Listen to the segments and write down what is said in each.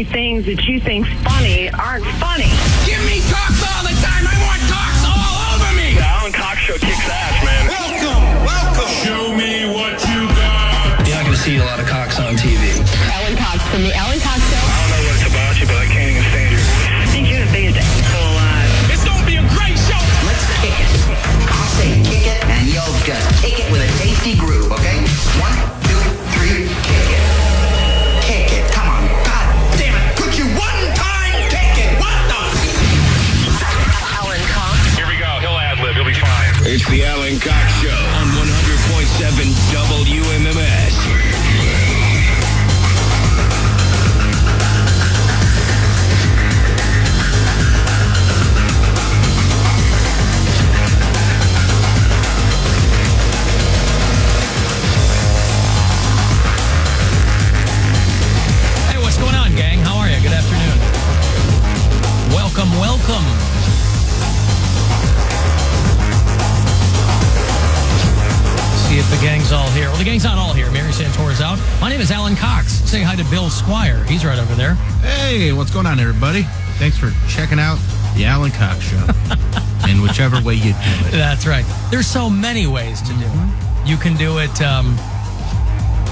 things that you think's funny aren't funny. Give me talks all the time. I want talks all over me. The Alan Cox Show kicks ass, man. Welcome. Show me what you got. You're not going to see a lot of cocks on TV. Alan Cox from the Alan Cox Show. I don't know what it's about you, but I can't even stand your voice. I think you're the biggest asshole alive. It's going to be a great show. Let's kick it. I'll say kick it, and you'll just kick it with a tasty groove, okay? 1, 2, 3, kick it. Kick it. Come on. God damn it. Could you one time kick it? What the? Alan Cox. Here we go. He'll ad-lib. He'll be fine. It's the Alan Cox Show on 100.7 WMMS. Hey, what's going on, gang? How are you? Good afternoon. Welcome. See if the gang's all here. Well, the gang's not all here. Mary Santora's out. My name is Alan Cox. Say hi to Bill Squire. He's right over there. Hey, what's going on, everybody? Thanks for checking out the Alan Cox Show in whichever way you do it. That's right. There's so many ways to do it. You can do it,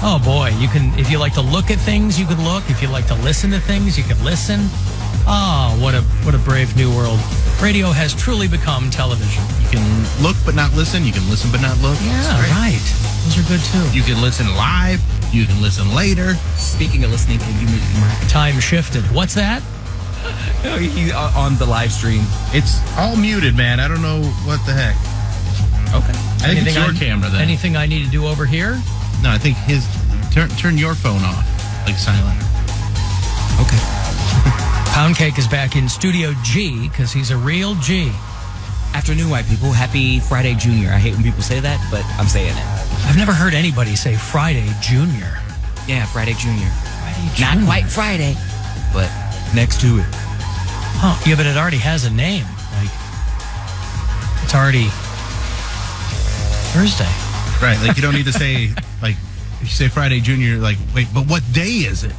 oh boy, you can, if you like to look at things, you could look. If you like to listen to things, you could listen. Oh, what a brave new world. Radio has truly become television. You can look but not listen. You can listen but not look. Yeah, right. Those are good too. You can listen live. You can listen later. Speaking of listening, can you mute your mic? Time shifted. What's that? He's on the live stream. It's all muted, man. I don't know what the heck. Okay. I think it's your camera then. Anything I need to do over here? No, I think his. Turn your phone off, like silent. Okay. Poundcake is back in Studio G because he's a real G. Afternoon, white people. Happy Friday, Junior. I hate when people say that, but I'm saying it. I've never heard anybody say Friday Junior. Yeah, Friday, Junior. Friday Junior. Not quite Friday, but next to it. Huh. Yeah, but it already has a name. Like, it's already Thursday. Right, like you don't need to say, like, if you say Friday Junior, like, wait, but what day is it?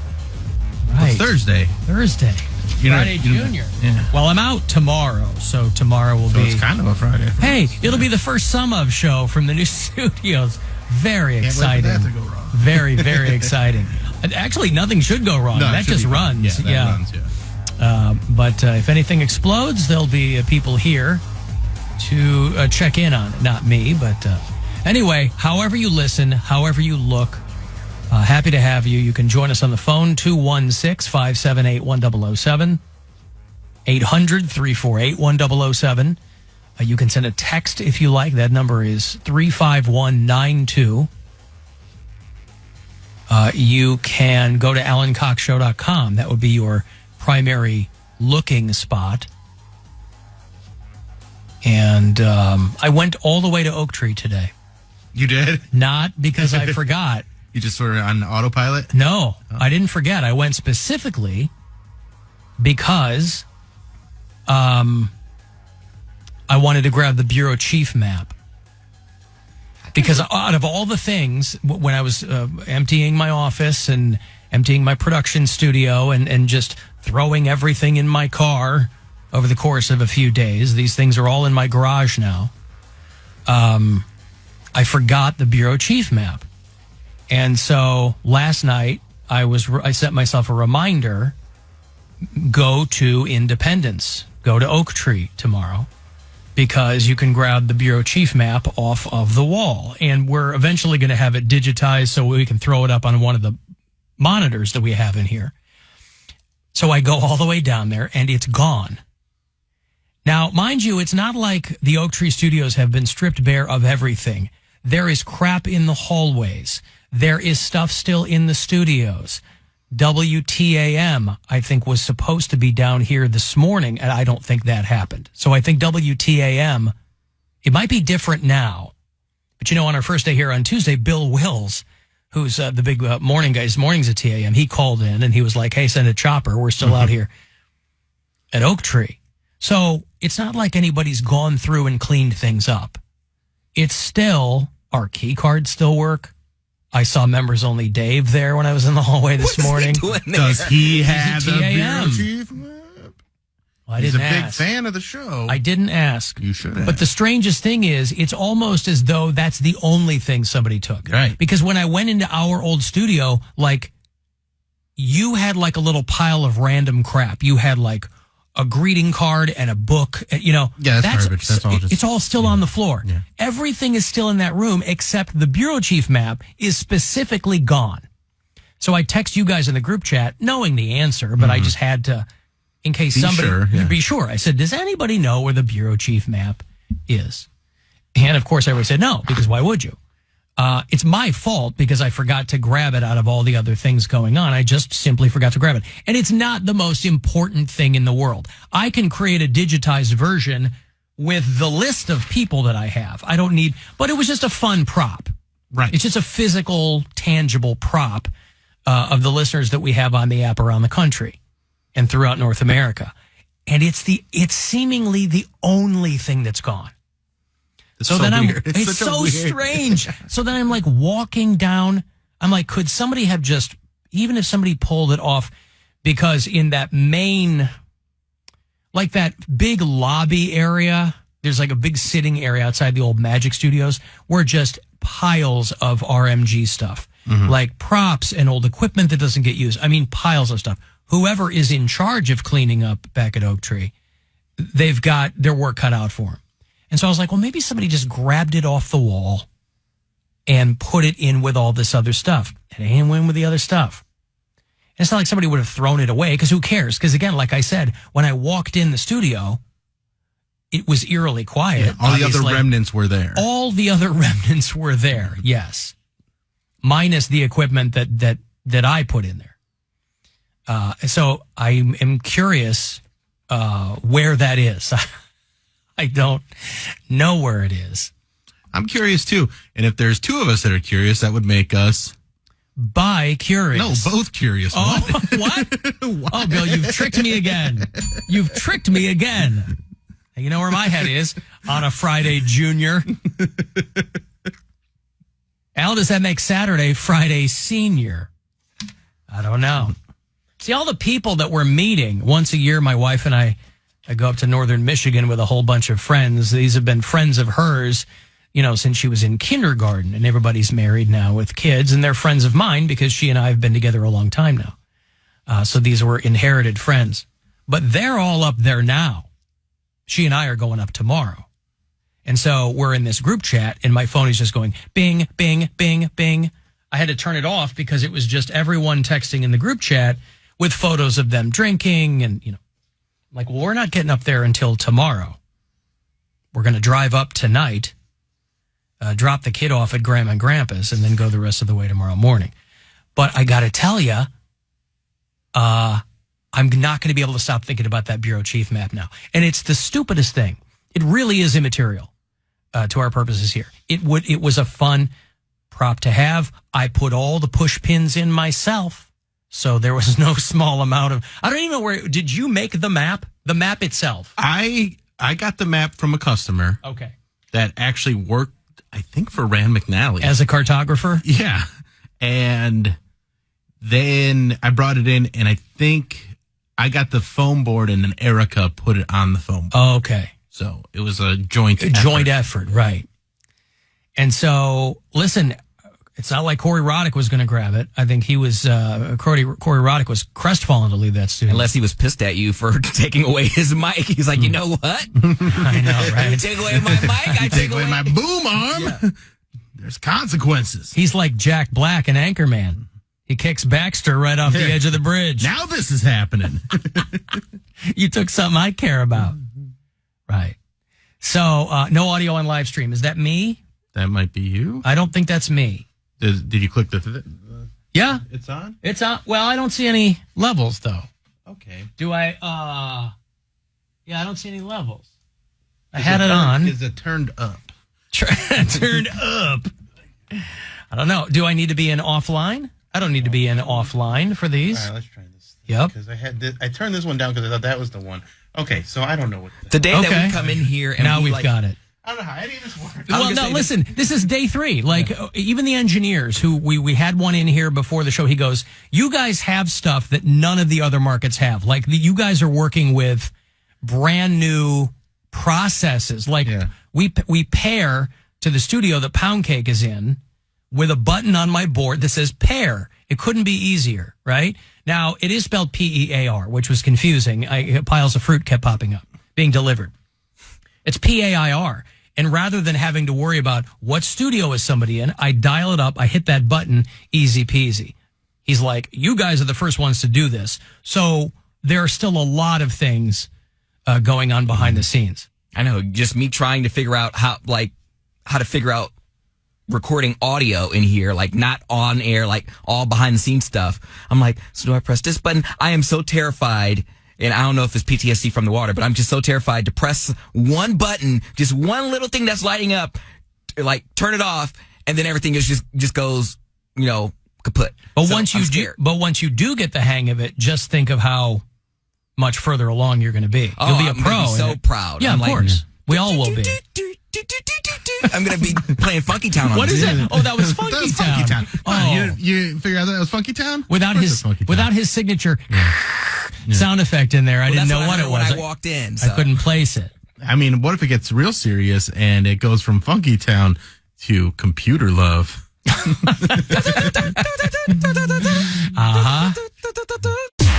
Right. It's Thursday. Thursday. Friday Junior. Yeah. Well, I'm out tomorrow, so tomorrow will So be... it's kind of a Friday. Hey, it'll be the first Sum of show from the new studios. Very exciting. Can't wait for that to go wrong. Very, very exciting. Actually, nothing should go wrong. No, that just runs. Yeah, that runs, yeah. But if anything explodes, there'll be people here to check in on it. Not me, but anyway, however you listen, however you look, happy to have you. You can join us on the phone, 216-578-1007, 800-348-1007. You can send a text if you like. That number is 35192. You can go to alancoxshow.com. That would be your primary looking spot. And I went all the way to Oak Tree today. You did? Not because I forgot. You just were on autopilot? No, I didn't forget. I went specifically because I wanted to grab the bureau chief map. Because out of all the things, when I was emptying my office and emptying my production studio and just throwing everything in my car over the course of a few days, these things are all in my garage now, I forgot the bureau chief map. And so last night, I set myself a reminder, go to Independence, go to Oak Tree tomorrow, because you can grab the bureau chief map off of the wall. And we're eventually going to have it digitized so we can throw it up on one of the monitors that we have in here. So I go all the way down there, and it's gone. Now, mind you, it's not like the Oak Tree Studios have been stripped bare of everything. There is crap in the hallways. There is stuff still in the studios. WTAM, I think, was supposed to be down here this morning, and I don't think that happened. So I think WTAM, it might be different now. But, you know, on our first day here on Tuesday, Bill Wills, who's the big morning guy, his mornings at TAM, he called in and he was like, hey, send a chopper. We're still out here at Oak Tree. So it's not like anybody's gone through and cleaned things up. It's still, our key cards still work. I saw members only Dave there when I was in the hallway this morning. Does he have He's a a TAM. bureau chief? Well, I He's a didn't big ask. fan of the show. I didn't ask. You should have. But the strangest thing is, it's almost as though that's the only thing somebody took. Right. Because when I went into our old studio, like, you had like a little pile of random crap. You had like a greeting card and a book, you know. Yeah, that's garbage. That's all just- it's all still on the floor. Yeah. Everything is still in that room except the bureau chief map is specifically gone. So I text you guys in the group chat knowing the answer, but I just had to, in case Be somebody, sure, yeah. be sure. I said, does anybody know where the bureau chief map is? And of course everyone said no, because why would you? It's my fault because I forgot to grab it out of all the other things going on. I just simply forgot to grab it. And it's not the most important thing in the world. I can create a digitized version with the list of people that I have. I don't need, but it was just a fun prop. Right. It's just a physical, tangible prop of the listeners that we have on the app around the country and throughout North America. And it's seemingly the only thing that's gone. So then weird. it's such a so weird- strange. So then I'm like walking down. I'm like, could somebody have just, even if somebody pulled it off, because in that main, like that big lobby area, there's like a big sitting area outside the old Magic Studios where just piles of RMG stuff, like props and old equipment that doesn't get used. I mean, piles of stuff. Whoever is in charge of cleaning up back at Oak Tree, they've got their work cut out for them. And so I was like, well, maybe somebody just grabbed it off the wall and put it in with all this other stuff. It ain't in with the other stuff. And it's not like somebody would have thrown it away, because who cares? Because again, like I said, when I walked in the studio, it was eerily quiet. Yeah, all the other Obviously, remnants were there. all the other remnants were there, yes. Minus the equipment that I put in there. So I am curious where that is. I don't know where it is. I'm curious too. And if there's two of us that are curious, that would make us Bi-curious. no, both curious. Oh, What? what? Oh, Bill, you've tricked me again. You've tricked me again. And you know where my head is? On a Friday, Junior. Al, does that make Saturday Friday Senior? I don't know. See, all the people that we're meeting once a year, my wife and I go up to northern Michigan with a whole bunch of friends. These have been friends of hers, you know, since she was in kindergarten, and everybody's married now with kids, and they're friends of mine because she and I have been together a long time now. So these were inherited friends. But they're all up there now. She and I are going up tomorrow. And so we're in this group chat, and my phone is just going bing, bing, bing, bing. I had to turn it off because it was just everyone texting in the group chat with photos of them drinking, and, you know, like, well, we're not getting up there until tomorrow. We're going to drive up tonight, drop the kid off at Grandma and Grandpa's, and then go the rest of the way tomorrow morning. But I got to tell you, I'm not going to be able to stop thinking about that bureau chief map now. And it's the stupidest thing. It really is immaterial to our purposes here. It was a fun prop to have. I put all the push pins in myself. So there was no small amount of, I don't even know where, did you make the map? The map itself? I got the map from a customer Okay. that actually worked, I think, for Rand McNally. As a cartographer? Yeah. And then I brought it in, and I think I got the foam board, and then Erica put it on the foam board. Oh, okay. So it was a joint effort, right. And so, listen, it's not like Corey Roddick was going to grab it. I think he was, Corey Roddick was crestfallen to leave that studio. Unless he was pissed at you for taking away his mic. He's like, you know what? I know, right? You take away my mic, I Take away my boom arm. Yeah. There's consequences. He's like Jack Black in Anchorman. He kicks Baxter right off the edge of the bridge. Now this is happening. You took something I care about. Right. So, no audio on live stream. Is that me? That might be you. I don't think that's me. Did you click the Yeah. It's on? It's on. Well, I don't see any levels, though. Okay. Do I? Yeah, I don't see any levels. I had it on. Is it turned up? Turned up. I don't know. Do I need to be in offline? I don't need to be in offline for these. All right, let's try this. Yep. Because I turned this one down because I thought that was the one. Okay, so I don't know what. The day that Okay. we come in here and Now we've like, got it. I don't know how any of this works. Well, no, listen, this is day 3. Like, even the engineers who we had one in here before the show, he goes, you guys have stuff that none of the other markets have. Like, you guys are working with brand new processes. Like, we pair to the studio that Poundcake is in with a button on my board that says pair. It couldn't be easier, right? Now, it is spelled P-E-A-R, which was confusing. Piles of fruit kept popping up, being delivered. It's P-A-I-R. And rather than having to worry about what studio is somebody in, I dial it up, I hit that button, easy peasy. He's like, you guys are the first ones to do this. So there are still a lot of things going on behind the scenes. I know, just me trying to figure out how to figure out recording audio in here, like not on air, like all behind the scenes stuff. I'm like, so do I press this button? I am so terrified, and I don't know if it's PTSD from the water, but I'm just so terrified to press one button, just one little thing that's lighting up, like turn it off, and then everything is just goes, kaput. But So once you I'm do get the hang of it, just think of how much further along you're going to be. You'll be a I'm pro. gonna be so in it. proud. Yeah, I'm of like, course. We all will be. I'm going to be playing Funky Town on What this. is that? Oh, that was Funky That was Town. Funky Town. Oh. You figured out that was Funky Town? Without Of course his it's Funky Town. without his signature sound effect in there, I didn't know what it was. When I walked in. I couldn't place it. I mean, what if it gets real serious and it goes from Funky Town to Computer Love?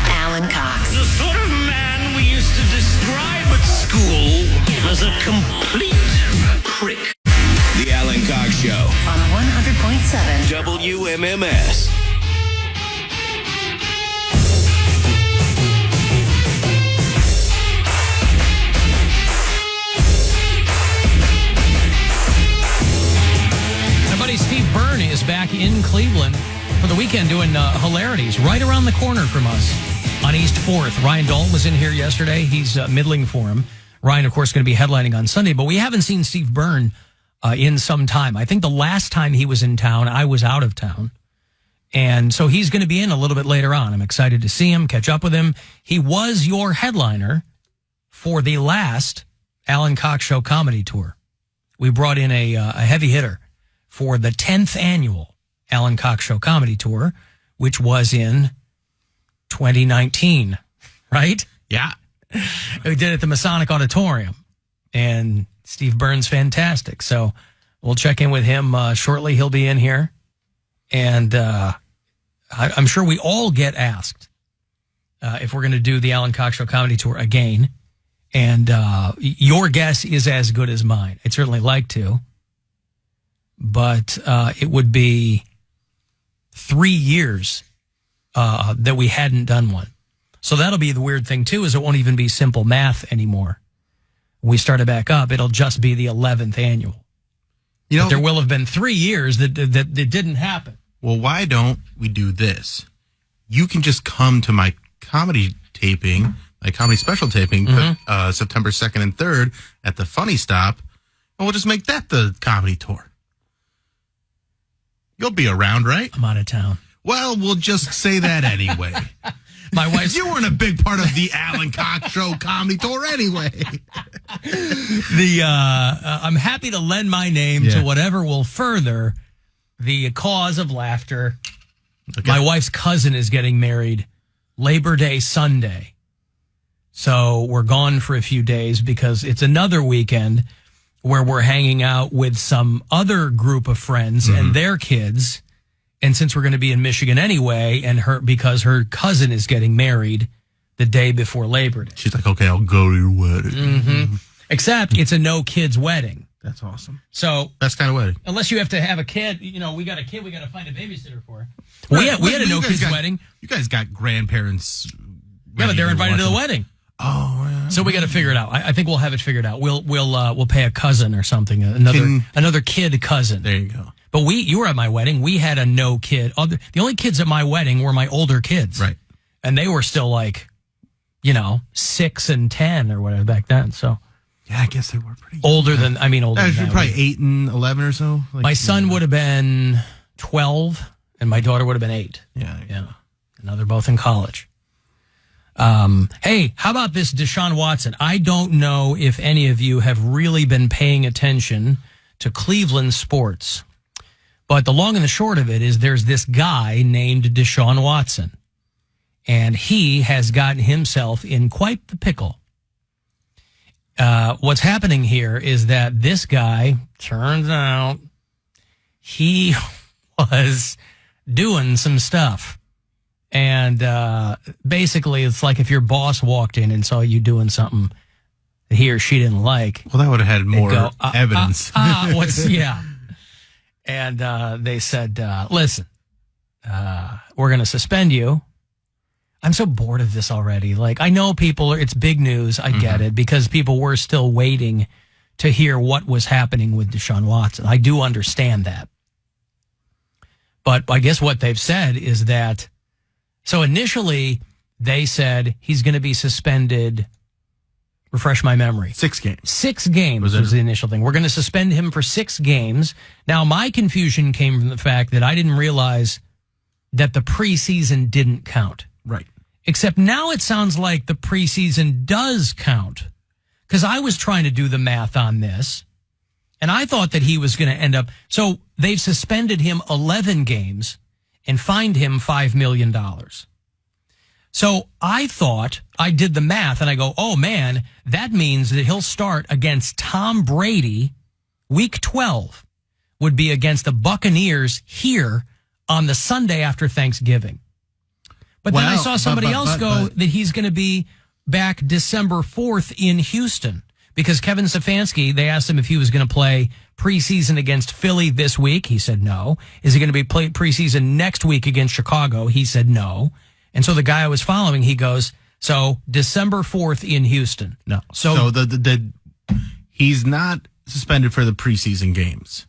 Alan Cox. The sort of man we used to describe at school as a complete prick. The Alan Cox Show. On 100.7. WMMS. My buddy Steve Byrne is back in Cleveland for the weekend doing hilarities right around the corner from us on East 4th. Ryan Dalton was in here yesterday. He's middling for him. Ryan, of course, going to be headlining on Sunday, but we haven't seen Steve Byrne in some time. I think the last time he was in town, I was out of town. And so he's going to be in a little bit later on. I'm excited to see him, catch up with him. He was your headliner for the last Alan Cox Show comedy tour. We brought in a heavy hitter for the 10th annual Alan Cox Show comedy tour, which was in 2019, right? Yeah. We did it at the Masonic Auditorium, and Steve Byrne's fantastic. So we'll check in with him shortly. He'll be in here, and I'm sure we all get asked if we're going to do the Alan Cox Show comedy tour again, and your guess is as good as mine. I'd certainly like to, but it would be 3 years that we hadn't done one. So that'll be the weird thing, too, is it won't even be simple math anymore. When we start it back up, it'll just be the 11th annual. But there will have been 3 years that didn't happen. Well, why don't we do this? You can just come to my comedy taping, my comedy special taping, September 2nd and 3rd at the Funny Stop, and we'll just make that the comedy tour. You'll be around, right? I'm out of town. Well, we'll just say that anyway. My wife's... You weren't a big part of the Alan Cox Show comedy tour anyway. I'm happy to lend my name to whatever will further the cause of laughter. Okay. My wife's cousin is getting married Labor Day Sunday. So we're gone for a few days because it's another weekend where we're hanging out with some other group of friends and their kids. And since we're going to be in Michigan anyway, and because her cousin is getting married the day before Labor Day. She's like, okay, I'll go to your wedding. Mm-hmm. Except it's a no kids wedding. That's awesome. So best kind of wedding. Unless you have to have a kid, we got a kid, we got to find a babysitter for. Right. We had a no kids wedding. You guys got grandparents. Yeah, but they're invited to the wedding. Oh, yeah. So we got to figure it out. I think we'll have it figured out. We'll pay a cousin or something, another kid cousin. There you go. But you were at my wedding. We had a no kid. The only kids at my wedding were my older kids. Right. And they were still 6 and 10 or whatever back then. So yeah, I guess they were pretty older than probably 8 and 11 or so. My son would have been 12 and my daughter would have been 8. Yeah. And now they're both in college. Hey, how about this Deshaun Watson? I don't know if any of you have really been paying attention to Cleveland sports, but the long and the short of it is there's this guy named Deshaun Watson, and he has gotten himself in quite the pickle. What's happening here is that this guy, turns out, he was doing some stuff. And basically, it's like if your boss walked in and saw you doing something that he or she didn't like. Well, that would have had more evidence. Yeah. And they said, listen, we're going to suspend you. I'm so bored of this already. Like, I know it's big news. I get it, because people were still waiting to hear what was happening with Deshaun Watson. I do understand that. But I guess what they've said is that, so initially they said he's going to be suspended, refresh my memory. 6 games. 6 games was the initial thing. We're going to suspend him for 6 games. Now, my confusion came from the fact that I didn't realize that the preseason didn't count. Right. Except now it sounds like the preseason does count. Because I was trying to do the math on this, and I thought that he was going to end up. So they've suspended him 11 games and fined him $5 million. So I thought, I did the math, and I go, oh man, that means that he'll start against Tom Brady. Week 12 would be against the Buccaneers here on the Sunday after Thanksgiving. But then I saw somebody else go that he's going to be back December 4th in Houston, because Kevin Stefanski, they asked him if he was going to play preseason against Philly this week. He said no. Is he going to be play preseason next week against Chicago? He said no. And so the guy I was following, he goes, so December 4th in Houston. No. So the he's not suspended for the preseason games.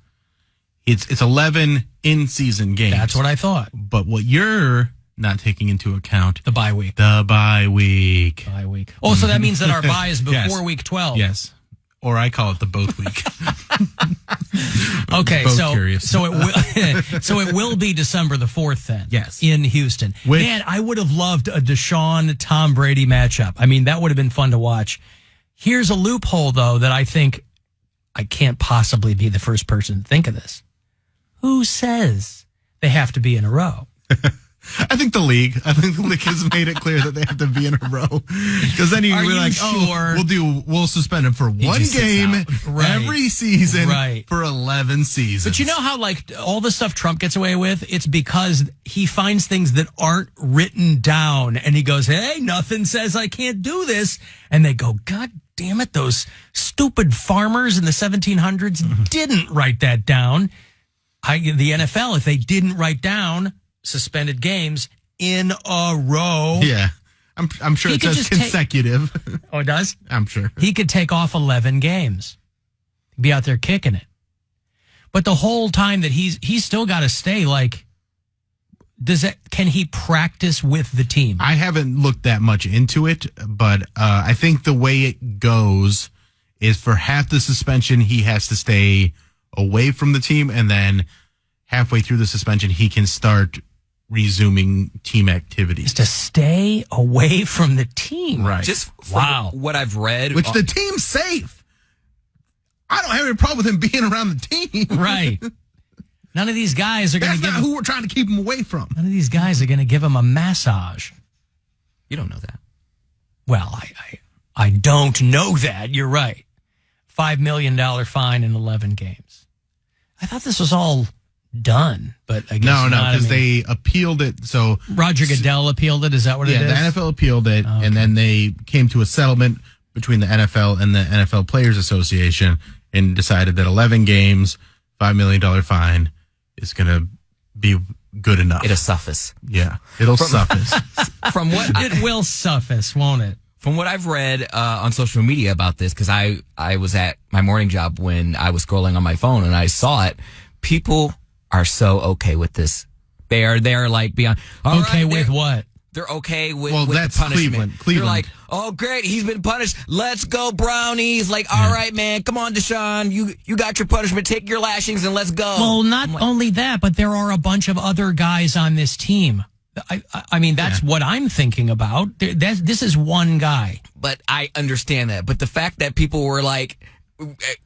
It's 11 in-season games. That's what I thought. But what you're not taking into account, the bye week. Oh, so that means that our bye is before week 12. Yes. Or I call it the both week. Okay, curious. so it will be December the 4th then. Yes. In Houston. Man, I would have loved a Deshaun Tom Brady matchup. I mean, that would have been fun to watch. Here's a loophole though that I think I can't possibly be the first person to think of this. Who says they have to be in a row? I think the league has made it clear that they have to be in a row. Because then you're like, sure? we'll suspend him for one game every season for 11 seasons. But you know how like all the stuff Trump gets away with? It's because he finds things that aren't written down, and he goes, hey, nothing says I can't do this. And they go, God damn it, those stupid farmers in the 1700s didn't write that down. The NFL, if they didn't write down suspended games in a row. Yeah. I'm sure it says consecutive. Oh, it does? I'm sure. He could take off 11 games. Be out there kicking it. But the whole time that he's still got to stay, like, can he practice with the team? I haven't looked that much into it, but I think the way it goes is for half the suspension, he has to stay away from the team, and then halfway through the suspension, he can start resuming team activities. To stay away from the team. Right. Just from what I've read. Which the team's safe. I don't have any problem with him being around the team. Right. None of these guys are going to give him... who we're trying to keep him away from. None of these guys are going to give him a massage. You don't know that. Well, I don't know that. You're right. $5 million fine in 11 games. I thought this was all done, but I guess no, because they appealed it. So Roger Goodell appealed it. Is that what it is? Yeah, the NFL appealed it, and then they came to a settlement between the NFL and the NFL Players Association and decided that 11 games, $5 million fine is going to be good enough. It'll suffice. Yeah, it'll suffice. It will suffice, won't it? From what I've read on social media about this, because I was at my morning job when I was scrolling on my phone and I saw it, people are so okay with this. They're like beyond okay with what? They're okay with that's the punishment. Cleveland. They're like, oh great, he's been punished. Let's go Brownies. Like, all right, man, come on, Deshaun. You got your punishment. Take your lashings and let's go. Well, not only that, but there are a bunch of other guys on this team I mean, that's what I'm thinking about. This is one guy. But I understand that. But the fact that people were like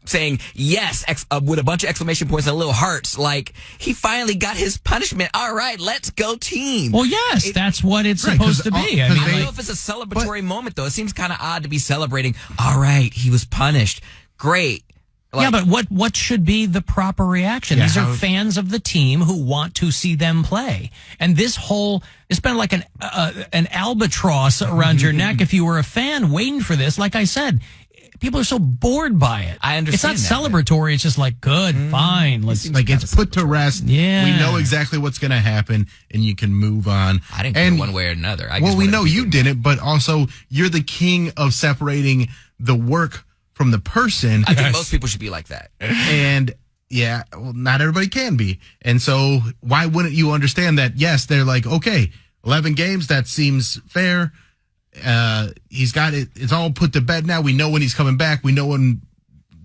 saying yes with a bunch of exclamation points and little hearts, like he finally got his punishment. All right, let's go team. Well, yes, that's what it's supposed to be. I don't know if it's a celebratory moment, though. It seems kind of odd to be celebrating. All right, he was punished. Great. Yeah, but what should be the proper reaction? These are fans of the team who want to see them play. And it's been like an albatross around your neck if you were a fan waiting for this. Like I said, people are so bored by it. I understand. It's not celebratory. It's just like, good, fine. It's put to rest. Yeah. We know exactly what's going to happen, and you can move on. I didn't care one way or another. We know you didn't, but also you're the king of separating the work from the person. I think most people should be like that. And not everybody can be. And so why wouldn't you understand that? Yes, they're like, okay, 11 games, that seems fair. He's got it. It's all put to bed now. We know when he's coming back. We know when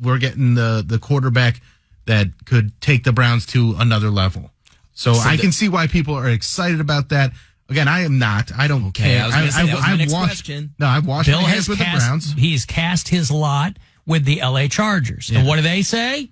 we're getting the quarterback that could take the Browns to another level. So I can see why people are excited about that. Again, I am not. I don't care. I was going to say, that was my next question. No, I've washed my hands with the Browns. He's cast his lot with the LA Chargers. And what do they say?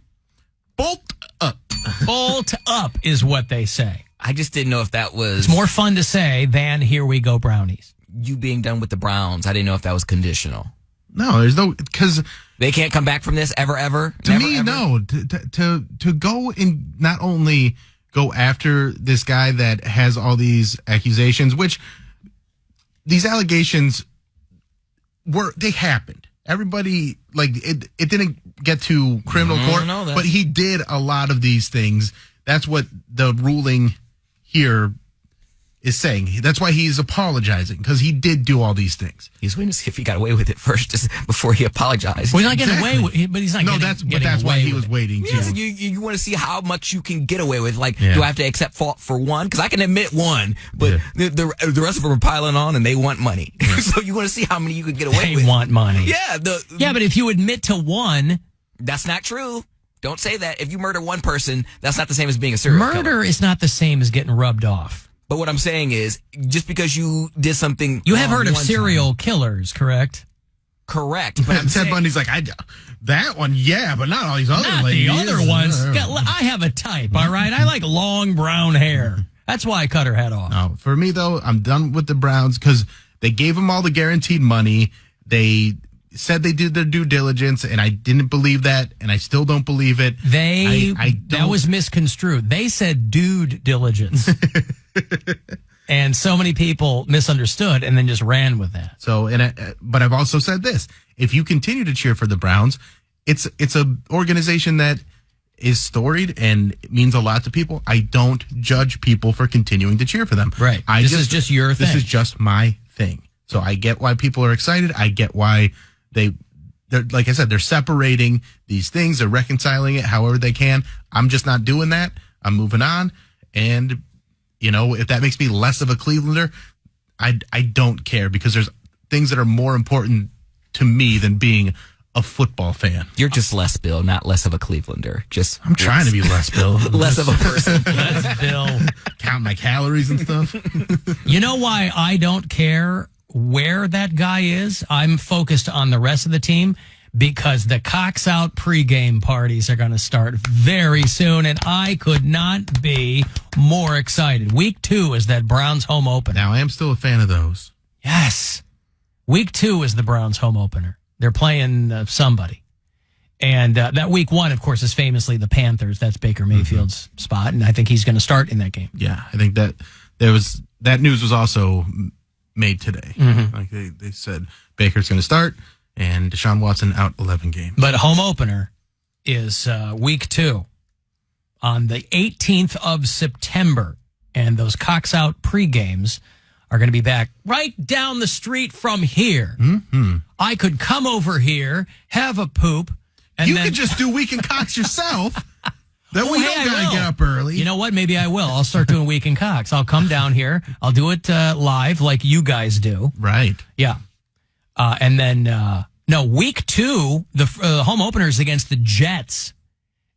Bolt up. Bolt up is what they say. I just didn't know if that was... It's more fun to say than here we go Brownies. You being done with the Browns. I didn't know if that was conditional. No, there's no... Because... They can't come back from this ever? To me, no. To go and not only... go after this guy that has all these accusations, which these allegations they happened. Everybody, like, it didn't get to criminal court, but he did a lot of these things. That's what the ruling here is saying. That's why he's apologizing, because he did do all these things. He's waiting to see if he got away with it first, just before he apologized. Well, he's not getting away with it, but he's not that's why he was waiting. Yes, you want to see how much you can get away with. Like, do I have to accept fault for one? Because I can admit one, but the rest of them are piling on and they want money. So you want to see how many you can get away with. They want money. Yeah. But if you admit to one... That's not true. Don't say that. If you murder one person, that's not the same as being a serial killer. Murder is not the same as getting rubbed off. But what I'm saying is, just because you did something... You have heard of serial killers, correct? Correct. But Ted Bundy's like, that one, but not all these other not ladies. The other ones. I have a type, all right? I like long brown hair. That's why I cut her head off. No, for me, though, I'm done with the Browns because they gave them all the guaranteed money. They said they did their due diligence, and I didn't believe that, and I still don't believe it. That was misconstrued. They said dude diligence. And so many people misunderstood and then just ran with that. So, but I've also said this: if you continue to cheer for the Browns, it's an organization that is storied and it means a lot to people. I don't judge people for continuing to cheer for them. Right. This is just your thing. This is just my thing. So I get why people are excited. I get why they're, like I said, they're separating these things. They're reconciling it however they can. I'm just not doing that. I'm moving on. And, if that makes me less of a Clevelander, I don't care, because there's things that are more important to me than being a football fan. You're just less Bill, not less of a Clevelander. I'm trying to be less Bill. Less of a person. Less Bill. Count my calories and stuff. You know why I don't care where that guy is? I'm focused on the rest of the team, because the Cox Out pregame parties are going to start very soon, and I could not be more excited. Week 2 is that Browns home opener. Now, I am still a fan of those. Yes. Week 2 is the Browns home opener. They're playing somebody. And that week 1, of course, is famously the Panthers. That's Baker Mayfield's spot, and I think he's going to start in that game. Yeah, I think that that news was also made today. Mm-hmm. Like they said Baker's going to start and Deshaun Watson out 11 games. But home opener is week 2 on the 18th of September. And those Cox Out pre-games are going to be back right down the street from here. Mm-hmm. I could come over here, have a poop, and you could just do Week in Cox yourself. Then we don't got to get up early. You know what? Maybe I will. I'll start doing Week in Cox. I'll come down here. I'll do it live like you guys do. Right. Yeah. And then, week 2, the home opener is against the Jets.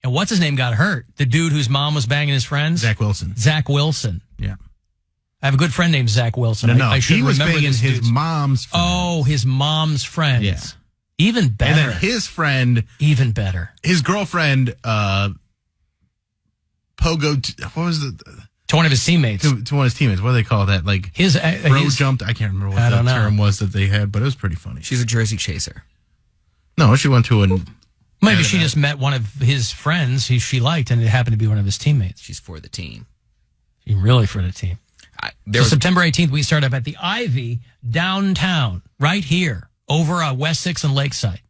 And what's his name got hurt? The dude whose mom was banging his friends? Zach Wilson. Zach Wilson. Yeah. I have a good friend named Zach Wilson. No, I should he was remember banging this his dude's- mom's friend. Oh, his mom's friends. Yeah. Even better. And then his friend, Even better. his girlfriend, Pogo, what was it? To one of his teammates. To one of his teammates. What do they call that? Like, His bro jumped. I can't remember what the term was that they had, but it was pretty funny. She's a Jersey chaser. No, she went to Maybe she just met one of his friends she liked, and it happened to be one of his teammates. She's for the team. She's really for the team. September 18th, we start up at the Ivy downtown, right here, over West 6th and Lakeside,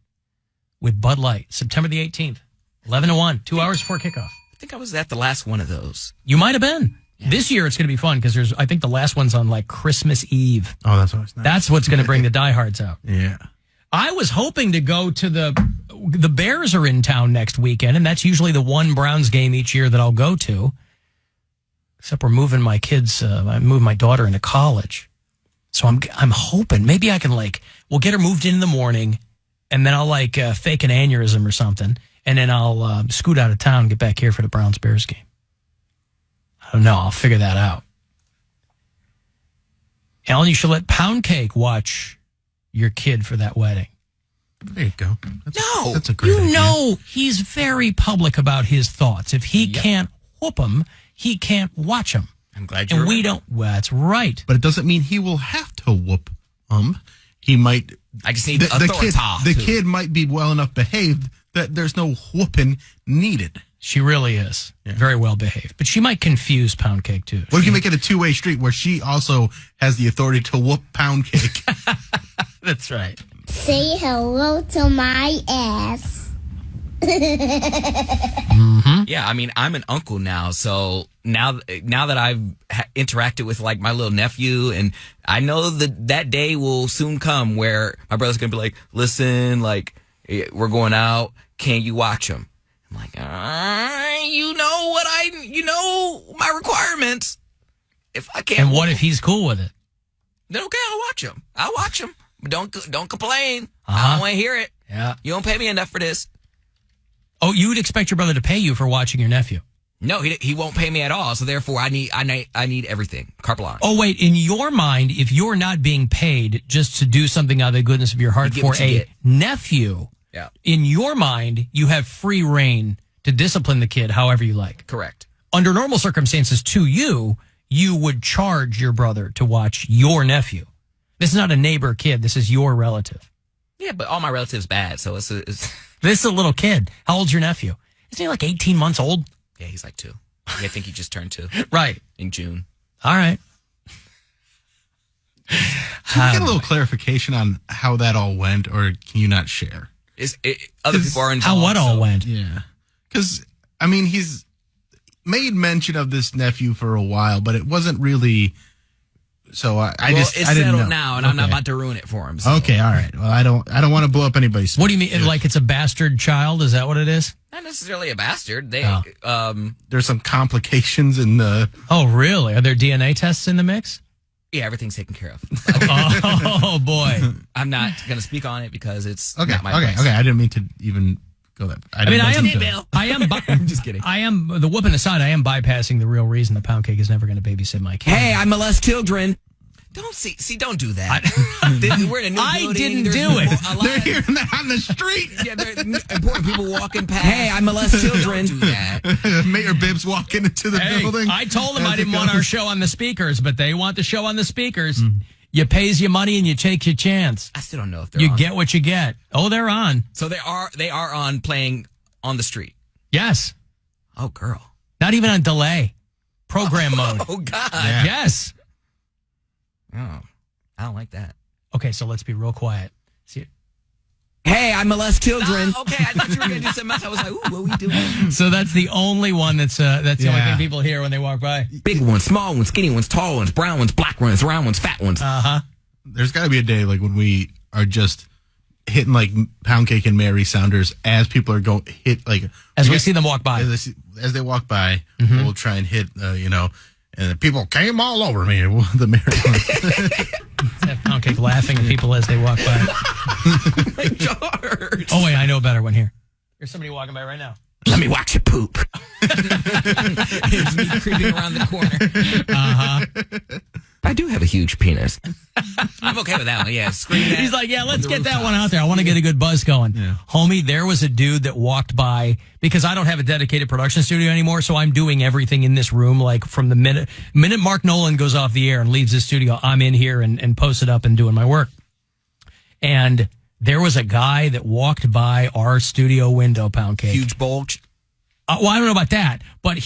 with Bud Light. September the 18th, 11 to 1, 2 hours before kickoff. I think I was at the last one of those. You might have been. Yeah. This year it's going to be fun because I think the last one's on like Christmas Eve. Oh, that's always nice. That's what's going to bring the diehards out. Yeah. I was hoping to go to the Bears are in town next weekend, and that's usually the one Browns game each year that I'll go to. Except we're moving my kids, I moved my daughter into college. So I'm hoping maybe I can we'll get her moved in the morning, and then I'll fake an aneurysm or something, and then I'll scoot out of town and get back here for the Browns Bears game. I don't know. I'll figure that out. Alan, you should let Poundcake watch your kid for that wedding. There you go. That's a great you idea. know he's very public about his thoughts. If he can't whoop him, he can't watch him. I'm glad you're And we right. don't. Well, that's right. But it doesn't mean he will have to whoop He might. I just need the kid might be well enough behaved that there's no whooping needed. She really is very well behaved, but she might confuse Poundcake too. What if you make it a two-way street where she also has the authority to whoop Poundcake? That's right. Say hello to my ass. Yeah, I mean, I'm an uncle now, so now that I've interacted with my little nephew, and I know that day will soon come where my brother's gonna be like, "Listen, we're going out. Can you watch him?" I'm like, you know my requirements. If I can't, And what if he's cool with it? then okay, I'll watch him. But don't complain. I Uh-huh. don't want to hear it. Yeah. You don't pay me enough for this. Oh, you would expect your brother to pay you for watching your nephew? No, he won't pay me at all. So therefore, I need everything. Carte blanche. Oh, wait. In your mind, if you're not being paid just to do something out of the goodness of your heart You get for what you a get. nephew, Yeah. in your mind, you have free reign to discipline the kid however you like. Correct. Under normal circumstances, to you would charge your brother to watch your nephew. This is not a neighbor kid. This is your relative. Yeah, but all my relatives bad, so it's This is a little kid. How old's your nephew? Isn't he like 18 months old? yeah, he's like 2. Yeah, I think he just turned 2 Right. in June. All right. Can we get a little clarification on how that all went, or can you not share? Other people are involved. How what all went? Yeah. Because, I mean, he's made mention of this nephew for a while, but it wasn't really. So I It's didn't settled know. now, and I'm not Okay. about to ruin it for him. So. Okay, all right. Well, I don't want to blow up anybody's. What do you mean? Like it's a bastard child? Is that what it is? Not necessarily a bastard. They, There's some complications in the. Oh, really? Are there DNA tests in the mix? yeah, everything's taken care of. Oh, boy. I'm not going to speak on it because it's Okay, not my okay, place. okay. I didn't mean to even go that. I mean, I am. I'm just kidding. I am the whooping aside. I am bypassing the real reason the Poundcake is never going to babysit my kid. Hey, I molest children. Don't do that. We're in a new I building. didn't There's do people- it. a lot They're of- hearing that on the street. Yeah, there are important people walking past. Hey, I molest children. Don't do that. Mayor Bibbs walking into the Hey, building. I told them as I didn't it want our goes. show on the speakers, but they want the show on the speakers. You pays your money and you take your chance. I still don't know if they're You on. get what you get. Oh, they're on. So they are on playing on the street. Yes. Oh, girl. Not even on delay. Program mode. Oh, God. Yeah. Yes. Oh, I don't like that. Okay, so let's be real quiet. See, Hey, I molest children. Okay, I thought you were going to do something else. I was like, ooh, what are we doing? so that's the only one that's the only Yeah. thing people hear when they walk by. Big ones, small ones, skinny ones, tall ones, brown ones, black ones, round ones, fat ones. There's got to be a day when we are just hitting Poundcake and Mary Sounders as people are going hit As we see them walk by. as they walk by. We'll try and hit and the people came all over me. The Mary. Have Poundcake laughing at people as they walk by. My George. Oh, wait, I know a better one here. There's somebody walking by right now. Let me wax your poop. It's me creeping around the corner. I do have a huge penis. I'm okay with that one. Yeah, scream that. He's like, yeah, let's get that one out there. I want to get a good buzz going. Yeah. Homie, there was a dude that walked by, because I don't have a dedicated production studio anymore, so I'm doing everything in this room. Like from the minute Mark Nolan goes off the air and leaves his studio, I'm in here and posted up and doing my work. And there was a guy that walked by our studio window, Poundcake. Huge bulge. Well, I don't know about that, but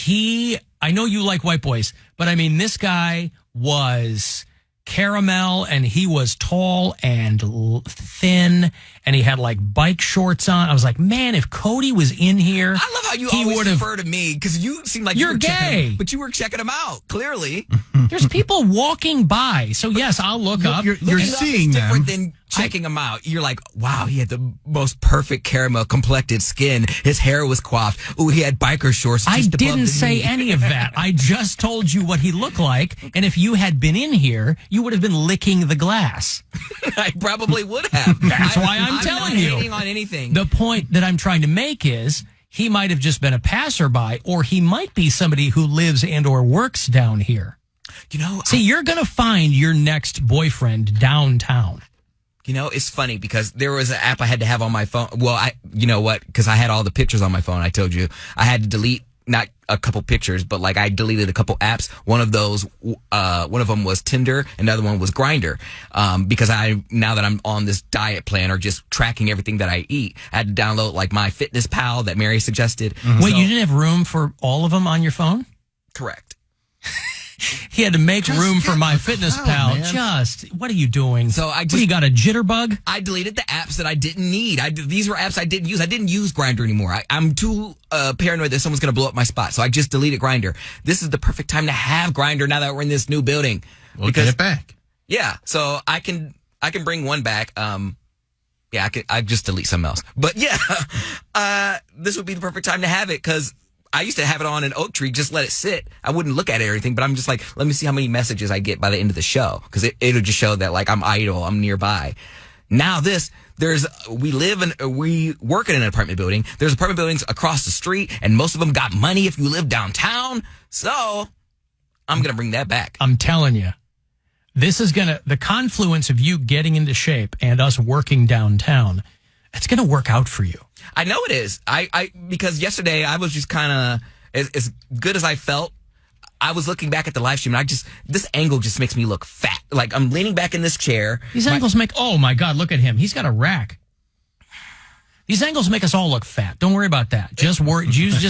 I know you like white boys, but I mean, this guy was caramel, and he was tall and thin, and he had like bike shorts on. I was like, man, if Cody was in here, I love how you always refer to me, because you seem like you're gay, but you were checking him out. Clearly, there's people walking by. So yes, I'll look up. You're seeing them. Different than checking him out. You're like, wow, he had the most perfect caramel complected skin. His hair was coiffed. Ooh, he had biker shorts. I didn't say any of that. I just told you what he looked like. And if you had been in here, you would have been licking the glass. I probably would have. That's why I'm telling you. I'm not hating on anything. The point that I'm trying to make is he might have just been a passerby, or he might be somebody who lives and or works down here. You know, see, you're going to find your next boyfriend downtown. You know, it's funny because there was an app I had to have on my phone. Well, you know what? Because I had all the pictures on my phone. I told you I had to delete not a couple pictures, but like I deleted a couple apps. One of them was Tinder, and the other one was Grindr. Because now that I'm on this diet plan or just tracking everything that I eat, I had to download like my Fitness Pal that Mary suggested. Mm-hmm. Wait, you didn't have room for all of them on your phone? Correct. He had to make room for my Fitness Pal. Man. What are you doing? So you got a jitterbug? I deleted the apps that I didn't need. These were apps I didn't use. I didn't use Grindr anymore. I'm too paranoid that someone's going to blow up my spot. So I just deleted Grindr. This is the perfect time to have Grindr now that we're in this new building. We'll get it back. Yeah. So I can bring one back. I just delete something else. But yeah, this would be the perfect time to have it because I used to have it on an oak tree, just let it sit. I wouldn't look at it or anything, but I'm just like, let me see how many messages I get by the end of the show. Because it'll just show that like I'm idle, I'm nearby. Now we work in an apartment building. There's apartment buildings across the street, and most of them got money if you live downtown. So I'm going to bring that back. I'm telling you, this is the confluence of you getting into shape and us working downtown, it's going to work out for you. I know it is. Because yesterday I was just kind of as good as I felt. I was looking back at the live stream, and this angle just makes me look fat. Like I'm leaning back in this chair. These angles oh my God, look at him. He's got a rack. These angles make us all look fat. Don't worry about that. Just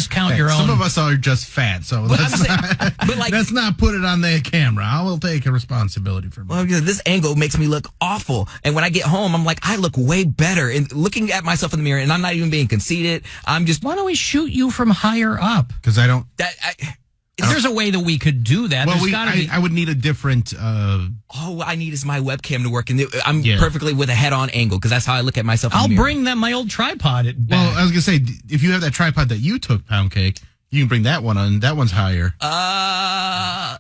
count your own. Some of us are just fat, so let's not put it on the camera. I will take a responsibility for me. Well, this angle makes me look awful. And when I get home, I'm like, I look way better. And looking at myself in the mirror, and I'm not even being conceited. I'm just. Why don't we shoot you from higher up? Because I don't. There's a way that we could do that. Well, I would need a different. All I need is my webcam to work, and I'm perfectly with a head-on angle because that's how I look at myself. I'll bring my old tripod back. Well, I was gonna say, if you have that tripod that you took, Poundcake, you can bring that one on. That one's higher. I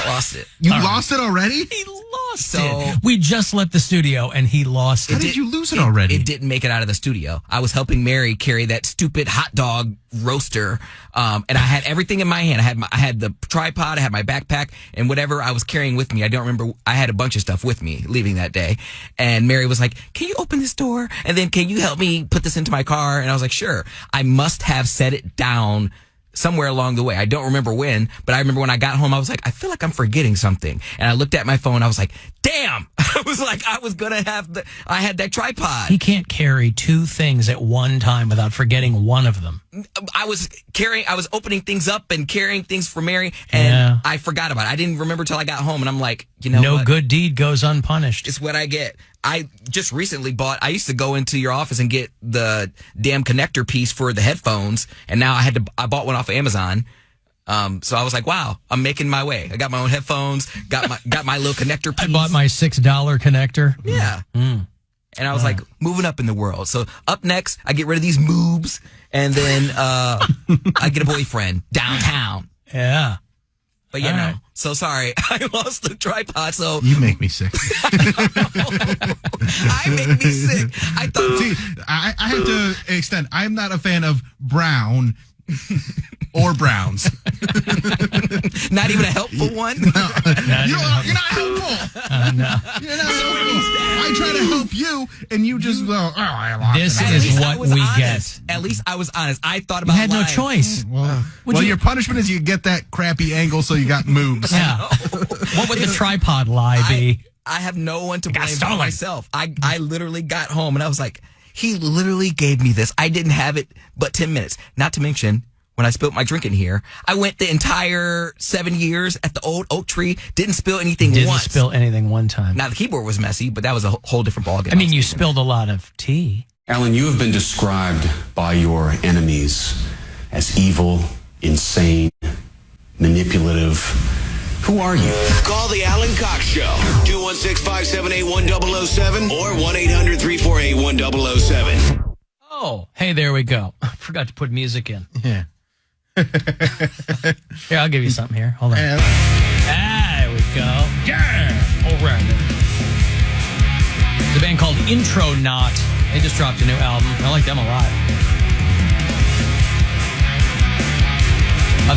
lost it. You lost it already? He lost it. We just left the studio and he lost it. How did you lose it already? It didn't make it out of the studio. I was helping Mary carry that stupid hot dog roaster, and I had everything in my hand. I had the tripod, I had my backpack, and whatever I was carrying with me. I don't remember. I had a bunch of stuff with me leaving that day. And Mary was like, "Can you open this door? And then can you help me put this into my car?" And I was like, "Sure." I must have set it down somewhere along the way. I don't remember when, but I remember when I got home, I was like, I feel like I'm forgetting something. And I looked at my phone. I was like, damn. I was like, I had that tripod. He can't carry two things at one time without forgetting one of them. I was opening things up and carrying things for Mary, and I forgot about it. I didn't remember till I got home, and I'm like, no what? Good deed goes unpunished. It's what I get. I just recently I used to go into your office and get the damn connector piece for the headphones, and now I bought one off of Amazon. So I was like, wow, I'm making my way. I got my own headphones, got my little connector piece. I bought my $6 connector. Yeah. And I was like, moving up in the world. So up next, I get rid of these moobs, and then I get a boyfriend downtown. Yeah. But no. So sorry, I lost the tripod. So you make me sick. I make me sick. I thought. See, I have to extend. I'm not a fan of brown or browns. Not even a helpful one. You're not helpful. No. You're not helpful. I try to help you, and you just go, I lost This it. At is least I what was we honest. get. At least I was honest. I thought You about had no lying. choice. Well, your punishment is you get that crappy angle, so you got moves. Yeah. What would the tripod lie be? I have no one to got blame but stolen. myself. I literally got home and I was like, he literally gave me this. I didn't have it but 10 minutes. Not to mention, when I spilled my drink in here, I went the entire 7 years at the old oak tree, didn't spill anything Didn't once. spill anything one time. Now, the keyboard was messy, but that was a whole different ballgame. I mean, you spilled a lot of tea. Alan, you have been described by your enemies as evil, insane, manipulative. Who are you? Call the Alan Cox Show. 216-578-1007 or 1-800-348-1007. Oh, hey, there we go. I forgot to put music in. Yeah. Here, I'll give you something here. Hold on. And There we go. Yeah. All right. The band called Intro Knot. They just dropped a new album. I like them a lot.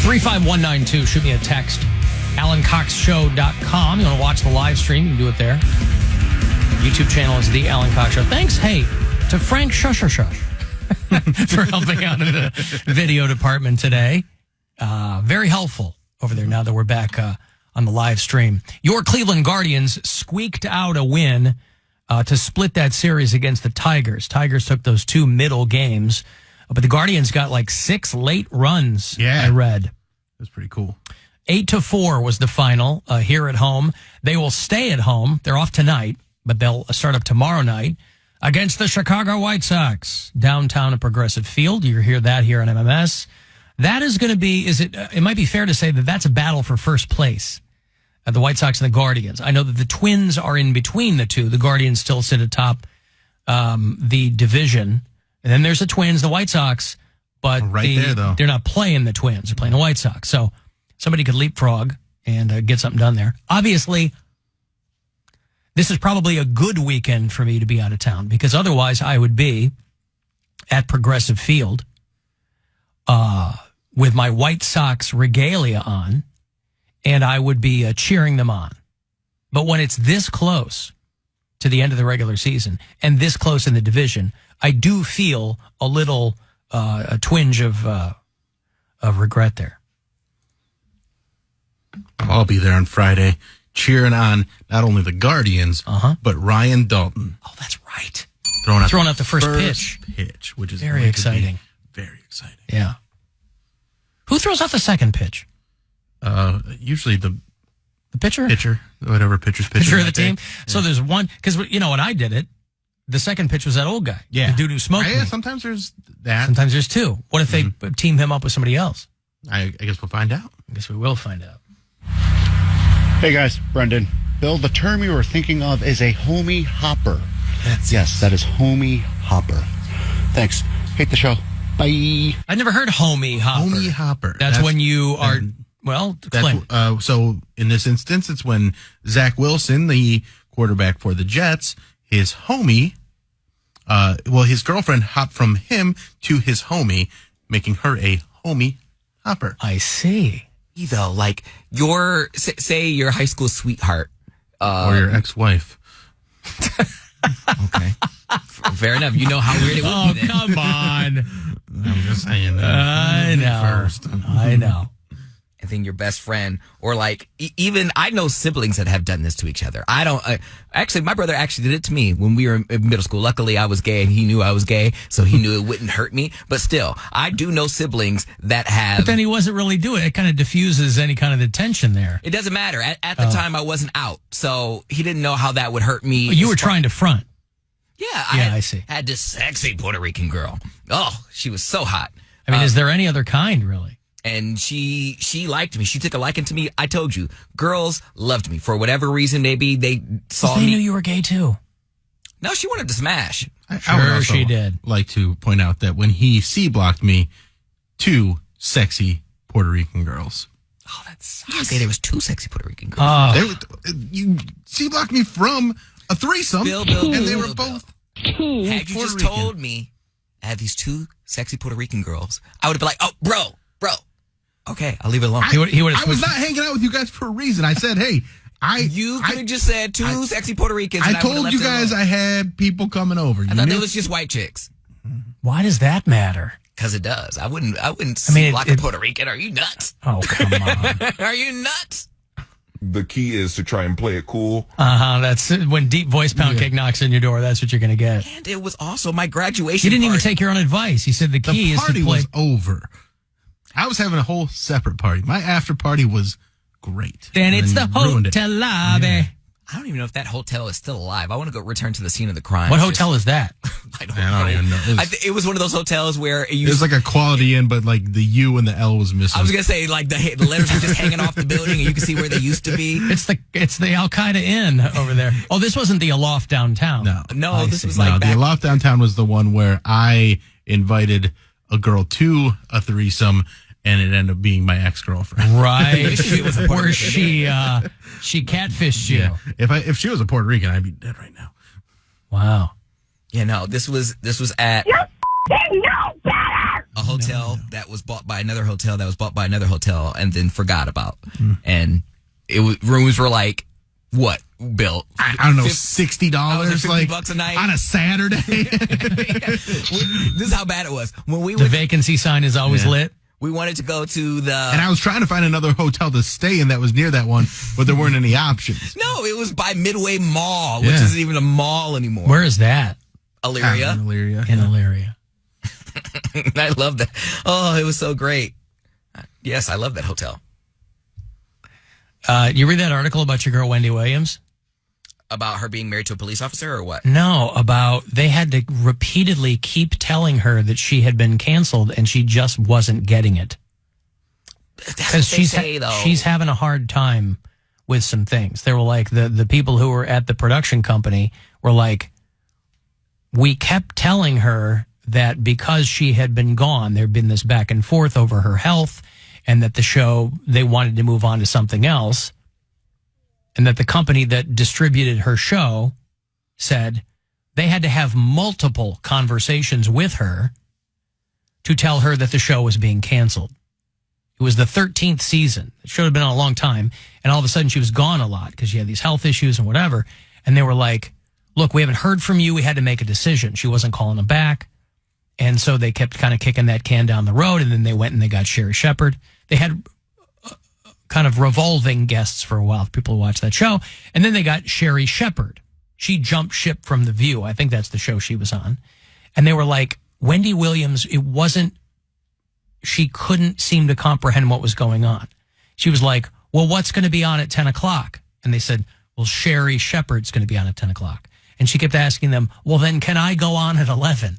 35192. Shoot me a text. AlanCoxShow.com. You want to watch the live stream? You can do it there. YouTube channel is The Alan Cox Show. Thanks, hey, to Frank Shush for helping out in the video department today. Very helpful over there now that we're back on the live stream. Your Cleveland Guardians squeaked out a win to split that series against the Tigers. Tigers took those two middle games, but the Guardians got like 6 late runs, Yeah. I read. That's pretty cool. 8-4 was the final here at home. They will stay at home. They're off tonight, but they'll start up tomorrow night against the Chicago White Sox downtown at Progressive Field. You hear that here on MMS. That is going to be, it might be fair to say that that's a battle for first place. The White Sox and the Guardians. I know that the Twins are in between the two. The Guardians still sit atop the division. And then there's the Twins, the White Sox, but there, though. they're not playing the Twins. They're playing the White Sox. So somebody could leapfrog and get something done there. Obviously, this is probably a good weekend for me to be out of town because otherwise I would be at Progressive Field with my White Sox regalia on, and I would be cheering them on. But when it's this close to the end of the regular season and this close in the division, I do feel a little a twinge of regret there. I'll be there on Friday cheering on not only the Guardians, but Ryan Dalton. Oh, that's right. Throwing out the first pitch. which is Very going to be exciting. Very exciting. Yeah. Who throws out the second pitch? Usually the pitcher? Whatever pitcher's pitching Pitcher of the that day. team. So there's one, because you know when I did it, the second pitch was that old guy. Yeah. The dude who smoked me. Sometimes there's that. Sometimes there's two. What if they team him up with somebody else? I guess we'll find out. I guess we will find out. Hey guys, Brendan. Bill, the term you were thinking of is a homie hopper. Yes, that is homie hopper. Thanks. Hate the show. Bye. I never heard homie hopper. Homie hopper. That's when you are, explain. So in this instance, it's when Zach Wilson, the quarterback for the Jets, his homie, his girlfriend hopped from him to his homie, making her a homie hopper. I see. Though, like say your high school sweetheart, Or your ex-wife. Okay, fair enough. You know how weird it would be. Then. Come on. I'm just saying. I know. I know. And then your best friend, or like even I know siblings that have done this to each other. I don't actually. My brother actually did it to me when we were in middle school. Luckily, I was gay and he knew I was gay, so he knew it wouldn't hurt me. But still, I do know siblings that have. But then he wasn't really doing it. It kind of diffuses any kind of the tension there. It doesn't matter. At the time, I wasn't out, so he didn't know how that would hurt me. You were trying to front. Yeah, I see. Had this sexy Puerto Rican girl. Oh, she was so hot. I mean, is there any other kind, really? And she liked me. She took a liking to me. I told you, girls loved me for whatever reason. Maybe they saw They me. knew you were gay too. No, she wanted to smash. I would Sure, also she did. like to point out that when he C-blocked me, 2 sexy Puerto Rican girls. Oh, that sucks. You say there was 2 sexy Puerto Rican girls. You C-blocked me from a threesome, and they were both. Had you Puerto just Rican. told me I had these 2 sexy Puerto Rican girls, I would have been like, oh, bro, Okay, I'll leave it alone. I was not hanging out with you guys for a reason. I said, hey, you could have just said two sexy Puerto Ricans. I told you guys I had people coming over. I thought it was just white chicks. Why does that matter? Because it does. I wouldn't like a Puerto Rican. Are you nuts? Oh, come on. Are you nuts? The key is to try and play it cool. That's when deep voice Poundcake knocks on your door. That's what you're going to get. And it was also my graduation. You didn't party. even take your own advice. You said the key is to play. The party was over. I was having a whole separate party. My after party was great. Then it's the hotel lobby. Yeah. I don't even know if that hotel is still alive. I want to go return to the scene of the crime. What hotel is that? I don't even know. It was one of those hotels where it was like a Quality Inn, but like the U and the L was missing. I was gonna say like the letters were just hanging off the building, and you can see where they used to be. It's the Al Qaeda Inn over there. Oh, this wasn't the Aloft downtown. No, this was the Aloft downtown was the one where I invited a girl to a threesome. And it ended up being my ex-girlfriend. Right. Where she catfished you. Yeah. If she was a Puerto Rican, I'd be dead right now. Wow. Yeah, no, this was at a hotel that was bought by another hotel that was bought by another hotel and then forgot about. And rooms were like, what, Bill? I don't know, $60 like $50 a night on a Saturday. This is how bad it was. When the vacancy sign is always lit. We wanted to go to the... And I was trying to find another hotel to stay in that was near that one, but there weren't any options. No, it was by Midway Mall, which isn't even a mall anymore. Where is that? Elyria. In Elyria. I love that. Oh, it was so great. Yes, I love that hotel. You read that article about your girl, Wendy Williams? About her being married to a police officer or what? No, about they had to repeatedly keep telling her that she had been canceled and she just wasn't getting it. Because she's having a hard time with some things. They were like, the people who were at the production company were like, we kept telling her that because she had been gone, there'd been this back and forth over her health and that the show, they wanted to move on to something else. And that the company that distributed her show said they had to have multiple conversations with her to tell her that the show was being canceled. It was the 13th season. It should have been on a long time. And all of a sudden she was gone a lot because she had these health issues and whatever. And they were like, look, we haven't heard from you. We had to make a decision. She wasn't calling them back. And so they kept kind of kicking that can down the road. And then they went and they got Sherry Shepherd. They had kind of revolving guests for a while, people who watch that show. And then they got Sherry Shepherd. She jumped ship from The View. I think that's the show she was on. And they were like, Wendy Williams, she couldn't seem to comprehend what was going on. She was like, well, what's going to be on at 10 o'clock? And they said, well, Sherry Shepherd's going to be on at 10 o'clock. And she kept asking them, well, then can I go on at 11?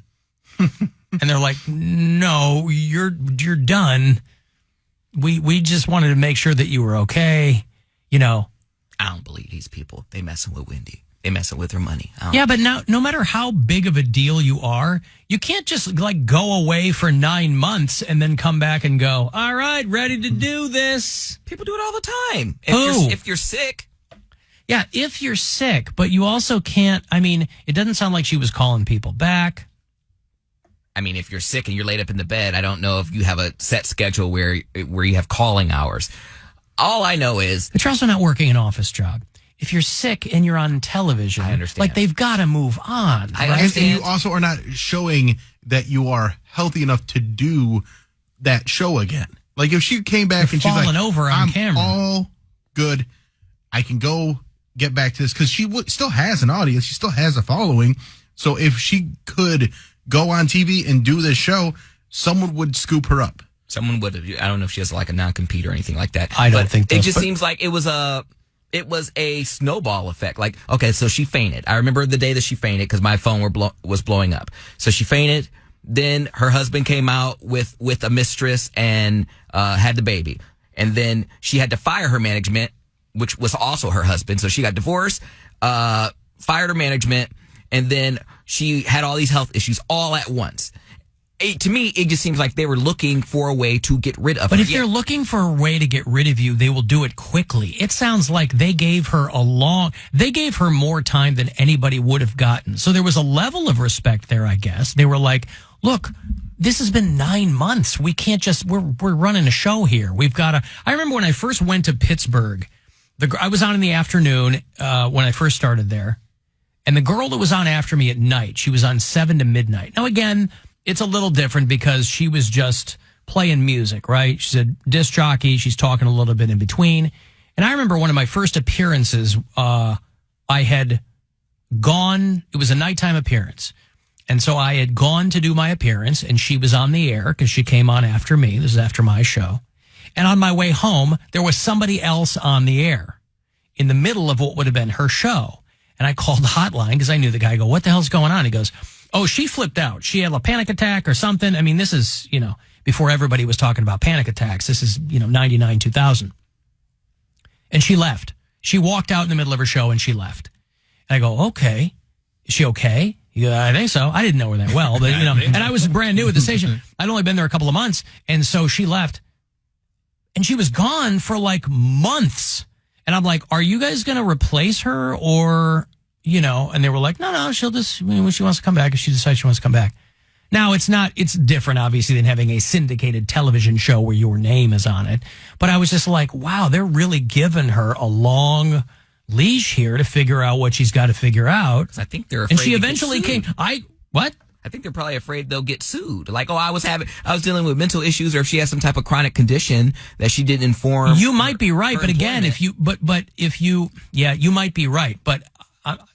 And they're like, no, you're done. We just wanted to make sure that you were okay, you know. I don't believe these people. They messing with Wendy. They messing with her money. Yeah, but now, no matter how big of a deal you are, you can't just like go away for 9 months and then come back and go, all right, ready to do this. People do it all the time. If you're sick. Yeah, if you're sick, but you also can't, I mean, it doesn't sound like she was calling people back. I mean, if you're sick and you're laid up in the bed, I don't know if you have a set schedule where you have calling hours. All I know is... But you're also not working an office job. If you're sick and you're on television, I understand. Like, they've got to move on. I understand. And you also are not showing that you are healthy enough to do that show again. Like, if she came back and she's like, over on I'm camera. all good, I can go get back to this, because she still has an audience. She still has a following. So if she could go on TV and do this show, someone would scoop her up. Someone would. I don't know if she has like a non-compete or anything like that. I don't think it just seems like it was a snowball effect. Like, okay, so she fainted. I remember the day that she fainted because my phone was blowing up. So she fainted. Then her husband came out with a mistress and had the baby. And then she had to fire her management, which was also her husband. So she got divorced, fired her management, and then she had all these health issues all at once. To me, it just seems like they were looking for a way to get rid of her. But if they're looking for a way to get rid of you, they will do it quickly. It sounds like they gave her more time than anybody would have gotten. So there was a level of respect there, I guess. They were like, look, this has been 9 months. We can't just, we're running a show here. We've got to, I remember when I first went to Pittsburgh, I was on in the afternoon when I first started there. And the girl that was on after me at night, she was on 7 to midnight. Now, again, it's a little different because she was just playing music, right? She's a disc jockey. She's talking a little bit in between. And I remember one of my first appearances, I had gone, it was a nighttime appearance. And so I had gone to do my appearance, and she was on the air because she came on after me. This is after my show. And on my way home, there was somebody else on the air in the middle of what would have been her show. And I called the hotline because I knew the guy. I go, what the hell's going on? He goes, oh, she flipped out. She had a panic attack or something. I mean, this is, before everybody was talking about panic attacks. This is, 99, 2000. And she left. She walked out in the middle of her show and she left. And I go, okay. Is she okay? Yeah, I think so. I didn't know her that well, but, and I was brand new at the station. I'd only been there a couple of months. And so she left. And she was gone for like months. And I'm like, are you guys going to replace her or, and they were like, no, she'll just, when she wants to come back, if she decides she wants to come back. Now, it's different, obviously, than having a syndicated television show where your name is on it. But I was just like, wow, they're really giving her a long leash here to figure out what she's got to figure out. I think they're afraid. And she eventually came. What? I think they're probably afraid they'll get sued. Like, I was dealing with mental issues, or if she has some type of chronic condition that she didn't inform. You might be right, but again, you might be right. But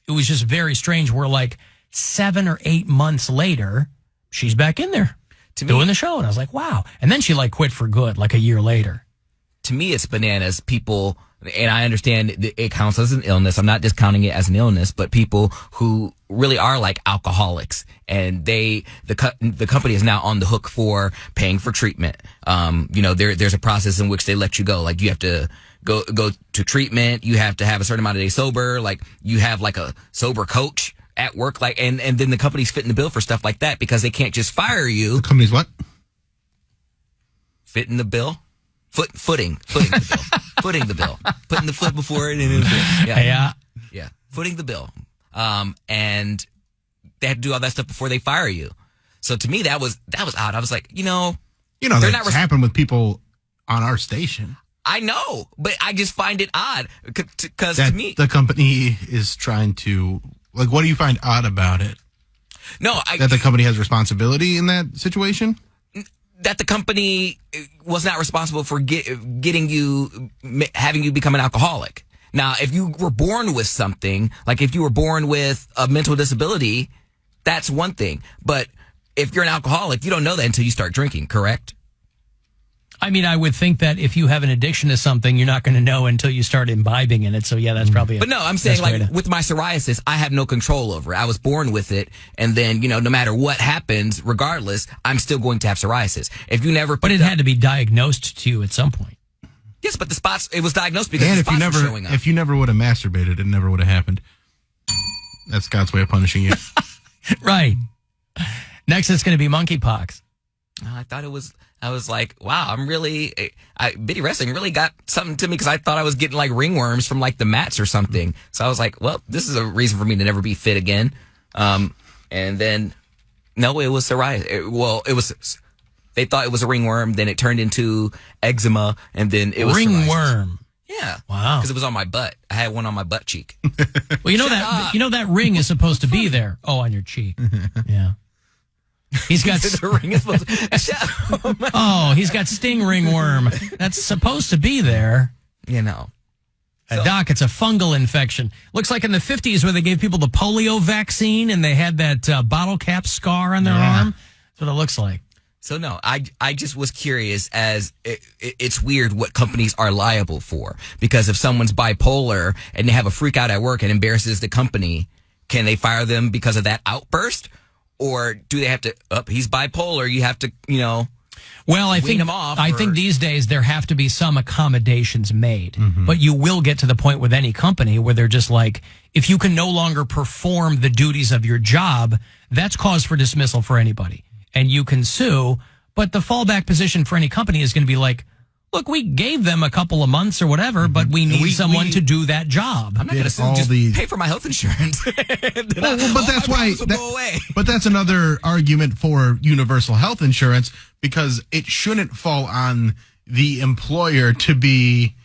it was just very strange. We're like 7 or 8 months later, she's back in there doing the show, and I was like, wow. And then she quit for good, like a year later. To me, it's bananas. People, and I understand it counts as an illness. I'm not discounting it as an illness, but people who really are like alcoholics, and the company is now on the hook for paying for treatment. There's a process in which they let you go. Like, you have to go to treatment. You have to have a certain amount of days sober. Like, you have like a sober coach at work. Like, and then the company's fitting the bill for stuff like that because they can't just fire you. The company's what? Fitting the bill. Footing the bill. Footing the bill. Putting the foot before it in the bill. Yeah. Footing the bill. And they have to do all that stuff before they fire you. So to me, that was odd. I was like, that's happened with people on our station. I know, but I just find it odd because to me, the company is trying to, what do you find odd about it? That the company has responsibility in that situation? That the company was not responsible for having you become an alcoholic. Now, if you were born with something, like if you were born with a mental disability, that's one thing. But if you're an alcoholic, you don't know that until you start drinking, correct? I mean, I would think that if you have an addiction to something, you're not going to know until you start imbibing in it. So, yeah, that's probably But no, I'm saying, with my psoriasis, I have no control over it. I was born with it. And then, no matter what happens, regardless, I'm still going to have psoriasis. If you never... But it had to be diagnosed to you at some point. Yes, but it was diagnosed because the spots were showing up. If you never would have masturbated, it never would have happened. That's God's way of punishing you. Right. Next, it's going to be monkeypox. I was like, wow, Biddy Wrestling really got something to me because I thought I was getting like ringworms from like the mats or something. So I was like, well, this is a reason for me to never be fit again. And then, no, it was psoriasis. They thought it was a ringworm, then it turned into eczema, and then it was ringworm. Psoriasis. Yeah. Wow. Because it was on my butt. I had one on my butt cheek. Well, that ring is supposed to be there. Oh, on your cheek. Yeah. He's got the ring is supposed to, he's got sting ringworm. That's supposed to be there. Doc, it's a fungal infection. Looks like in the 50s where they gave people the polio vaccine and they had that bottle cap scar on their arm. That's what it looks like. So no, I just was curious as it's weird what companies are liable for, because if someone's bipolar and they have a freak out at work and embarrasses the company, can they fire them because of that outburst? Or do they have to, he's bipolar, you have to, well, I wean him off? I think these days there have to be some accommodations made. Mm-hmm. But you will get to the point with any company where they're just like, if you can no longer perform the duties of your job, that's cause for dismissal for anybody. And you can sue, but the fallback position for any company is going to be like, look, we gave them a couple of months or whatever, but we need someone to do that job. I'm not going to just pay for my health insurance. But that's why. But that's another argument for universal health insurance, because it shouldn't fall on the employer to be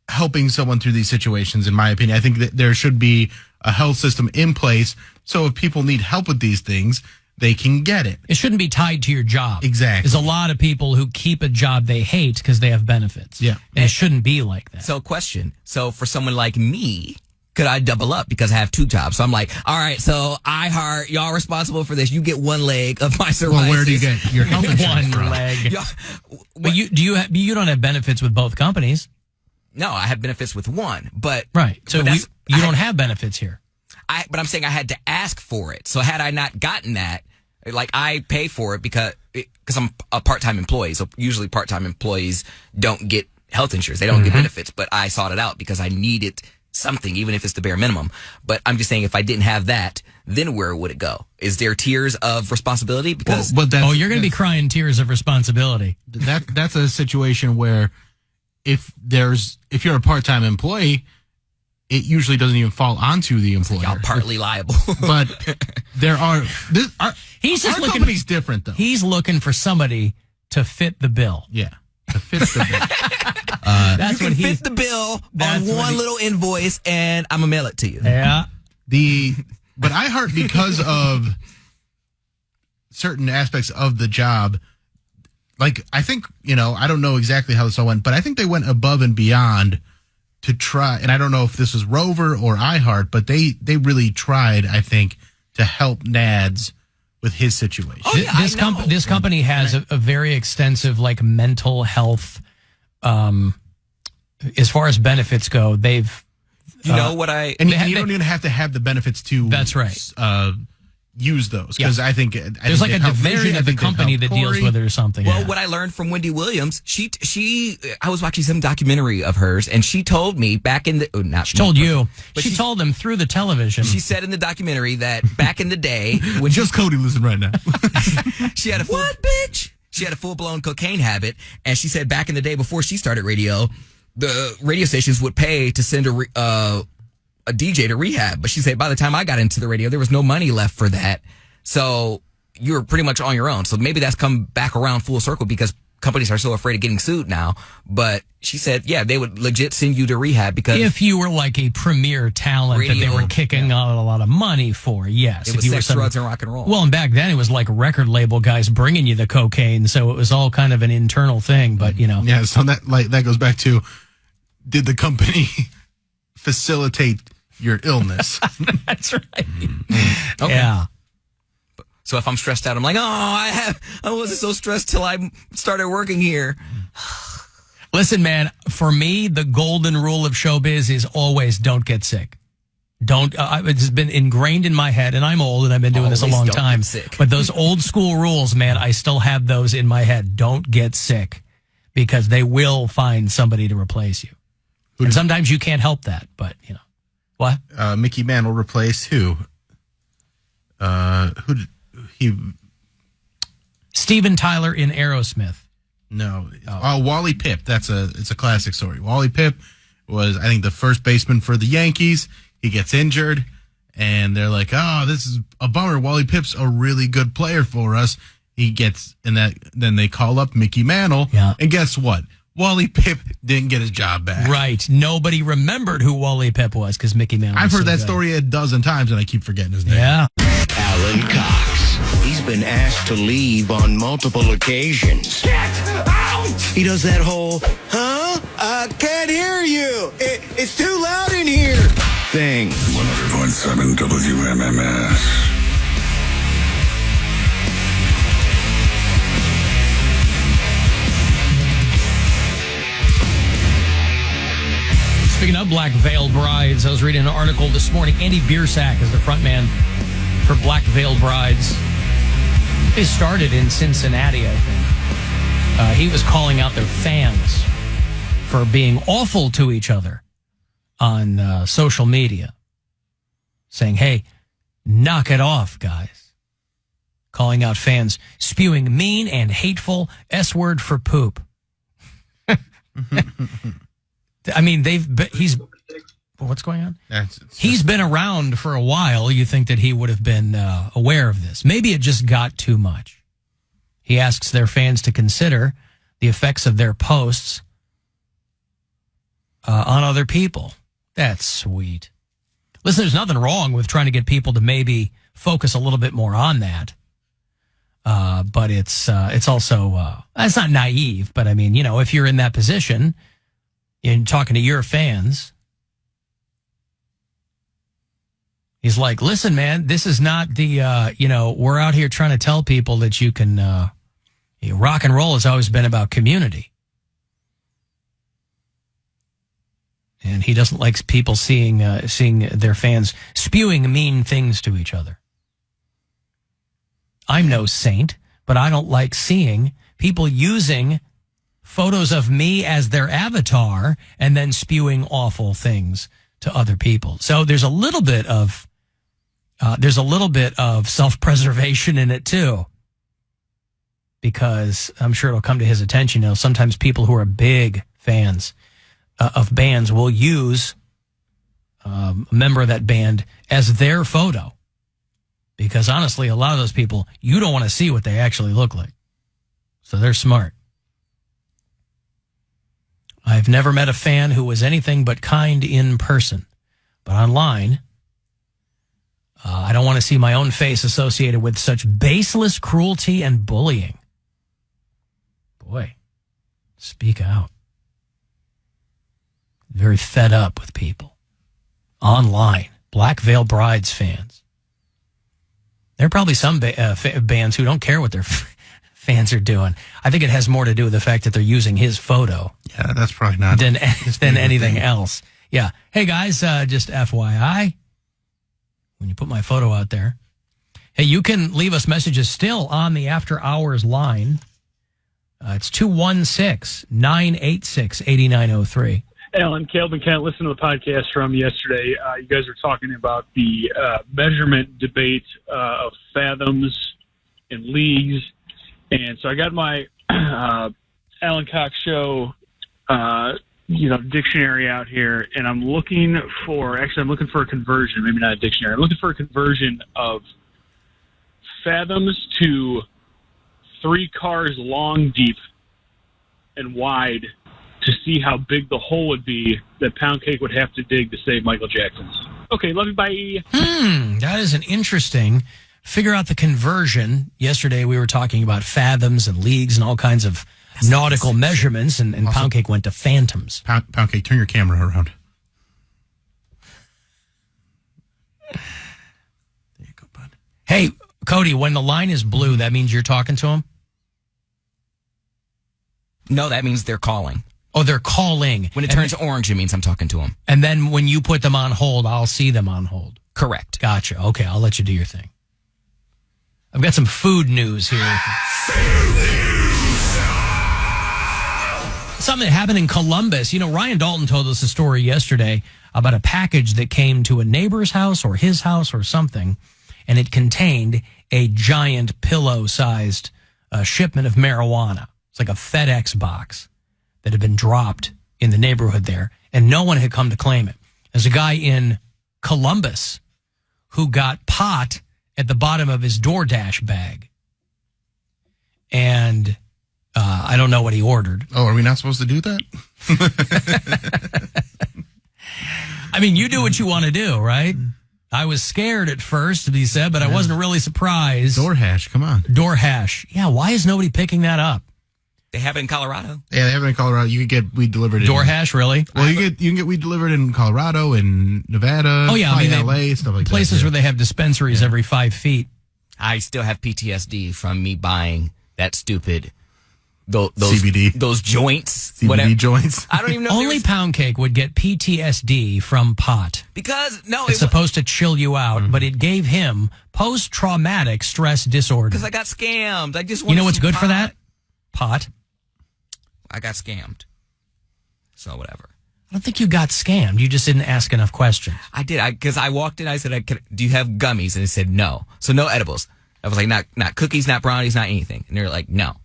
helping someone through these situations. In my opinion, I think that there should be a health system in place so if people need help with these things, they can get it. It shouldn't be tied to your job. Exactly. There's a lot of people who keep a job they hate because they have benefits. Yeah. And it shouldn't be like that. So question. So for someone like me, could I double up because I have 2 jobs? So I'm like, all right, so iHeart, y'all responsible for this. You get 1 leg of my psoriasis. Well, where do you get your health insurance from? 1 leg. But you don't have benefits with both companies. No, I have benefits with one, but right. So you don't have benefits here. But I'm saying I had to ask for it. So had I not gotten that, like I pay for it because I'm a part-time employee. So usually part-time employees don't get health insurance. They don't get benefits, but I sought it out because I needed something, even if it's the bare minimum. But I'm just saying, if I didn't have that, then where would it go? Is there tiers of responsibility? Because you're going to be crying tears of responsibility. That's a situation where if you're a part-time employee, it usually doesn't even fall onto the employer. Y'all partly liable. But there are... He's just our looking... company's different, though. He's looking for somebody to fit the bill. Yeah, to fit the bill. That's you can fit the bill on one little invoice, and I'm going to mail it to you. Yeah. But iHeart, because of certain aspects of the job, like, I think, I don't know exactly how this all went, but I think they went above and beyond to try, and I don't know if this was Rover or iHeart, but they really tried, I think, to help Nads with his situation. Oh, yeah, this company has a very extensive, like, mental health, as far as benefits go. They've... You know what I... And you don't even have to have the benefits to... That's right. Use those, because I think there's like a division of the company that deals with it or something. Well, what I learned from Wendy Williams, I was watching some documentary of hers, and she told me back in the she told them through the television. She said in the documentary that back in the day, when just Cody listen right now, she had She had a full blown cocaine habit, and she said back in the day before she started radio, the radio stations would pay to send a DJ to rehab. But she said by the time I got into the radio, there was no money left for that. So you were pretty much on your own. So maybe that's come back around full circle because companies are so afraid of getting sued now. But she said, yeah, they would legit send you to rehab because if you were like a premier talent that they were kicking out a lot of money for, yes. It was sex, drugs, and rock and roll. Well, and back then it was like record label guys bringing you the cocaine. So it was all kind of an internal thing, but Yeah, so that goes back to, did the company facilitate your illness? That's right. Okay. Yeah. So if I'm stressed out, I'm like, I wasn't so stressed till I started working here. Listen, man, for me, the golden rule of showbiz is always don't get sick. It's been ingrained in my head, and I'm old, and I've been doing this a long time. But those old school rules, man, I still have those in my head. Don't get sick, because they will find somebody to replace you. And sometimes you can't help that, but, What? Mickey Mantle replaced who? Steven Tyler in Aerosmith. No. Wally Pipp. It's a classic story. Wally Pipp was, I think, the first baseman for the Yankees. He gets injured, and they're like, this is a bummer. Wally Pipp's a really good player for us. He gets, then they call up Mickey Mantle, and guess what? Wally Pipp didn't get his job back. Right. Nobody remembered who Wally Pipp was because Mickey Mantle. I've heard that story a dozen times, and I keep forgetting his name. Yeah. Alan Cox. He's been asked to leave on multiple occasions. Get out! He does that whole, I can't hear you. It's too loud in here. thing. 100.7 WMMS. Speaking of Black Veil Brides, I was reading an article this morning. Andy Biersack is the frontman for Black Veil Brides. They started in Cincinnati, I think. He was calling out their fans for being awful to each other on social media, saying, hey, knock it off, guys. Calling out fans, spewing mean and hateful S-word for poop. I mean, what's going on? He's been around for a while. You think that he would have been aware of this. Maybe it just got too much. He asks their fans to consider the effects of their posts on other people. That's sweet. Listen, there's nothing wrong with trying to get people to maybe focus a little bit more on that. But it's also, it's not naive, but I mean, you know, if you're in that position and talking to your fans, he's like, listen, man, this is not the, we're out here trying to tell people that you can, rock and roll has always been about community. And he doesn't like people seeing their fans spewing mean things to each other. I'm no saint, but I don't like seeing people using photos of me as their avatar and then spewing awful things to other people. So there's a little bit of self-preservation in it too, because I'm sure it'll come to his attention. You know, sometimes people who are big fans of bands will use a member of that band as their photo. Because honestly, a lot of those people, you don't want to see what they actually look like. So they're smart. I've never met a fan who was anything but kind in person. But online, I don't want to see my own face associated with such baseless cruelty and bullying. Boy, speak out. Very fed up with people. Online, Black Veil Brides fans. There are probably some bands who don't care what their fans are doing. I think it has more to do with the fact that they're using his photo. Yeah, that's probably not than anything else. Yeah. Hey, guys, just FYI, when you put my photo out there, hey, you can leave us messages still on the After Hours line. It's 216-986-8903. Alan, Calvin, Kent, listen to the podcast from yesterday. You guys were talking about the measurement debate of fathoms and leagues. And so I got my Alan Cox Show, dictionary out here, and I'm looking for a conversion, maybe not a dictionary. I'm looking for a conversion of fathoms to 3 cars long, deep, and wide, to see how big the hole would be that Poundcake would have to dig to save Michael Jackson's. Okay, love you, bye. That is an interesting. Figure out the conversion. Yesterday we were talking about fathoms and leagues and all kinds of nautical measurements, and also, Poundcake went to phantoms. Poundcake, turn your camera around. There you go, bud. Hey, Cody, when the line is blue, that means you're talking to him? No, that means they're calling. Oh, they're calling. When it turns orange, it means I'm talking to them. And then when you put them on hold, I'll see them on hold. Correct. Gotcha. Okay, I'll let you do your thing. I've got some food news here. Something that happened in Columbus. You know, Ryan Dalton told us a story yesterday about a package that came to a neighbor's house or his house or something, and it contained a giant pillow-sized shipment of marijuana. It's like a FedEx box that had been dropped in the neighborhood there, and no one had come to claim it. There's a guy in Columbus who got pot at the bottom of his DoorDash bag. And I don't know what he ordered. Oh, are we not supposed to do that? I mean, you do what you want to do, right? I was scared at first, to be said, but I wasn't really surprised. DoorDash, come on. DoorDash. Yeah, why is nobody picking that up? They have it in Colorado. Yeah, they have it in Colorado. You can get weed delivered. DoorDash, really? Well, you can get weed delivered in Colorado and Nevada. Oh yeah, I mean, LA, stuff like places that. where they have dispensaries every 5 feet. I still have PTSD from me buying that stupid those CBD, those joints, CBD whatever. joints. I don't even know. Only Poundcake would get PTSD from pot because it's supposed to chill you out, but it gave him post-traumatic stress disorder. Because I got scammed. I just you know what's good for that? Pot. I got scammed. So whatever. I don't think you got scammed. You just didn't ask enough questions. I did. Because I walked in. I said, "Do you have gummies?" And they said no. So no edibles. I was like, not cookies, not brownies, not anything. And they're like, no.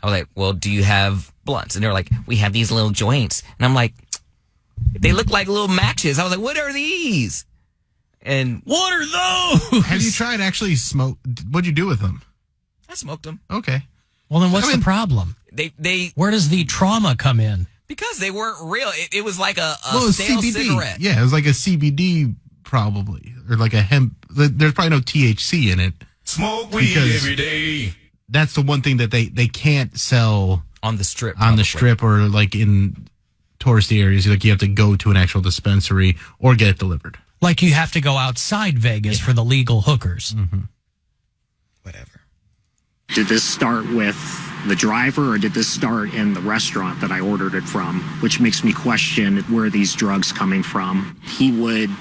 I was like, well, do you have blunts? And they were like, we have these little joints. And I'm like, they look like little matches. I was like, what are these? And what are those? Have you tried actually smoke? What'd you do with them? I smoked them. Okay. Well, then what's the problem? They Where does the trauma come in? Because they weren't real. It was like a Well, it's stale CBD. cigarette. Yeah, it was like a CBD probably, or like a hemp. There's probably no THC in it. Smoke weed every day. That's the one thing that they can't sell on the strip. On the strip, or like in touristy areas. Like you have to go to an actual dispensary or get it delivered. Like you have to go outside Vegas for the legal hookers. Mm-hmm. Whatever. Did this start with the driver, or did this start in the restaurant that I ordered it from? Which makes me question where are these drugs coming from. He would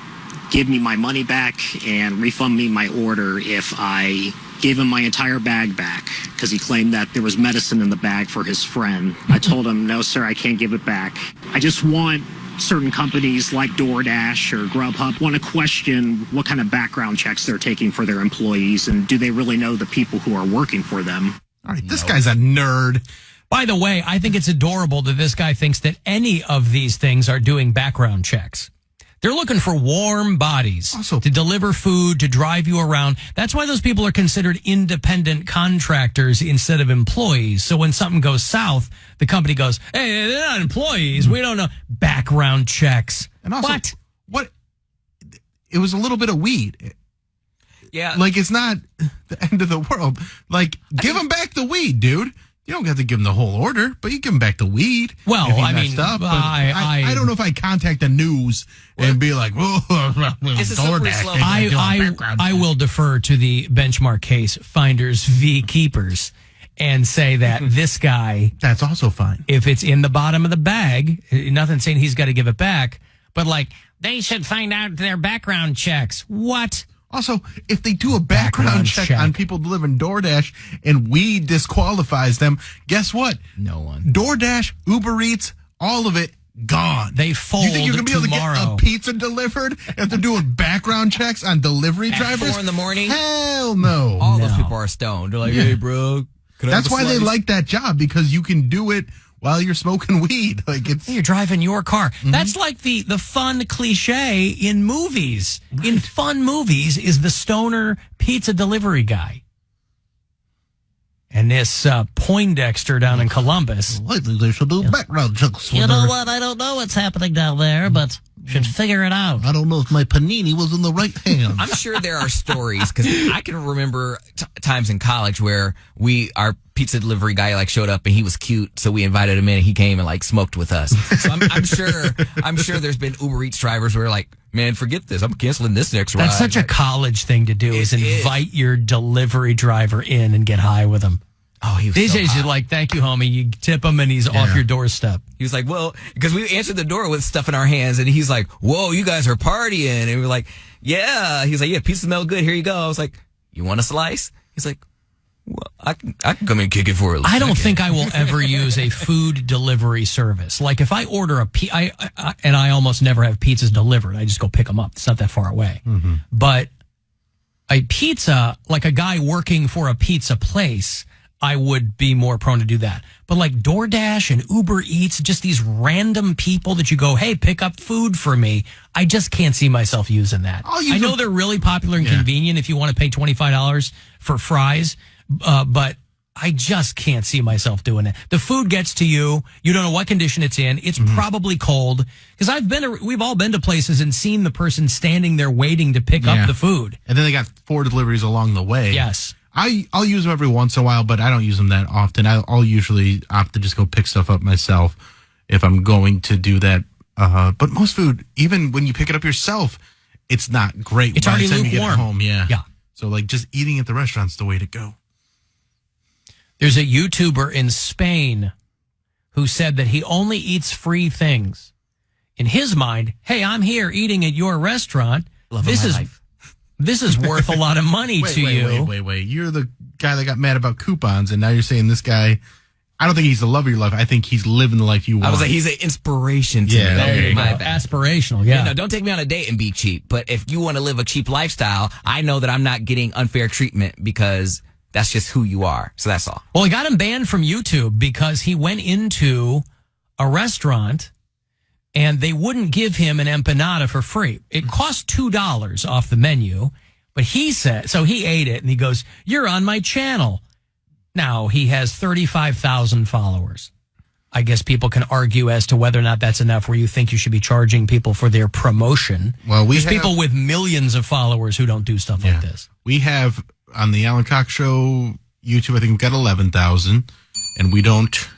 give me my money back and refund me my order if I gave him my entire bag back, because he claimed that there was medicine in the bag for his friend. I told him, no, sir, I can't give it back. I just want certain companies like DoorDash or Grubhub want to question what kind of background checks they're taking for their employees, and do they really know the people who are working for them? All right, this guy's a nerd. By the way, I think it's adorable that this guy thinks that any of these things are doing background checks. They're looking for warm bodies to deliver food, to drive you around. That's why those people are considered independent contractors instead of employees. So when something goes south, the company goes, hey, they're not employees. We don't know. Background checks. And also, what? It was a little bit of weed. Yeah. Like, it's not the end of the world. Like, give him back the weed, dude. You don't have to give him the whole order, but you give him back the weed. Well, if he I messed mean, up. But I don't know if I contact the news and be like, It's a slippery slope. I will defer to the benchmark case, Finders v. Keepers, and say that this guy... That's also fine. If it's in the bottom of the bag, nothing saying he's got to give it back, but like, they should find out their background checks. What? Also, if they do a background check on people delivering DoorDash and weed disqualifies them, guess what? No one. DoorDash, Uber Eats, all of it gone. They fold You think you're going to be able to tomorrow. get a pizza delivered if they're doing background checks on delivery At drivers? 4 in the morning? Hell no. All those people are stoned. They're like, hey, bro. Can I That's have a why they slice? like that job, because you can do it while you're smoking weed. Like You're driving your car. That's like the fun cliche in movies. Right. In fun movies is the stoner pizza delivery guy. And this Poindexter down in Columbus. Lately they should do background checks. You know what? I don't know what's happening down there, but should figure it out. I don't know if my panini was in the right hand. I'm sure there are stories, because I can remember times in college where our pizza delivery guy like showed up and he was cute, so we invited him in and he came and like smoked with us. So I'm sure there's been Uber Eats drivers where like, man, forget this, I'm canceling this next ride. That's such a college thing to do, is invite your delivery driver in and get high with him. Oh, he was These so days, hot. you're like, thank you, homie. You tip him and he's off your doorstep. He was like, well, because we answered the door with stuff in our hands, and he's like, whoa, you guys are partying. And we were like, yeah. He's like, yeah, pizza smell good. Here you go. I was like, you want a slice? He's like, well, I can come in and kick it for a little I don't second. think I will ever use a food delivery service. Like if I order and I almost never have pizzas delivered. I just go pick them up. It's not that far away. Mm-hmm. But a pizza, like a guy working for a pizza place, I would be more prone to do that. But like DoorDash and Uber Eats, just these random people that you go, hey, pick up food for me. I just can't see myself using that. I know they're really popular and convenient if you want to pay $25 for fries, but I just can't see myself doing it. The food gets to you. You don't know what condition it's in. It's probably cold. Because we've all been to places and seen the person standing there waiting to pick up the food. And then they got 4 deliveries along the way. Yes. I'll use them every once in a while, but I don't use them that often. I'll usually opt to just go pick stuff up myself if I'm going to do that. But most food, even when you pick it up yourself, it's not great. It's by the already time you get lukewarm. home. Yeah. Yeah. So like just eating at the restaurant's the way to go. There's a YouTuber in Spain who said that he only eats free things. In his mind, hey, I'm here eating at your restaurant. This is worth a lot of money to you. Wait. You're the guy that got mad about coupons, and now you're saying this guy, I don't think he's the love of your life. I think he's living the life you want. I was like, he's an inspiration to me. There you go. My bad. Aspirational, yeah. No, don't take me on a date and be cheap. But if you want to live a cheap lifestyle, I know that I'm not getting unfair treatment because That's just who you are. So that's all. Well, he got him banned from YouTube because he went into a restaurant and they wouldn't give him an empanada for free. It cost $2 off the menu, but he said, so he ate it and he goes, "You're on my channel." Now, he has 35,000 followers. I guess people can argue as to whether or not that's enough where you think you should be charging people for their promotion. Well, There's people with millions of followers who don't do stuff like this. We have on the Alan Cox Show YouTube, I think we've got 11,000, and we don't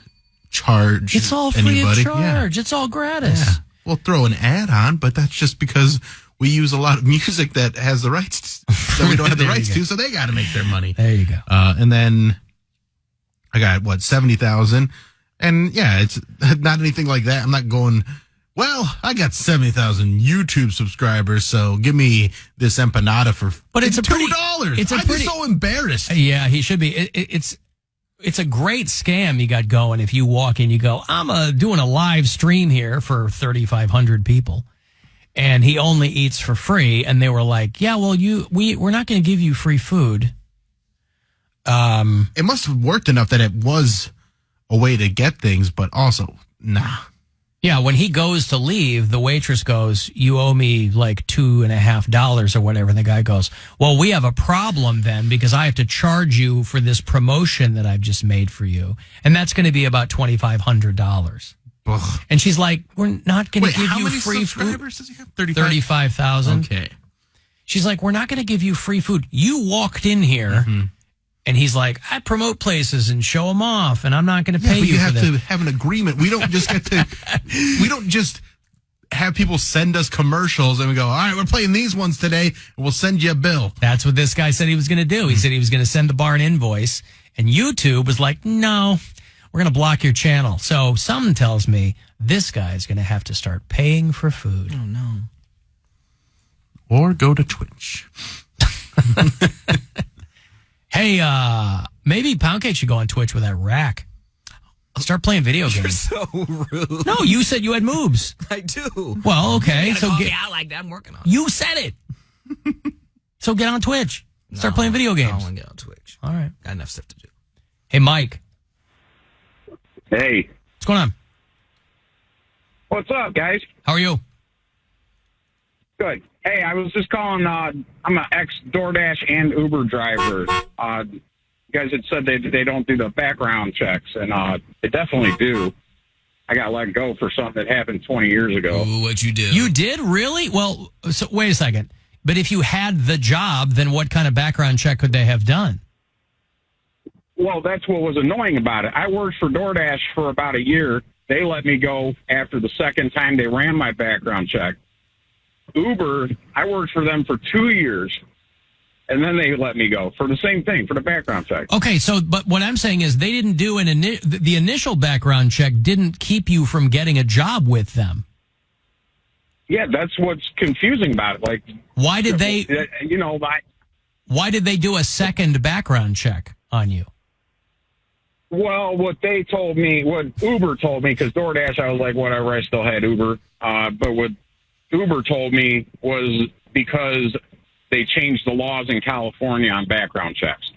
charge It's all free anybody. of charge. It's all gratis. Yeah. We'll throw an ad on, but that's just because we use a lot of music that has the rights that we don't have the rights to, so they got to make their money. There you go. And then I got 70,000, and yeah, it's not anything like that. I'm not going, well, I got 70,000 YouTube subscribers, so give me this empanada for But it's $2. I'd be so embarrassed. Yeah, he should be. It's a great scam you got going. If you walk in, you go, "I'm doing a live stream here for 3,500 people," and he only eats for free. And they were like, "Yeah, well, we're not going to give you free food." It must have worked enough that it was a way to get things, but also, nah. Yeah, when he goes to leave, the waitress goes, "You owe me like $2.50 or whatever." And the guy goes, "Well, we have a problem then because I have to charge you for this promotion that I've just made for you. And that's going to be about $2,500. And she's like, "We're not going to give how you many free subscribers food. does he have? 35,000. Okay. She's like, "We're not going to give you free food. You walked in here." And he's like, "I promote places and show them off, and I'm not going to pay but you you for have that." to have an agreement. We don't just get to. We don't just have people send us commercials and we go, "All right, we're playing these ones today, and we'll send you a bill." That's what this guy said he was going to do. He said he was going to send the bar an invoice, and YouTube was like, "No, we're going to block your channel." So something tells me this guy is going to have to start paying for food. Oh, no. Or go to Twitch. Hey, maybe Poundcake should go on Twitch with that rack. Start playing video games. You're so rude. No, you said you had moves. I do. Well, okay. You So call get me out like that. I'm working on it. You said it. So get on Twitch. Start playing video games. I don't want to get on Twitch. All right. Got enough stuff to do. Hey, Mike. Hey. What's going on? What's up, guys? How are you? Good. Hey, I was just calling. I'm an ex-DoorDash and Uber driver. You guys had said they don't do the background checks, and they definitely do. I got let go for something that happened 20 years ago. Ooh, what'd you do? You did? Really? Well, so wait a second. But if you had the job, then what kind of background check could they have done? Well, that's what was annoying about it. I worked for DoorDash for about a year. They let me go after the second time they ran my background check. Uber, I worked for them for 2 years, and then they let me go for the same thing, for the background check. Okay, so, but what I'm saying is they didn't do the initial background check didn't keep you from getting a job with them. Yeah, that's what's confusing about it. Like, why did they, why did they do a second background check on you? Well, what Uber told me, because DoorDash, I was like, whatever, I still had Uber. But what Uber told me was because they changed the laws in California on background checks.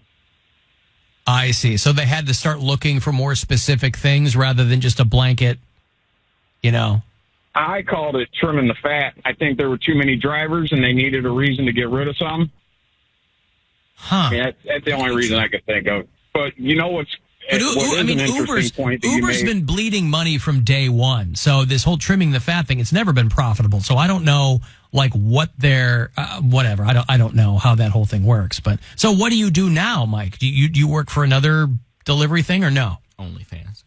I see. So they had to start looking for more specific things rather than just a blanket, I called it trimming the fat. I think there were too many drivers and they needed a reason to get rid of some. Huh. Yeah, that's the only reason I could think of. But you know what's... Uber's been bleeding money from day one. So this whole trimming the fat thing, it's never been profitable. So I don't know, what their whatever. I don't know how that whole thing works. But so what do you do now, Mike? Do you work for another delivery thing or no? OnlyFans.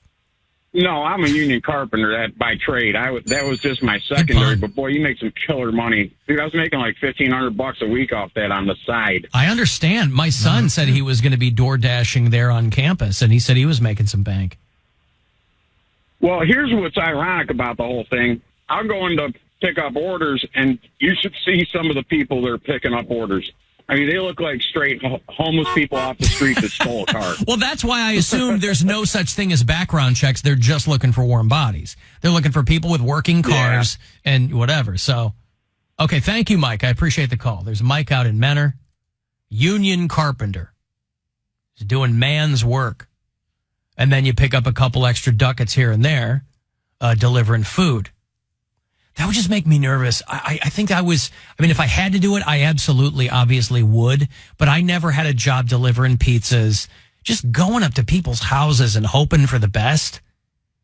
No, I'm a union carpenter by trade. That was just my secondary. But boy, you make some killer money, dude. I was making like $1,500 a week off that on the side. I understand. My son said he was going to be door dashing there on campus, and he said he was making some bank. Well, here's what's ironic about the whole thing. I'm going to pick up orders, and you should see some of the people that are picking up orders. I mean, they look like straight homeless people off the street that stole a car. Well, that's why I assume there's no such thing as background checks. They're just looking for warm bodies. They're looking for people with working cars and whatever. So, okay, thank you, Mike. I appreciate the call. There's Mike out in Menor, union carpenter. He's doing man's work. And then you pick up a couple extra ducats here and there, delivering food. That would just make me nervous. I think if I had to do it, I absolutely, obviously would. But I never had a job delivering pizzas, just going up to people's houses and hoping for the best.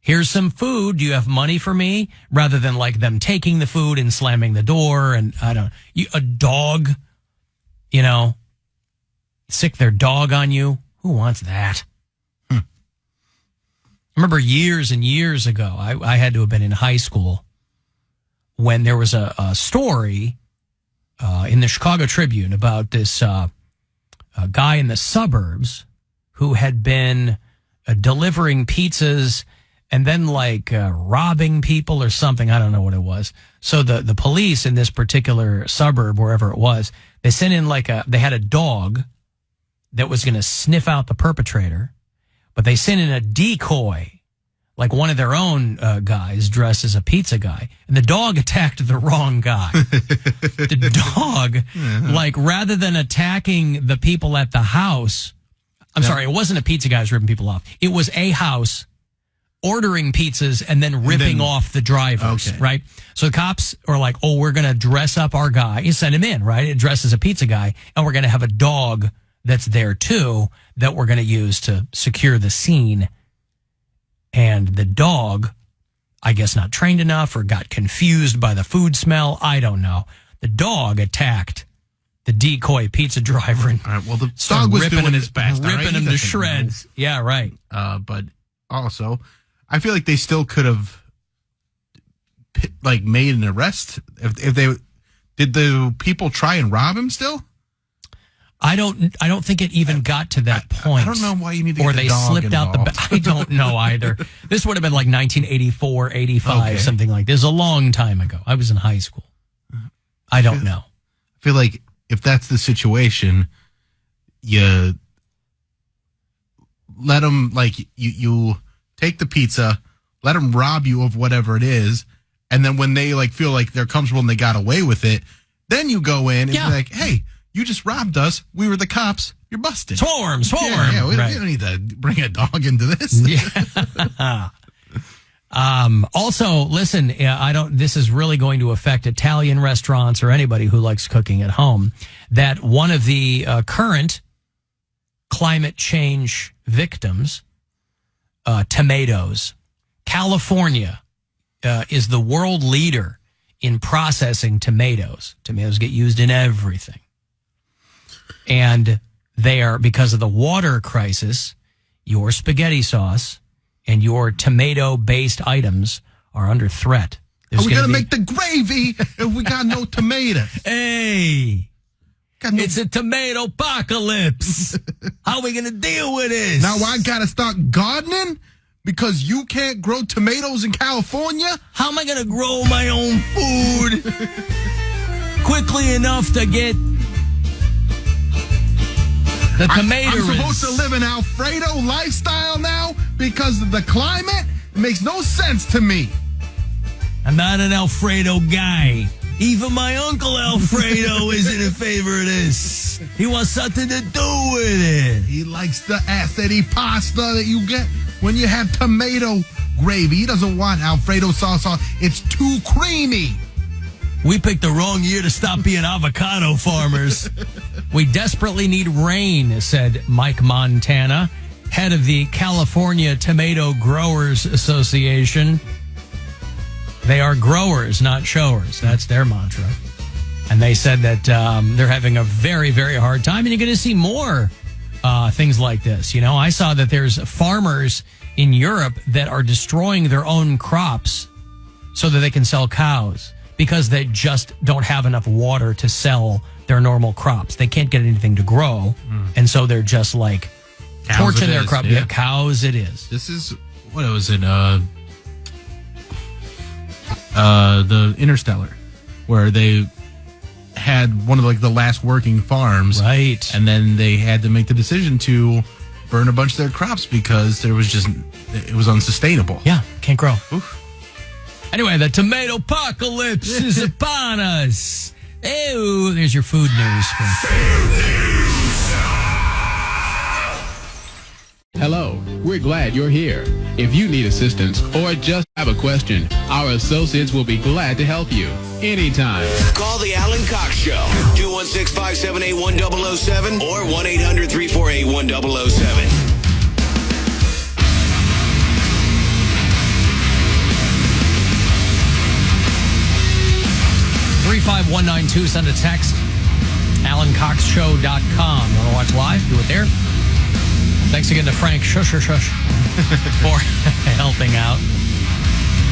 Here's some food. Do you have money for me? Rather than like them taking the food and slamming the door. And a dog, sick their dog on you. Who wants that? I remember years and years ago, I had to have been in high school when there was a story in the Chicago Tribune about this a guy in the suburbs who had been delivering pizzas and then robbing people or something. I don't know what it was. So the police in this particular suburb, wherever it was, they sent in they had a dog that was going to sniff out the perpetrator, but they sent in a decoy, like one of their own guys dressed as a pizza guy, and the dog attacked the wrong guy. The dog, rather than attacking the people at the house, sorry, it wasn't a pizza guy who was ripping people off. It was a house ordering pizzas and then ripping off the drivers, right? So the cops are like, oh, we're going to dress up our guy. You send him in, right? It dresses a pizza guy, and we're going to have a dog that's there too that we're going to use to secure the scene. And the dog, I guess not trained enough or got confused by the food smell. I don't know. The dog attacked the decoy pizza driver and the dog was doing his best. Ripping him to shreds. Yeah, right. But also, I feel like they still could have made an arrest. If they did the people try and rob him still? I don't think it even got to that point. I don't know why you need to get or the they dog slipped out involved. I don't know either. This would have been 1984, 85, something like this. A long time ago. I was in high school. I don't know. I feel like if that's the situation, you let them, you take the pizza, let them rob you of whatever it is, and then when they feel like they're comfortable and they got away with it, then you go in and be like, hey, you just robbed us. We were the cops. You're busted. Swarm. Yeah, we don't need to bring a dog into this. Yeah. Also, listen, this is really going to affect Italian restaurants or anybody who likes cooking at home, that one of the current climate change victims, tomatoes. California is the world leader in processing tomatoes. Tomatoes get used in everything. And they are, because of the water crisis, your spaghetti sauce and your tomato-based items are under threat. Are we going to make the gravy if we got no tomatoes? Hey, it's a tomato apocalypse. How are we going to deal with this? Now I got to start gardening because you can't grow tomatoes in California? How am I going to grow my own food quickly enough to get the tomato? I'm supposed to live an Alfredo lifestyle now because of the climate? It makes no sense to me. I'm not an Alfredo guy. Even my Uncle Alfredo isn't in favor of this. He wants something to do with it. He likes the acidy pasta that you get when you have tomato gravy. He doesn't want Alfredo sauce. It's too creamy. We picked the wrong year to stop being avocado farmers. We desperately need rain, said Mike Montana, head of the California Tomato Growers Association. They are growers, not showers. That's their mantra. And they said that they're having a very, very hard time. And you're going to see more things like this. You know, I saw that there's farmers in Europe that are destroying their own crops so that they can sell cows because they just don't have enough water to sell their normal crops. They can't get anything to grow. And so they're just like torching their crop. Yeah, cows it is. This is, what was it? The Interstellar, where they had one of the last working farms, right? And then they had to make the decision to burn a bunch of their crops because it was unsustainable. Yeah, can't grow. Oof. Anyway, the tomato apocalypse is upon us. Ew, there's your food news. Hello, we're glad you're here. If you need assistance or just have a question, our associates will be glad to help you anytime. Call the Alan Cox Show, 216-578-1007 or 1-800-348-1007. 35192, send a text, AlanCoxShow.com. You want to watch live? Do it there. Thanks again to Frank Shush for helping out.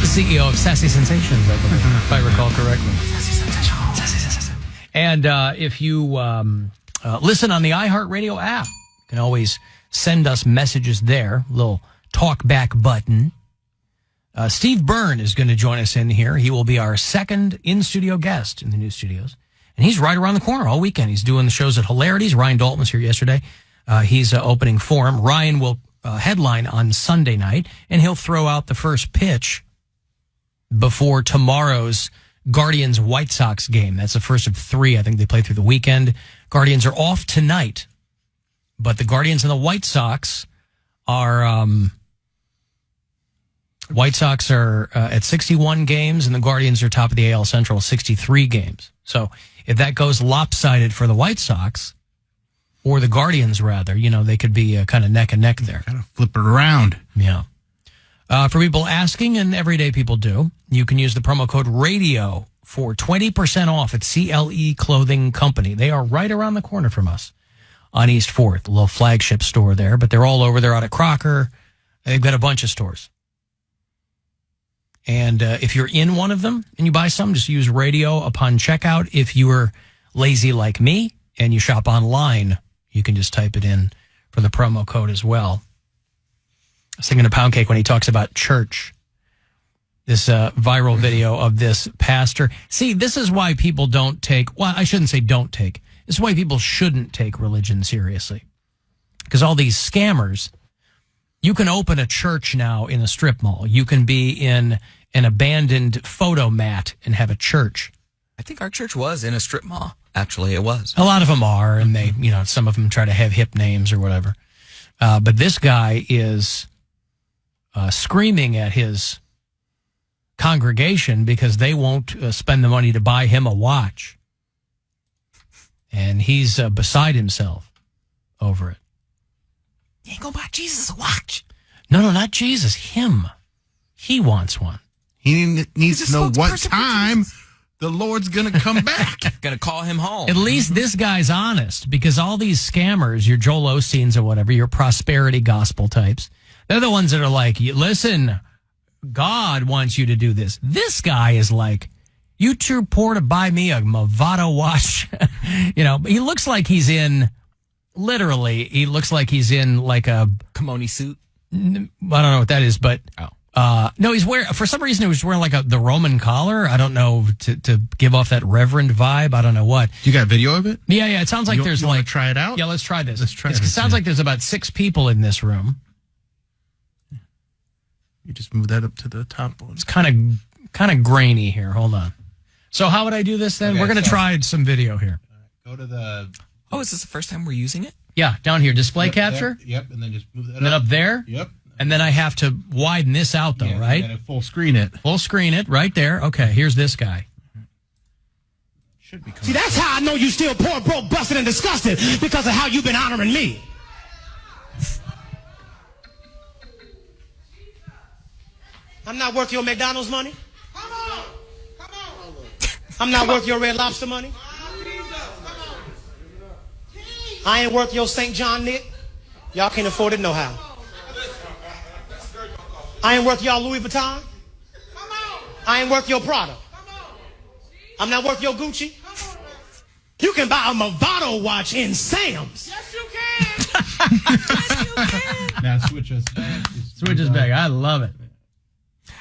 The CEO of Sassy Sensations, I believe, if I recall correctly. And if you listen on the iHeartRadio app, you can always send us messages there. Little talk back button. Steve Byrne is going to join us in here. He will be our second in-studio guest in the new studios. And he's right around the corner all weekend. He's doing the shows at Hilarities. Ryan Dalton was here yesterday. He's opening for him. Ryan will headline on Sunday night, and he'll throw out the first pitch before tomorrow's Guardians-White Sox game. That's the first of 3. I think they play through the weekend. Guardians are off tonight, but the Guardians and the White Sox are... White Sox are at 61 games, and the Guardians are top of the AL Central, 63 games. So if that goes lopsided for the White Sox, or the Guardians, rather, they could be kind of neck and neck there. Kind of flip it around. Yeah. For people asking, and everyday people do, you can use the promo code RADIO for 20% off at CLE Clothing Company. They are right around the corner from us on East 4th, a little flagship store there, but they're all over. They're out at Crocker. They've got a bunch of stores. And if you're in one of them and you buy some, just use radio upon checkout. If you are lazy like me and you shop online, you can just type it in for the promo code as well. I was thinking of Poundcake when he talks about church. This viral video of this pastor. See, this is why people don't take, well, I shouldn't say don't take. This is why people shouldn't take religion seriously. Because all these scammers, you can open a church now in a strip mall. You can be in an abandoned photo mat and have a church. I think our church was in a strip mall. Actually, it was. A lot of them are, and they, some of them try to have hip names or whatever. But this guy is screaming at his congregation because they won't spend the money to buy him a watch. And he's beside himself over it. You ain't gonna buy Jesus a watch. No, not Jesus. Him. He wants one. He needs to know what time the Lord's going to come back. Gonna call him home. At least this guy's honest, because all these scammers, your Joel Osteens or whatever, your prosperity gospel types, they're the ones that are like, listen, God wants you to do this. This guy is like, you too poor to buy me a Movado watch. He looks like he's in, literally, he looks like he's in like a kimono suit. I don't know what that is, but no, he's wearing, for some reason, he was wearing like the Roman collar. I don't know, to give off that reverend vibe. I don't know what. You got video of it? Yeah. It sounds like there's you like. Want to try it out? Yeah, let's try this. It sounds like there's about 6 people in this room. You just move that up to the top one. It's kind of grainy here. Hold on. So how would I do this then? Okay, we're going to try some video here. Go to the. Oh, is this the first time we're using it? Yeah, down here, display capture. Yep, and then just move that. And then up there. Yep. And then I have to widen this out, though, right? You gotta full screen it. Full screen it right there. Okay, here's this guy. Should be. See, that's how I know you still poor, broke, busted, and disgusted, because of how you've been honoring me. I'm not worth your McDonald's money. Come on. I'm not worth your Red Lobster money. I ain't worth your St. John Nick. Y'all can't afford it no how. I ain't worth y'all Louis Vuitton. I ain't worth your Prada. I'm not worth your Gucci. You can buy a Movado watch in Sam's. Yes, you can. Now switch us back. Switch us back. I love it.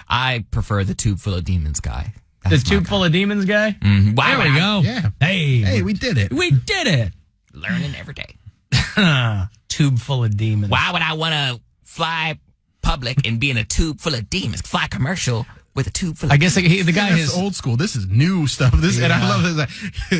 I prefer the tube full of demons guy. The tube full of demons guy? Mm-hmm. There we go. Yeah. Hey, we did it. We did it. Learning every day. Tube full of demons. Why would I want to fly public and be in a tube full of demons? Fly commercial with a tube full of demons. The guy is old school. This is new stuff. And I love this. Like,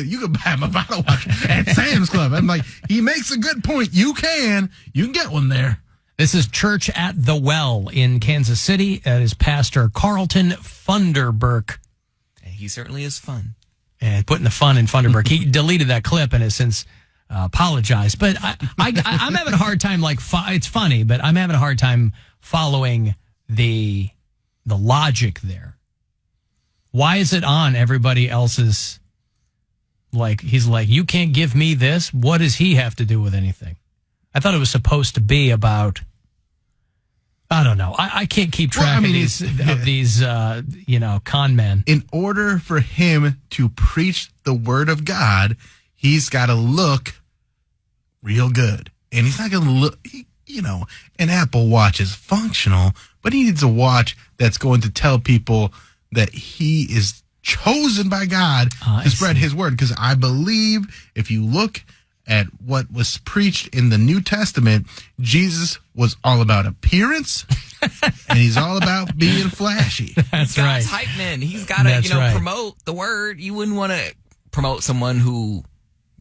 you can buy a Movado watch at Sam's Club. I'm like, he makes a good point. You can get one there. This is Church at the Well in Kansas City. That is Pastor Carlton Funderburk. He certainly is fun. And putting the fun in Funderburk. He deleted that clip and has since apologized. But I'm having a hard time, it's funny, but I'm having a hard time following the logic there. Why is it on everybody else's, he's like, you can't give me this? What does he have to do with anything? I thought it was supposed to be about, I don't know. I can't keep track of these con men. In order for him to preach the word of God, he's got to look real good. And he's not going to look, an Apple Watch is functional, but he needs a watch that's going to tell people that he is chosen by God to spread his word. Because I believe if you look at what was preached in the New Testament, Jesus was all about appearance and he's all about being flashy. That's right. God's hype man. He's got to, promote the word. You wouldn't want to promote someone who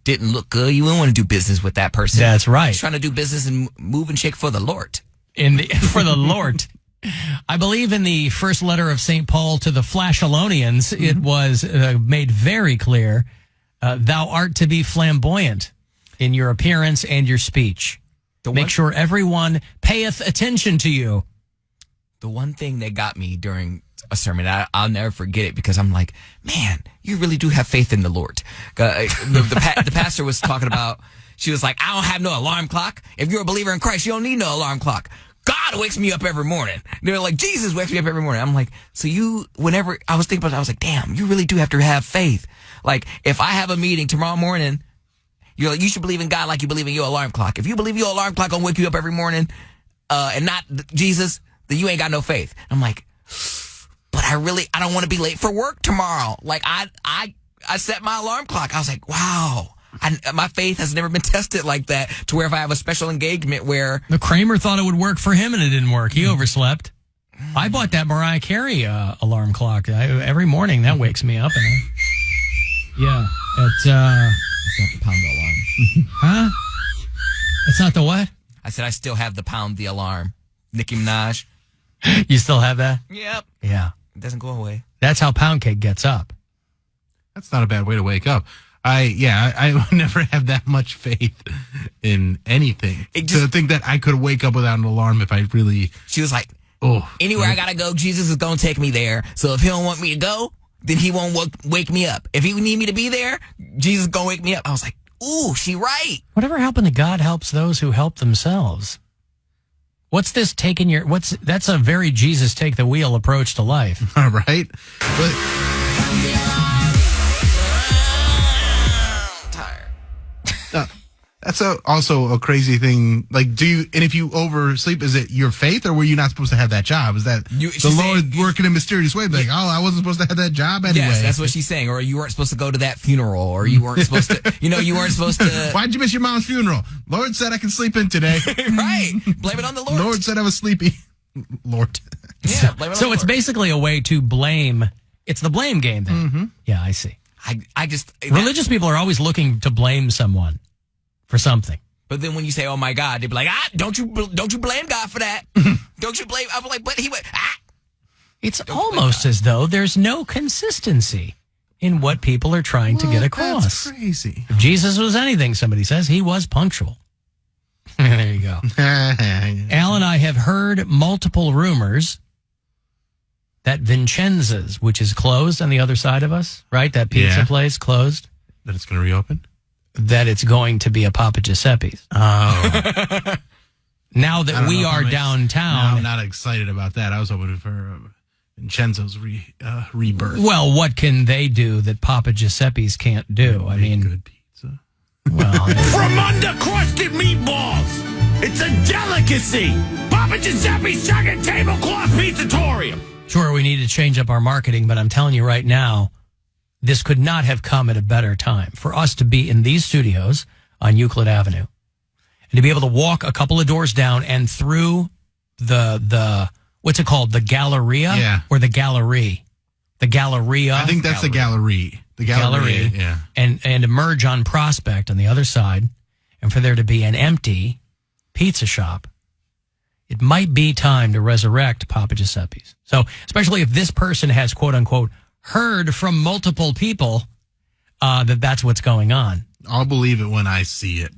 didn't look good. You wouldn't want to do business with that person. That's right. He's trying to do business and move and shake for the Lord. For the Lord. I believe in the first letter of St. Paul to the Flashalonians, it was made very clear, thou art to be flamboyant in your appearance and your speech. Make sure everyone payeth attention to you. The one thing that got me during a sermon, I'll never forget it, because I'm like, man, you really do have faith in the Lord. The pastor was talking about, she was like, I don't have no alarm clock. If you're a believer in Christ, you don't need no alarm clock. God wakes me up every morning. They're like, Jesus wakes me up every morning. I'm like, so whenever I was thinking about it, I was like, damn, you really do have to have faith. Like, if I have a meeting tomorrow morning, you're like, you should believe in God like you believe in your alarm clock. If you believe your alarm clock gonna wake you up every morning, and not Jesus, then you ain't got no faith. I'm like, but I don't want to be late for work tomorrow. Like, I set my alarm clock. I was like, wow. My faith has never been tested like that, to where if I have a special engagement where... The Kramer thought it would work for him and it didn't work. He overslept. I bought that Mariah Carey alarm clock. Every morning that wakes me up. It's not the pound the alarm. Huh? It's not the what? I said I still have the pound the alarm. Nicki Minaj. You still have that? Yep. Yeah. It doesn't go away. That's how Poundcake gets up. That's not a bad way to wake up. I would never have that much faith in anything. To think that I could wake up without an alarm if I really... She was like, anywhere I gotta go, Jesus is gonna take me there. So if he don't want me to go, then he won't wake me up. If he need me to be there, Jesus is gonna wake me up. I was like, ooh, she right. Whatever happened to God helps those who help themselves? What's this taking that's a very Jesus take the wheel approach to life. All right. But... That's also a crazy thing. Like, if you oversleep, is it your faith, or were you not supposed to have that job? Is that the Lord working in a mysterious way? Like, I wasn't supposed to have that job anyway. Yes, that's what she's saying. Or you weren't supposed to go to that funeral, or you weren't supposed to, you weren't supposed to. Why'd you miss your mom's funeral? Lord said I can sleep in today. Right. Blame it on the Lord. Lord said I was sleepy. Lord. Yeah, blame it on so the it's Lord. Basically a way to blame. It's the blame game then. Mm-hmm. Yeah, I see. Religious people are always looking to blame someone for something. But then when you say, "Oh my God," they'd be like, don't you blame God for that? Don't you blame?" I'm like, "But he went." It's almost as though there's no consistency in what people are trying to get across. That's crazy. If Jesus was anything, somebody says, he was punctual. There you go. Alan, I have heard multiple rumors that Vincenza's, which is closed on the other side of us, right? That pizza place closed. That it's going to reopen? That it's going to be a Papa Giuseppe's. Oh. Now that we are downtown. No, I'm not excited about that. I was hoping for Vincenzo's rebirth. Well, what can they do that Papa Giuseppe's can't do? I mean, good pizza. Well, from under-crusted meatballs, it's a delicacy. Papa Giuseppe's Chicken Tablecloth Pizzatorium. Sure, we need to change up our marketing, but I'm telling you right now, this could not have come at a better time for us to be in these studios on Euclid Avenue and to be able to walk a couple of doors down and through the what's it called? The Galleria or the Gallery? The Galleria. I think that's the Gallery. The Galleria, yeah. And emerge on Prospect on the other side, and for there to be an empty pizza shop it might be time to resurrect Papa Giuseppe's. So, especially if this person has, quote unquote, heard from multiple people that's what's going on. I'll believe it when I see it.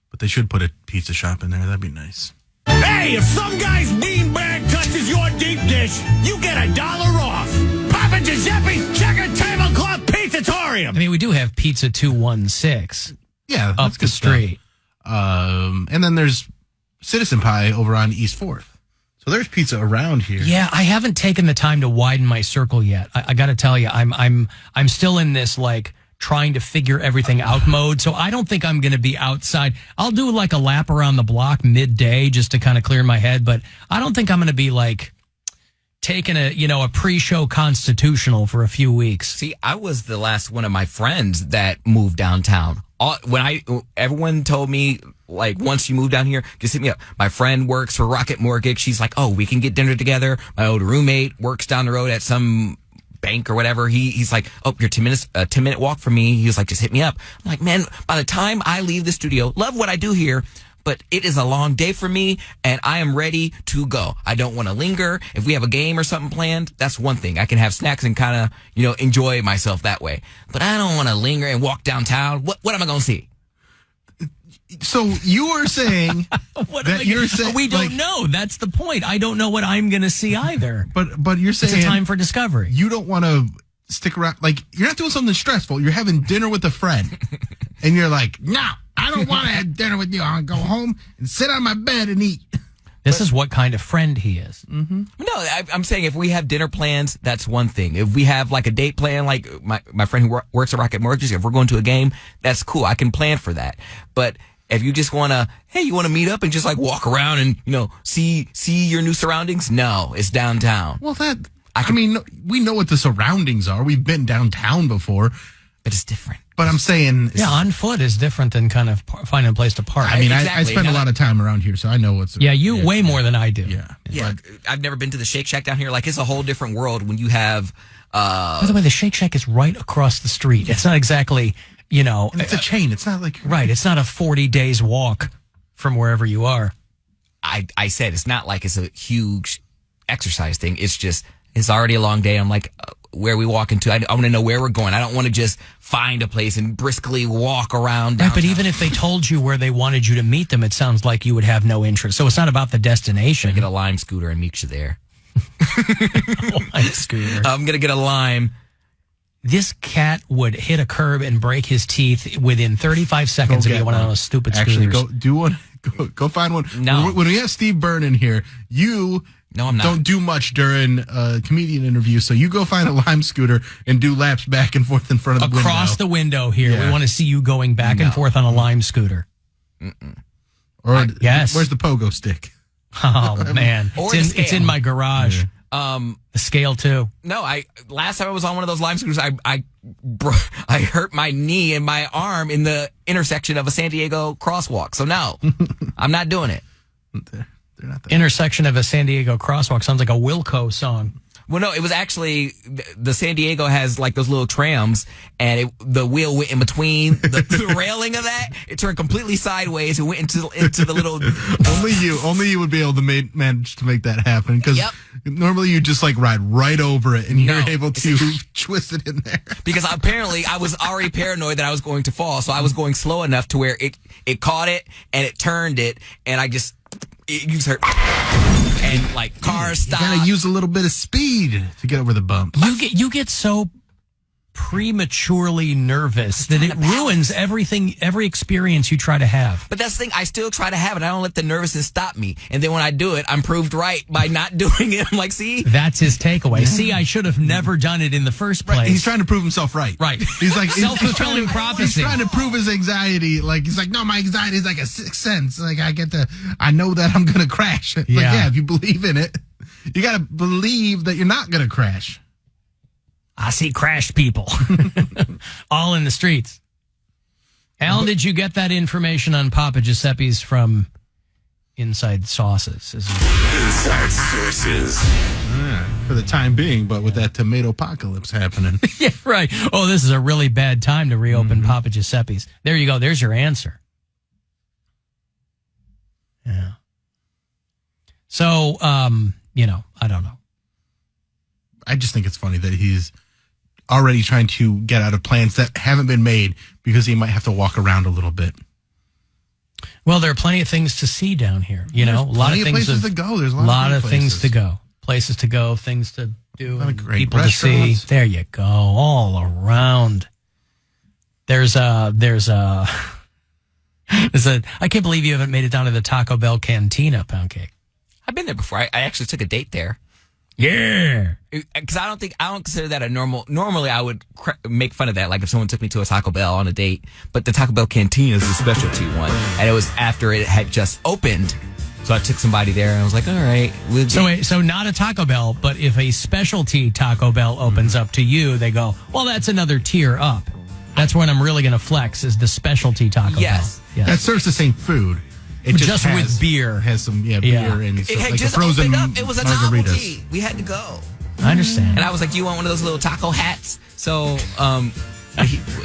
But they should put a pizza shop in there. That'd be nice. Hey, if some guy's beanbag touches your deep dish, you get $1 off. Papa Giuseppe's Chicken Tablecloth Pizzatorium. I mean, we do have Pizza 216. Yeah, up the street. And then there's Citizen Pie over on East 4th. So there's pizza around here. Yeah, I haven't taken the time to widen my circle yet. I got to tell you, I'm still in this like trying to figure everything out mode. So I don't think I'm going to be outside. I'll do like a lap around the block midday just to kind of clear my head. But I don't think I'm going to be like taking a pre-show constitutional for a few weeks. See, I was the last one of my friends that moved downtown. Everyone told me, like, once you move down here, just hit me up. My friend works for Rocket Mortgage. She's like, oh, we can get dinner together. My old roommate works down the road at some bank or whatever. He's like, oh, you're 10-minute walk from me. He was like, just hit me up. I'm like, man, by the time I leave the studio, love what I do here, but it is a long day for me, and I am ready to go. I don't want to linger. If we have a game or something planned, that's one thing. I can have snacks and kind of, enjoy myself that way. But I don't want to linger and walk downtown. What am I going to see? So you are saying you're saying we don't know. That's the point. I don't know what I'm going to see either. But you're saying it's a time for discovery. You don't want to stick around. Like, you're not doing something stressful. You're having dinner with a friend, and you're like, no, I don't want to have dinner with you. I'll go home and sit on my bed and eat. This is what kind of friend he is. Mm-hmm. No, I'm saying if we have dinner plans, that's one thing. If we have like a date plan, like my friend who works at Rocket Mortgage, if we're going to a game, that's cool. I can plan for that. But if you just want to meet up and just like walk around and, see your new surroundings? No, it's downtown. Well, we know what the surroundings are. We've been downtown before. But it's different. But I'm saying... Yeah, on foot is different than kind of finding a place to park. I mean, I spend a lot of time around here, so I know what's... Yeah, way more than I do. Yeah. I've never been to the Shake Shack down here. Like, it's a whole different world when you have... By the way, the Shake Shack is right across the street. It's not exactly... And it's a chain. It's not like... Right. It's not a 40 days walk from wherever you are. I said it's not like it's a huge exercise thing. It's just, it's already a long day. I'm like, where are we walking to? I want to know where we're going. I don't want to just find a place and briskly walk around downtown. Right, but even if they told you where they wanted you to meet them, it sounds like you would have no interest. So it's not about the destination. I get a Lime scooter and meet you there. Lime scooter. I'm going to get a Lime. This cat would hit a curb and break his teeth within 35 seconds if you want one of those stupid scooters. Actually, go find one. No. When we have Steve Byrne in here, I'm not. Don't do much during a comedian interview, so you go find a Lime scooter and do laps back and forth in front of the window. Across the window here. Yeah. We want to see you going back and forth on a Lime scooter. Or yes. Where's the pogo stick? Oh, man. It's in my garage. Yeah. The scale too. No, last time I was on one of those Lime scooters, I hurt my knee and my arm in the intersection of a San Diego crosswalk. So no, I'm not doing it. They're not that intersection of a San Diego crosswalk sounds like a Wilco song. Well, no, it was actually the San Diego has like those little trams, and the wheel went in between the railing of that. It turned completely sideways and went into the little. Only you would be able to manage to make that happen, because normally you just like ride right over it and you're able to twist it in there. Because apparently I was already paranoid that I was going to fall, so I was going slow enough to where it caught it and it turned it, and it just hurt. And like cars stop. You gotta use a little bit of speed to get over the bump. You get so prematurely nervous that it ruins every experience you try to have. But that's the thing, I still try to have it. I don't let the nervousness stop me. And then when I do it, I'm proved right by not doing it. I'm like, see? That's his takeaway. See, I should have never done it in the first place. Right. He's trying to prove himself right. Right. He's like self-fulfilling prophecy. He's trying to prove his anxiety. Like, he's like, no, my anxiety is like a sixth sense. Like, I know that I'm gonna crash. Like, yeah, if you believe in it, you gotta believe that you're not gonna crash. I see crashed people all in the streets. Alan, did you get that information on Papa Giuseppe's from Inside Sauces? Inside Sauces. For the time being, but with that tomato apocalypse happening. Yeah, right. Oh, this is a really bad time to reopen Papa Giuseppe's. There you go. There's your answer. Yeah. So, I don't know. I just think it's funny that he's already trying to get out of plans that haven't been made because he might have to walk around a little bit. Well, there are plenty of things to see down here. A lot of things places to go. There's a lot lot of of things to go. Places to go, things to do, great people to see. restaurants. There you go, all around. There's a I can't believe you haven't made it down to the Taco Bell Cantina, Poundcake. I've been there before. I actually took a date there. Yeah. Because I don't consider that a normal. Normally, I would make fun of that, like if someone took me to a Taco Bell on a date. But the Taco Bell Cantina is the specialty one, and it was after it had just opened. So I took somebody there, and I was like, "All right." So not a Taco Bell, but if a specialty Taco Bell opens up to you, they go, "Well, that's another tier up." That's when I'm really going to flex. Is the specialty Taco Bell? Yes. That serves the same food. It just with beer. Has some beer and It stuff, had like just a frozen opened up. It was a margaritas. novelty. We had to go. I understand. And I was like, "Do you want one of those little taco hats?" So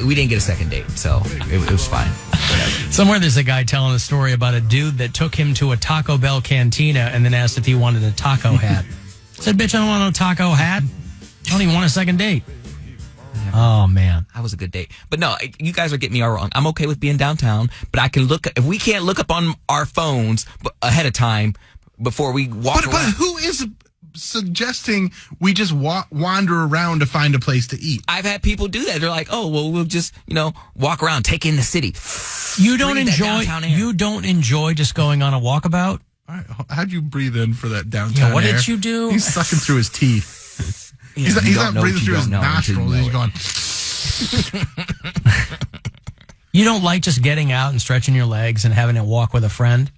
we didn't get a second date, so it was fine. Whatever. Somewhere there's a guy telling a story about a dude that took him to a Taco Bell cantina and then asked if he wanted a taco hat. Said, "Bitch, I don't want no taco hat. I don't even want a second date." Oh, man. That was a good date. But no, you guys are getting me all wrong. I'm okay with being downtown, but I can look, if we can't look up on our phones ahead of time before we walk around. But who is suggesting we just wander around to find a place to eat? I've had people do that. They're like, "Oh, well, we'll just, walk around, take in the city." You don't enjoy just going on a walkabout? All right, how'd you breathe in for that downtown what air? did you do? He's sucking through his teeth. He's not breathing through his nostrils. He's going. You don't like just getting out and stretching your legs and having a walk with a friend?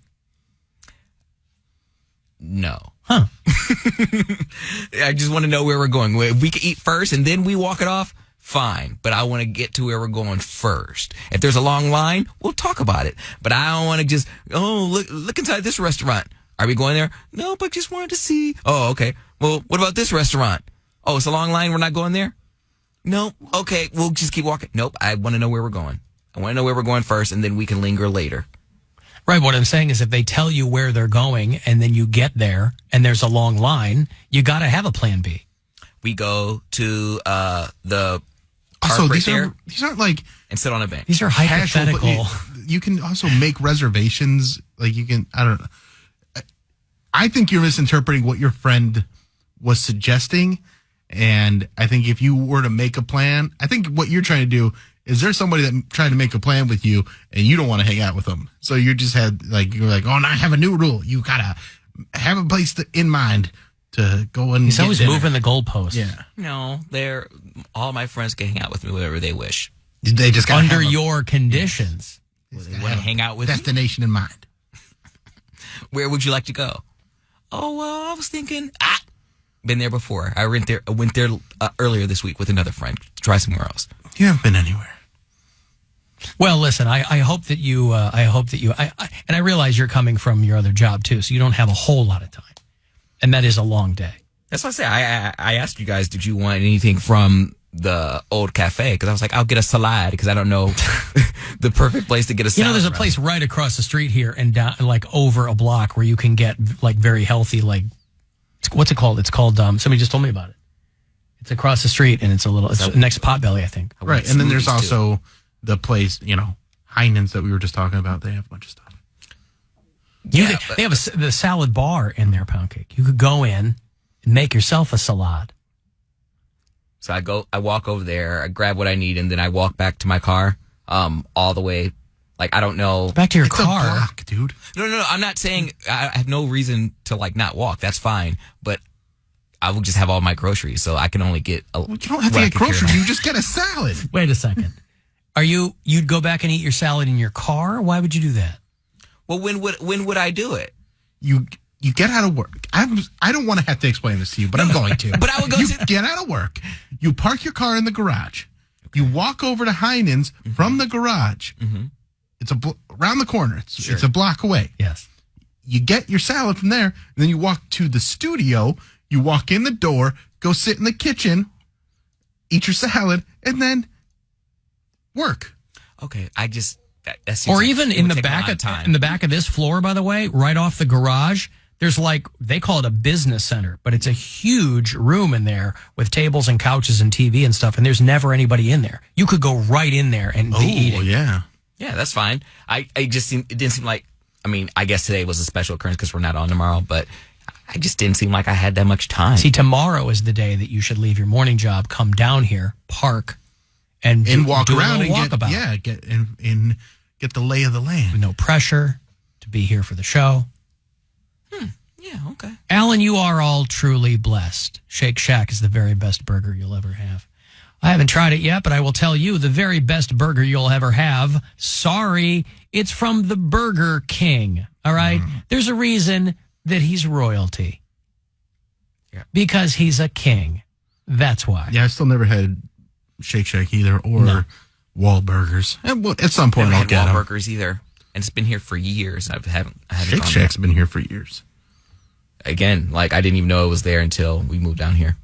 No. Huh. I just want to know where we're going. If we can eat first and then we walk it off, fine. But I want to get to where we're going first. If there's a long line, we'll talk about it. But I don't want to just, look inside this restaurant. Are we going there? No, but just wanted to see. Oh, okay. Well, what about this restaurant? Oh, it's a long line. We're not going there? No. Okay, we'll just keep walking. Nope. I want to know where we're going. I want to know where we're going first, and then we can linger later. Right. What I'm saying is if they tell you where they're going and then you get there and there's a long line, you got to have a plan B. We go to the Also, park right these there aren't like... and sit on a bench. These are hypothetical. Casual, you can also make reservations. Like you can... I don't know. I think you're misinterpreting what your friend was suggesting. And I think if you were to make a plan, I think what you're trying to do is there's somebody that trying to make a plan with you and you don't want to hang out with them. So you just had you're like, oh, now I have a new rule. You got to have a place in mind to go and He's always dinner. moving the goalpost. Yeah. No, all my friends can hang out with me whenever they wish. They just gotta under your conditions. Well, they want to hang out with destination in mind. Where would you like to go? Oh, well, I was thinking, been there before. I went there earlier this week with another friend to try somewhere else. You haven't been anywhere. Well, listen, I hope that you, and I realize you're coming from your other job too, so you don't have a whole lot of time. And that is a long day. That's what I say. I asked you guys, did you want anything from the old cafe? Because I was like, I'll get a salad because I don't know the perfect place to get a salad. There's a place right across the street here and down, over a block where you can get very healthy, what's it called? It's called, somebody just told me about it. It's across the street and it's next to Potbelly, I think. Right. And then there's also the place, Heinen's that we were just talking about. They have a bunch of stuff. Yeah, they have the salad bar in there, Poundcake. You could go in and make yourself a salad. So I walk over there, I grab what I need, and then I walk back to my car, all the way. I don't know. Back to your It's car. a block, dude. No. I'm not saying I have no reason to not walk. That's fine. But I will just have all my groceries, so I can only get you don't have to get groceries. You just get a salad. Wait a second. You'd go back and eat your salad in your car? Why would you do that? Well, when would I do it? You get out of work. I don't want to have to explain this to you, but I'm going to. But I would go. You get out of work. You park your car in the garage. Okay. You walk over to Heinen's from the garage. Mm-hmm. It's around the corner. It's a block away. Yes. You get your salad from there, and then you walk to the studio. You walk in the door, go sit in the kitchen, eat your salad, and then work. Okay, I just. Or even in the back of this floor, by the way, right off the garage, There's they call it a business center, but it's a huge room in there with tables and couches and TV and stuff, and there's never anybody in there. You could go right in there and be eating. Yeah. Yeah, that's fine. It didn't seem like, I guess today was a special occurrence because we're not on tomorrow, but I just didn't seem like I had that much time. See, tomorrow is the day that you should leave your morning job, come down here, park, and walk around and walkabout. get the lay of the land. With no pressure to be here for the show. Yeah, okay. Alan, you are all truly blessed. Shake Shack is the very best burger you'll ever have. I haven't tried it yet, but I will tell you the very best burger you'll ever have. Sorry, it's from the Burger King. All right? There's a reason that he's royalty. Yeah. Because he's a king. That's why. Yeah, I still never had Shake Shack either or Wahlburgers. At some point I'll get them. Wahlburgers either. And it's been here for years. I haven't Shake Shack's been here for years. Again, I didn't even know it was there until we moved down here.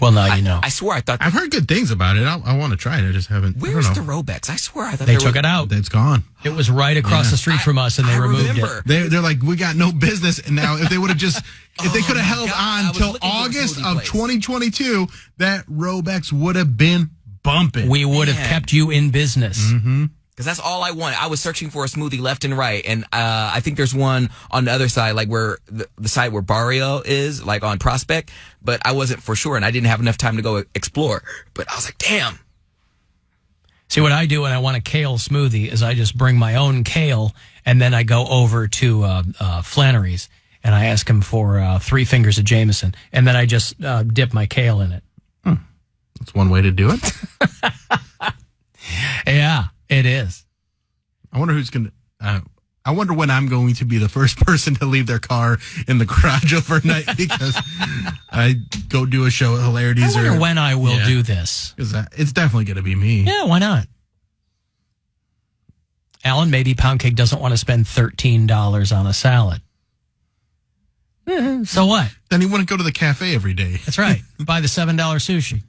Well, now you know. I swear I thought... I've heard good things about it. I want to try it. I just haven't... Where's the Robex? I swear I thought they took it out. It's gone. It was right across the street from us, and they removed it. They're like, we got no business. And now if they would have just... If they could have held on till August of 2022, that Robex would have been bumping. We would have kept you in business. Mm-hmm. Because that's all I wanted. I was searching for a smoothie left and right. And I think there's one on the other side, where the side where Barrio is, on Prospect. But I wasn't for sure, and I didn't have enough time to go explore. But I was like, damn. See, what I do when I want a kale smoothie is I just bring my own kale, and then I go over to Flannery's, and I ask him for 3 fingers of Jameson, and then I just dip my kale in it. That's one way to do it. Yeah. It is. I wonder who's going to... I wonder when I'm going to be the first person to leave their car in the garage overnight because I go do a show at Hilarities. I wonder when I will do this. It's definitely going to be me. Yeah, why not? Alan, maybe Poundcake doesn't want to spend $13 on a salad. So what? Then he wouldn't go to the cafe every day. That's right. Buy the $7 sushi.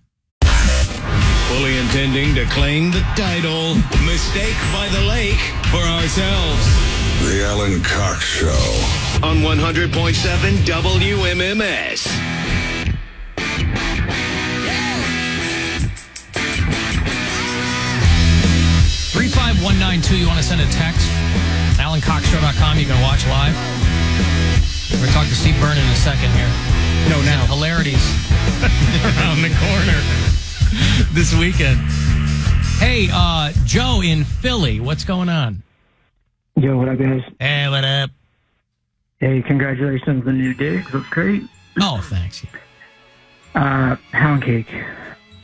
Fully intending to claim the title, Mistake by the Lake, for ourselves. The Alan Cox Show. On 100.7 WMMS. 35192, you want to send a text? AlanCoxShow.com, you can watch live. We're going to talk to Steve Byrne in a second here. No, now. Hilarities around the corner this weekend. Hey, Joe in Philly, what's going on? Yo, what up, guys? Hey, what up? Hey, congratulations on the new digs. Looks great. Oh, thanks. Poundcake,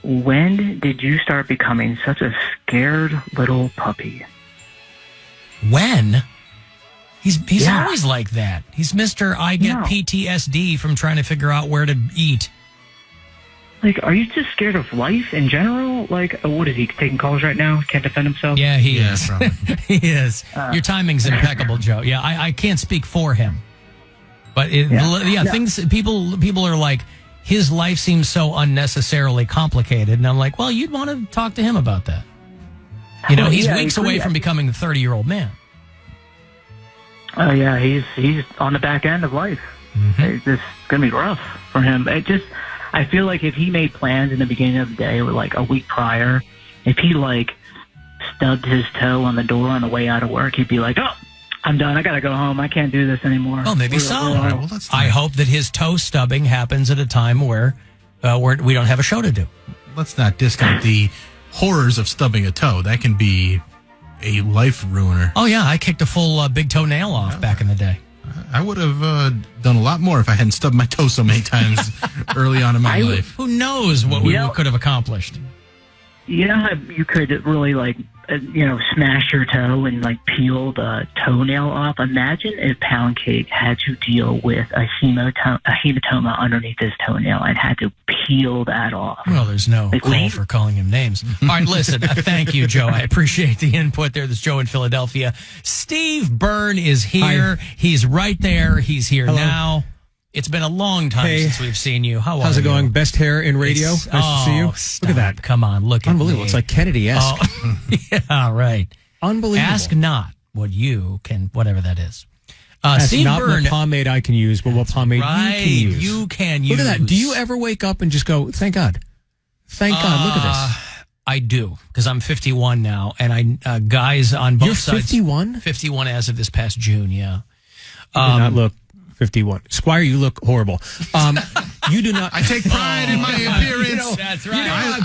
when did you start becoming such a scared little puppy? When? He's always like that. He's Mr. I get PTSD from trying to figure out where to eat. Are you just scared of life in general? What is he, taking calls right now? Can't defend himself? Yeah, he is. He is. Your timing's impeccable, Joe. Yeah, I can't speak for him. But, things, people are like, his life seems so unnecessarily complicated. And I'm like, well, you'd want to talk to him about that. He's weeks away from becoming a 30-year-old man. Oh, yeah, he's on the back end of life. Mm-hmm. It's just going to be rough for him. I feel like if he made plans in the beginning of the day or a week prior, if he stubbed his toe on the door on the way out of work, he'd be like, oh, I'm done. I got to go home. I can't do this anymore. Oh, maybe so. I hope that his toe stubbing happens at a time where we don't have a show to do. Let's not discount the horrors of stubbing a toe. That can be a life ruiner. Oh, yeah. I kicked a full big toenail off back in the day. I would have done a lot more if I hadn't stubbed my toe so many times early on in my life. Who knows what we could have accomplished? You know how you could really smash your toe and peel the toenail off? Imagine if Poundcake had to deal with a hematoma underneath his toenail and had to peel that off. Well, there's no call for calling him names. All right, listen, thank you, Joe. I appreciate the input there. This is Joe in Philadelphia. Steve Byrne is here. Hi. He's right there. He's here now. It's been a long time since we've seen you. How's it going? Best hair in radio. Nice to see you. Stop. Look at that. Come on, look at Unbelievable. me. It's like Kennedy-esque. Oh, yeah, right. Unbelievable. Ask not what you can, whatever that is. That's Steve not Byrne. what pomade I can use, but what pomade Right, you can use. you can use. Look at that. Do you ever wake up and just go, thank God? Thank God. Look at this. I do, because I'm 51 now, and I guys on both You're sides. 51? 51 as of this past June, yeah. You do not look 51. Squire, you look horrible. You do not. I take pride in my appearance. That's right.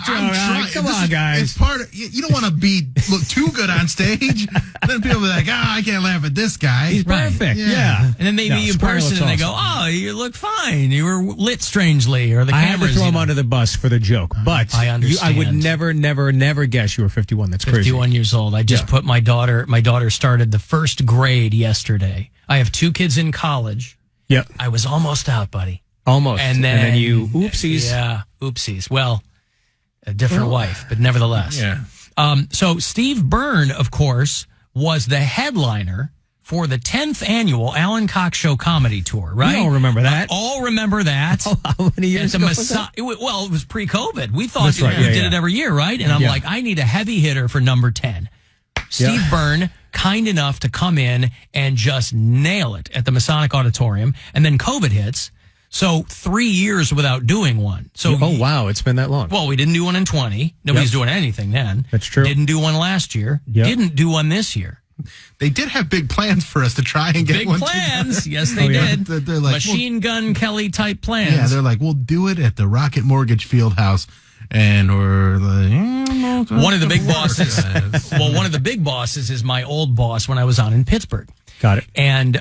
Come on, guys. It's part of, you don't want to look too good on stage. Then people be like, I can't laugh at this guy. He's perfect. Yeah. And then they meet you in Squire person looks and they awesome. go, oh, you look fine. You were lit strangely, or the I cameras. had to throw him under the bus for the joke, but I understand. I would never guess you were 51. That's crazy. 51 years old. I just put my daughter started the first grade yesterday. I have 2 kids in college. Yep. I was almost out, buddy. Almost. And then you, oopsies. Yeah, oopsies. Well, a different wife, but nevertheless. Yeah. So Steve Byrne, of course, was the headliner for the 10th annual Alan Cox Show comedy tour, right? We all remember that. All remember that. How many years ago was that? Well, it was pre-COVID. We thought That's right. we Yeah, did yeah. it every year, right? And I'm like, I need a heavy hitter for number 10. Steve Byrne, kind enough to come in and just nail it at the Masonic Auditorium. And then COVID hits. So 3 years without doing one. So Oh, wow. It's been that long. well, we didn't do one in 20. Nobody's doing anything then. That's true. Didn't do one last year. Yep. Didn't do one this year. They did have big plans for us to try and get Big one. plans. Yes, they yeah. did. They're like, Machine Gun Kelly type plans. Yeah, they're like, we'll do it at the Rocket Mortgage Field House. And we're like, one of the big bosses. Well, one of the big bosses is my old boss when I was on in Pittsburgh. Got it. And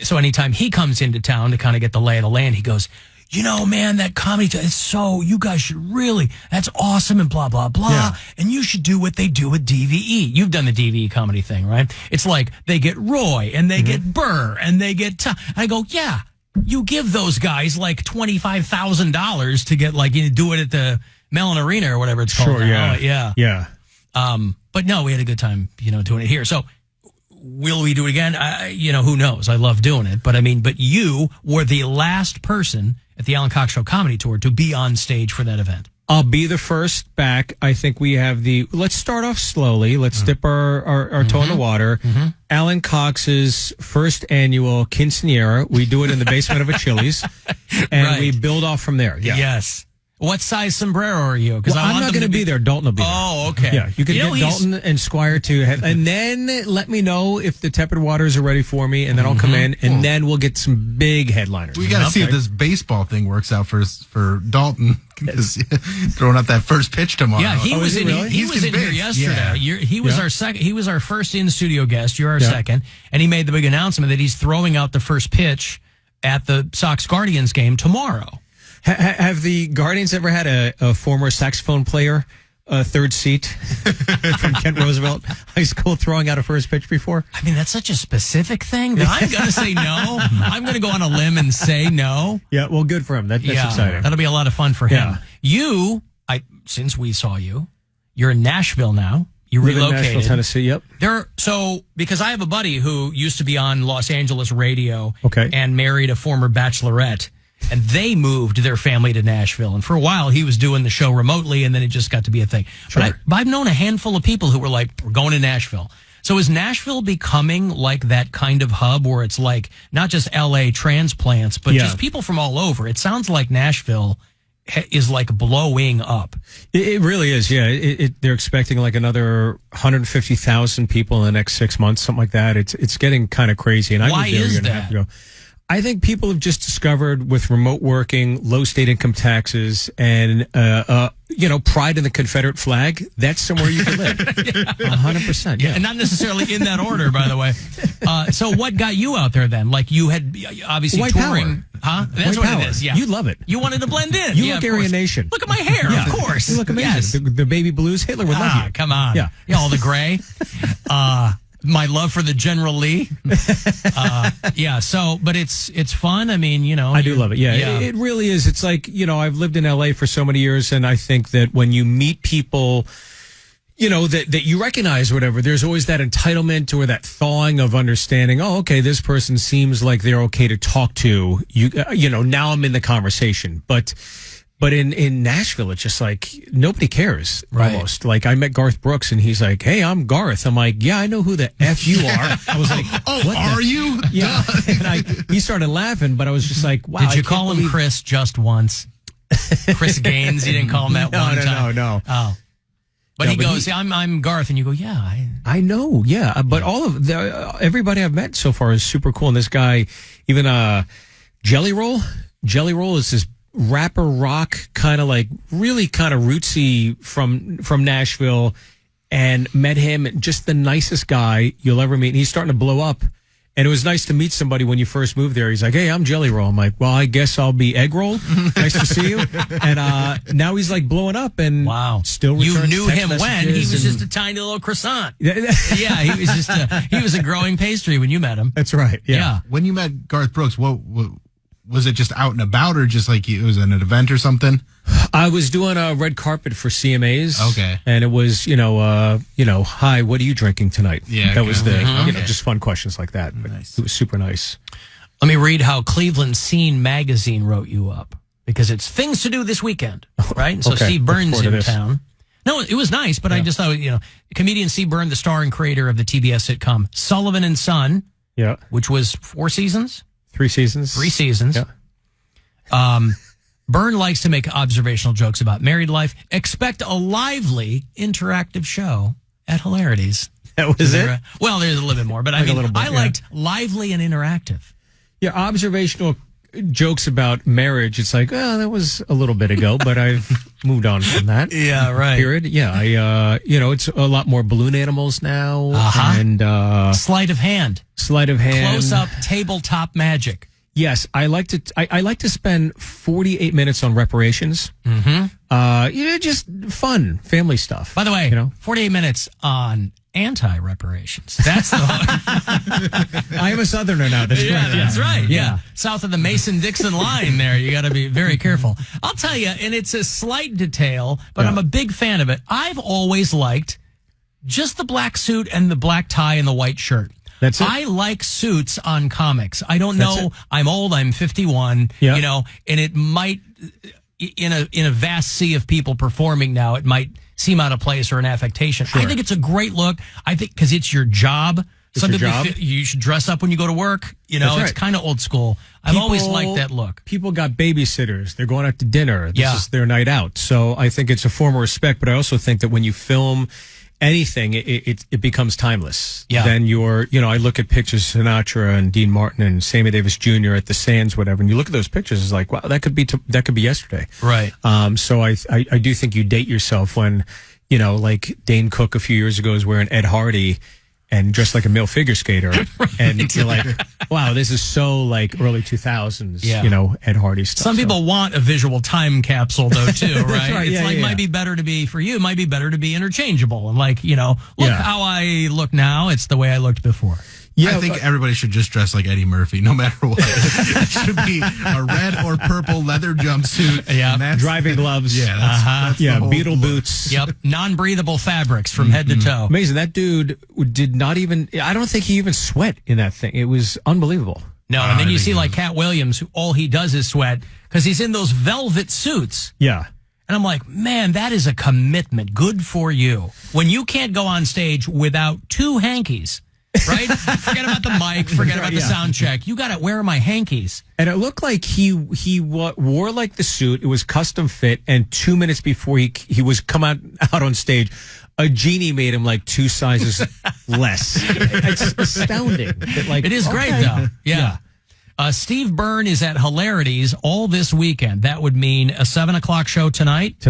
so anytime he comes into town to kind of get the lay of the land, he goes, you know, man, that comedy, it's so, you guys should really, that's awesome and blah, blah, blah. Yeah. And you should do what they do with DVE. You've done the DVE comedy thing, right? It's like they get Roy and they get Burr and they get, I go, yeah, you give those guys like $25,000 to get like, you know, do it at the Mellon Arena or whatever it's called. Sure, now. yeah. Yeah. Yeah. But no, we had a good time, you know, doing it here. So will we do it again? You know, who knows? I love doing it. But I mean, but you were the last person at the Alan Cox Show comedy tour to be on stage for that event. I'll be the first back. I think we have let's start off slowly. Let's dip our toe in the water. Alan Cox's first annual quinceanera. We do it in the basement of a Chili's, and we build off from there. Yeah. Yes. What size sombrero are you? Well, I'm not going to be there. Dalton will be there. Oh, okay. Yeah, you can get Dalton and Squire to have, and then let me know if the tepid waters are ready for me, and then I'll come in, and then we'll get some big headliners. we got to see if this baseball thing works out for Dalton. Because throwing out that first pitch tomorrow. Yeah, he was in. Really? He was in here yesterday. He was our second. He was our first in studio guest. You're our second, and he made the big announcement that he's throwing out the first pitch at the Sox Guardians game tomorrow. Have the Guardians ever had a former saxophone player, third seat from Kent Roosevelt High School, throwing out a first pitch before? I mean, that's such a specific thing that I'm going to say no. I'm going to go on a limb and say no. Yeah, well, good for him. That's exciting. That'll be a lot of fun for him. You, since we saw you, you're in Nashville now. You live relocated. in Nashville, Tennessee. Yep. Because I have a buddy who used to be on Los Angeles radio Okay. and married a former bachelorette. And they moved their family to Nashville. And for a while, he was doing the show remotely, and then it just got to be a thing. Sure. But I've known a handful of people who were like, we're going to Nashville. So is Nashville becoming like that kind of hub where it's like not just L.A. transplants, but just people from all over? It sounds like Nashville is like blowing up. It really is, yeah. They're expecting like another 150,000 people in the next 6 months, something like that. It's getting kind of crazy. And Why is that? I think people have just discovered with remote working, low state income taxes, and pride in the Confederate flag. That's somewhere you can live. 100%. Yeah, and not necessarily in that order, by the way. So what got you out there then? Like you had obviously White touring, power. huh? That's White what power. it is. Yeah, you love it. You wanted to blend in. You look Aryan Nation. Look at my hair. Yeah. Of course. You look amazing. Yes. The baby blues. Hitler would love you. Come on. Yeah. All the gray. My love for the General Lee. But it's fun. I mean, I do love it. Yeah, it really is. It's like, I've lived in LA for so many years, and I think that when you meet people, that you recognize whatever, there's always that entitlement or that thawing of understanding, oh, okay, this person seems like they're okay to talk to. Now I'm in the conversation. But But in Nashville, it's just like nobody cares Right. almost. Like I met Garth Brooks and he's like, "Hey, I'm Garth." I'm like, "Yeah, I know who the F you are." I was like, "What are you?" Yeah. And he started laughing, but I was just like, "Wow." Did I you can't call him believe- Chris just once? Chris Gaines? You didn't call him that one time? No. Oh. But No, he but goes, I'm Garth. And you go, yeah. I know, yeah. But all of everybody I've met so far is super cool. And this guy, even Jelly Roll is this rapper rock kind of like really kind of rootsy from Nashville, and met him, just the nicest guy you'll ever meet. And he's starting to blow up. And it was nice to meet somebody when you first moved there. He's like, "Hey, I'm Jelly Roll." I'm like, "Well, I guess I'll be Egg Roll." Nice to see you. And now he's like blowing up and still You returns knew text him when he messages was and- just a tiny little croissant. Yeah, he was a growing pastry when you met him. That's right. Yeah. When you met Garth Brooks, what was it? Just out and about, or just like it was an event or something? I was doing a red carpet for CMAs. Okay. And it was, "Hi, what are you drinking tonight?" Yeah, that was the, okay. just fun questions like that. But it was super nice. Let me read how Cleveland Scene magazine wrote you up, because it's things to do this weekend, right? And so Okay. Steve Look Burns forward to in this. town. No, it was nice, but I just thought, comedian Steve Byrne, the star and creator of the TBS sitcom Sullivan and Son, Yeah. which was 4 seasons? 3 seasons. 3 seasons. Yeah. Byrne likes to make observational jokes about married life. Expect a lively, interactive show at Hilarities. That was it? Well, there's a little bit more, but Like a little bit, I liked lively and interactive. Yeah, observational jokes about marriage. It's like, oh, that was a little bit ago, but I've moved on from that. Yeah, right. Period. Yeah, it's a lot more balloon animals now. Uh-huh. And Sleight of hand. Close Close-up tabletop magic. Yes, I like to spend 48 minutes on reparations. Mm-hmm. Just fun family stuff. By the way, 48 minutes on anti-reparations. That's the I am a Southerner now. That's yeah, correct. that's right. Yeah. South of the Mason-Dixon line there. You got to be very careful. I'll tell you, and it's a slight detail, but I'm a big fan of it. I've always liked just the black suit and the black tie and the white shirt. That's it. I like suits on comics. I don't That's know. it. I'm old. I'm 51. Yeah. And it might, in a vast sea of people performing now, it might seem out of place or an affectation. Sure. I think it's a great look. I think because it's your job. It's your job. You should dress up when you go to work. That's It's right. kind of old school. I've always liked that look. People got babysitters. They're going out to dinner. This Yeah. is their night out. So I think it's a form of respect, but I also think that when you film anything, it becomes timeless. Yeah. Then I look at pictures of Sinatra and Dean Martin and Sammy Davis Jr. at the Sands, whatever, and you look at those pictures, it's like, wow, that could be yesterday. Right. So I do think you date yourself when, like Dane Cook a few years ago was wearing Ed Hardy and dressed like a male figure skater. And you're like, wow, this is so like early 2000s, Yeah. Ed Hardy stuff. Some people want a visual time capsule, though, too, right? right, It's yeah, like, yeah. might be better to be, for you, it might be better to be interchangeable. And look how I look now. It's the way I looked before. I think everybody should just dress like Eddie Murphy, no matter what. It should be a red or purple leather jumpsuit. Yeah. and that's- Driving gloves. Yeah, that's the whole Beetle look. boots. Yep. Non-breathable fabrics from head to toe. Amazing. That dude did not even, I don't think he even sweat in that thing. It was unbelievable. No, and then you see like Cat Williams, who all he does is sweat because he's in those velvet suits. Yeah. And I'm like, man, that is a commitment. Good for you. When you can't go on stage without 2 hankies, right? Forget about the mic. Forget about the sound check. You got to wear my hankies. And it looked like he wore like the suit. It was custom fit. And 2 minutes before he was come out on stage, a genie made him like 2 sizes less. It's astounding. It is great, though. Yeah. Steve Byrne is at Hilarities all this weekend. That would mean a 7:00 show tonight.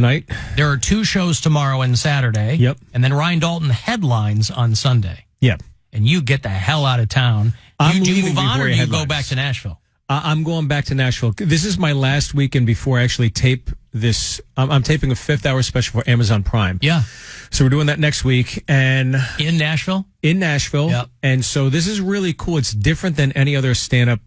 There are 2 shows tomorrow and Saturday. Yep. And then Ryan Dalton headlines on Sunday. Yep. And you get the hell out of town. I'm Do you leaving move on before or he do you go headlines. back to Nashville? I'm going back to Nashville. This is my last weekend before I actually tape this. I'm taping a 5th hour special for Amazon Prime. Yeah. So we're doing that next week. And in Nashville? In Nashville. Yep. And so this is really cool. It's different than any other stand-up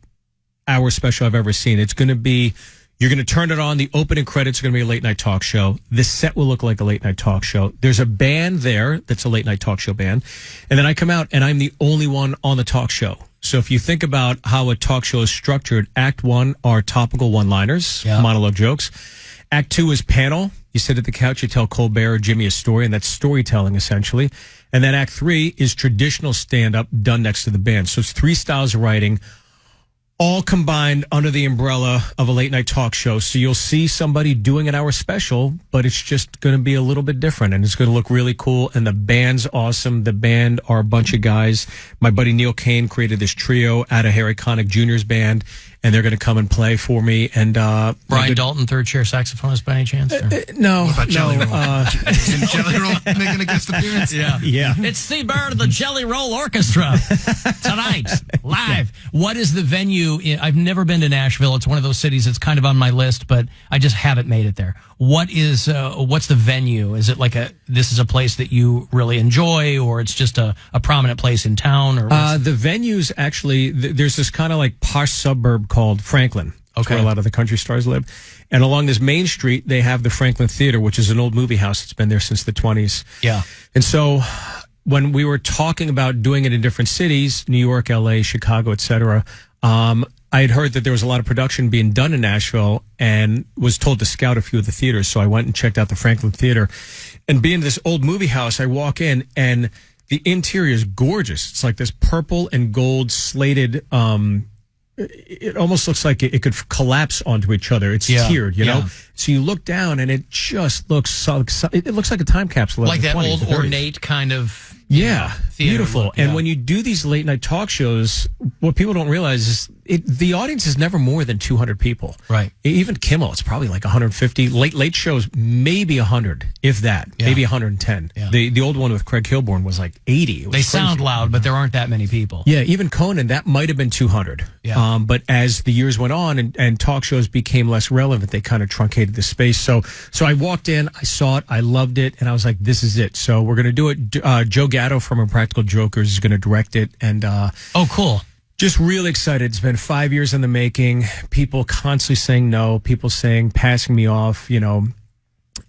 hour special I've ever seen. It's going to be, you're going to turn it on. The opening credits are going to be a late night talk show. The set will look like a late night talk show. There's a band there that's a late night talk show band. And then I come out and I'm the only one on the talk show. So if you think about how a talk show is structured, Act 1 are topical one-liners, monologue jokes. Act 2 is panel. You sit at the couch, you tell Colbert or Jimmy a story, and that's storytelling, essentially. And then Act 3 is traditional stand-up done next to the band. So it's 3 styles of writing, all combined under the umbrella of a late-night talk show. So you'll see somebody doing an hour special, but it's just going to be a little bit different, and it's going to look really cool, and the band's awesome. The band are a bunch of guys. My buddy Neil Kane created this trio out of Harry Connick Jr.'s band, and they're going to come and play for me. And Brian Dalton, third chair saxophonist by any chance? No. What about Jelly Roll? Isn't Jelly Roll making a guest appearance? Yeah. It's Steve Byrne of the Jelly Roll Orchestra tonight, live. What is the venue? I've never been to Nashville. It's one of those cities that's kind of on my list, but I just haven't made it there. What's the venue? Is it like this is a place that you really enjoy, or it's just a prominent place in town? Or the venue's actually, there's this kind of like posh suburb called Franklin. That's where a lot of the country stars live. And along this main street, they have the Franklin Theater, which is an old movie house that's been there since the 20s. Yeah. And so when we were talking about doing it in different cities, New York, LA, Chicago, etc., I had heard that there was a lot of production being done in Nashville and was told to scout a few of the theaters. So I went and checked out the Franklin Theater. And being this old movie house, I walk in and the interior is gorgeous. It's like this purple and gold slated, it almost looks like it could collapse onto each other. It's tiered, you know? So you look down and it just looks it looks like a time capsule. Like that 20s, old ornate kind of theater beautiful. Look, and when you do these late night talk shows, what people don't realize is the audience is never more than 200 people. Right. Even Kimmel, it's probably like 150. Late shows, maybe 100, if that. Maybe 110. Yeah. The old one with Craig Kilborn was like 80. It was they sound loud, but there aren't that many people. Yeah, even Conan, that might have been 200. Yeah. But as the years went on and talk shows became less relevant, they kind of truncated the space. So I walked in, I saw it, I loved it, and I was like, this is it. So we're going to do it. Joe Gatto from Impractical Jokers is going to direct it. And oh, cool. Just really excited. It's been 5 years in the making. People constantly saying no, people passing me off, you know,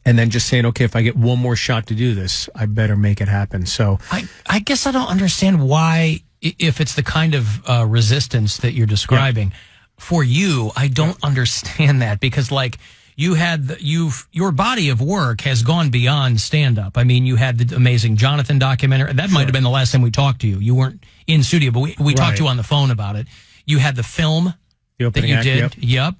and then just saying, okay, if I get one more shot to do this, I better make it happen. So I guess I don't understand why, if it's the kind of resistance that you're describing, for you, I don't understand that, because like your body of work has gone beyond stand-up. I mean, you had the amazing Jonathan documentary. That might have been the last time we talked to you. You weren't in studio, but we talked to you on the phone about it. You had the film that you did. Yep.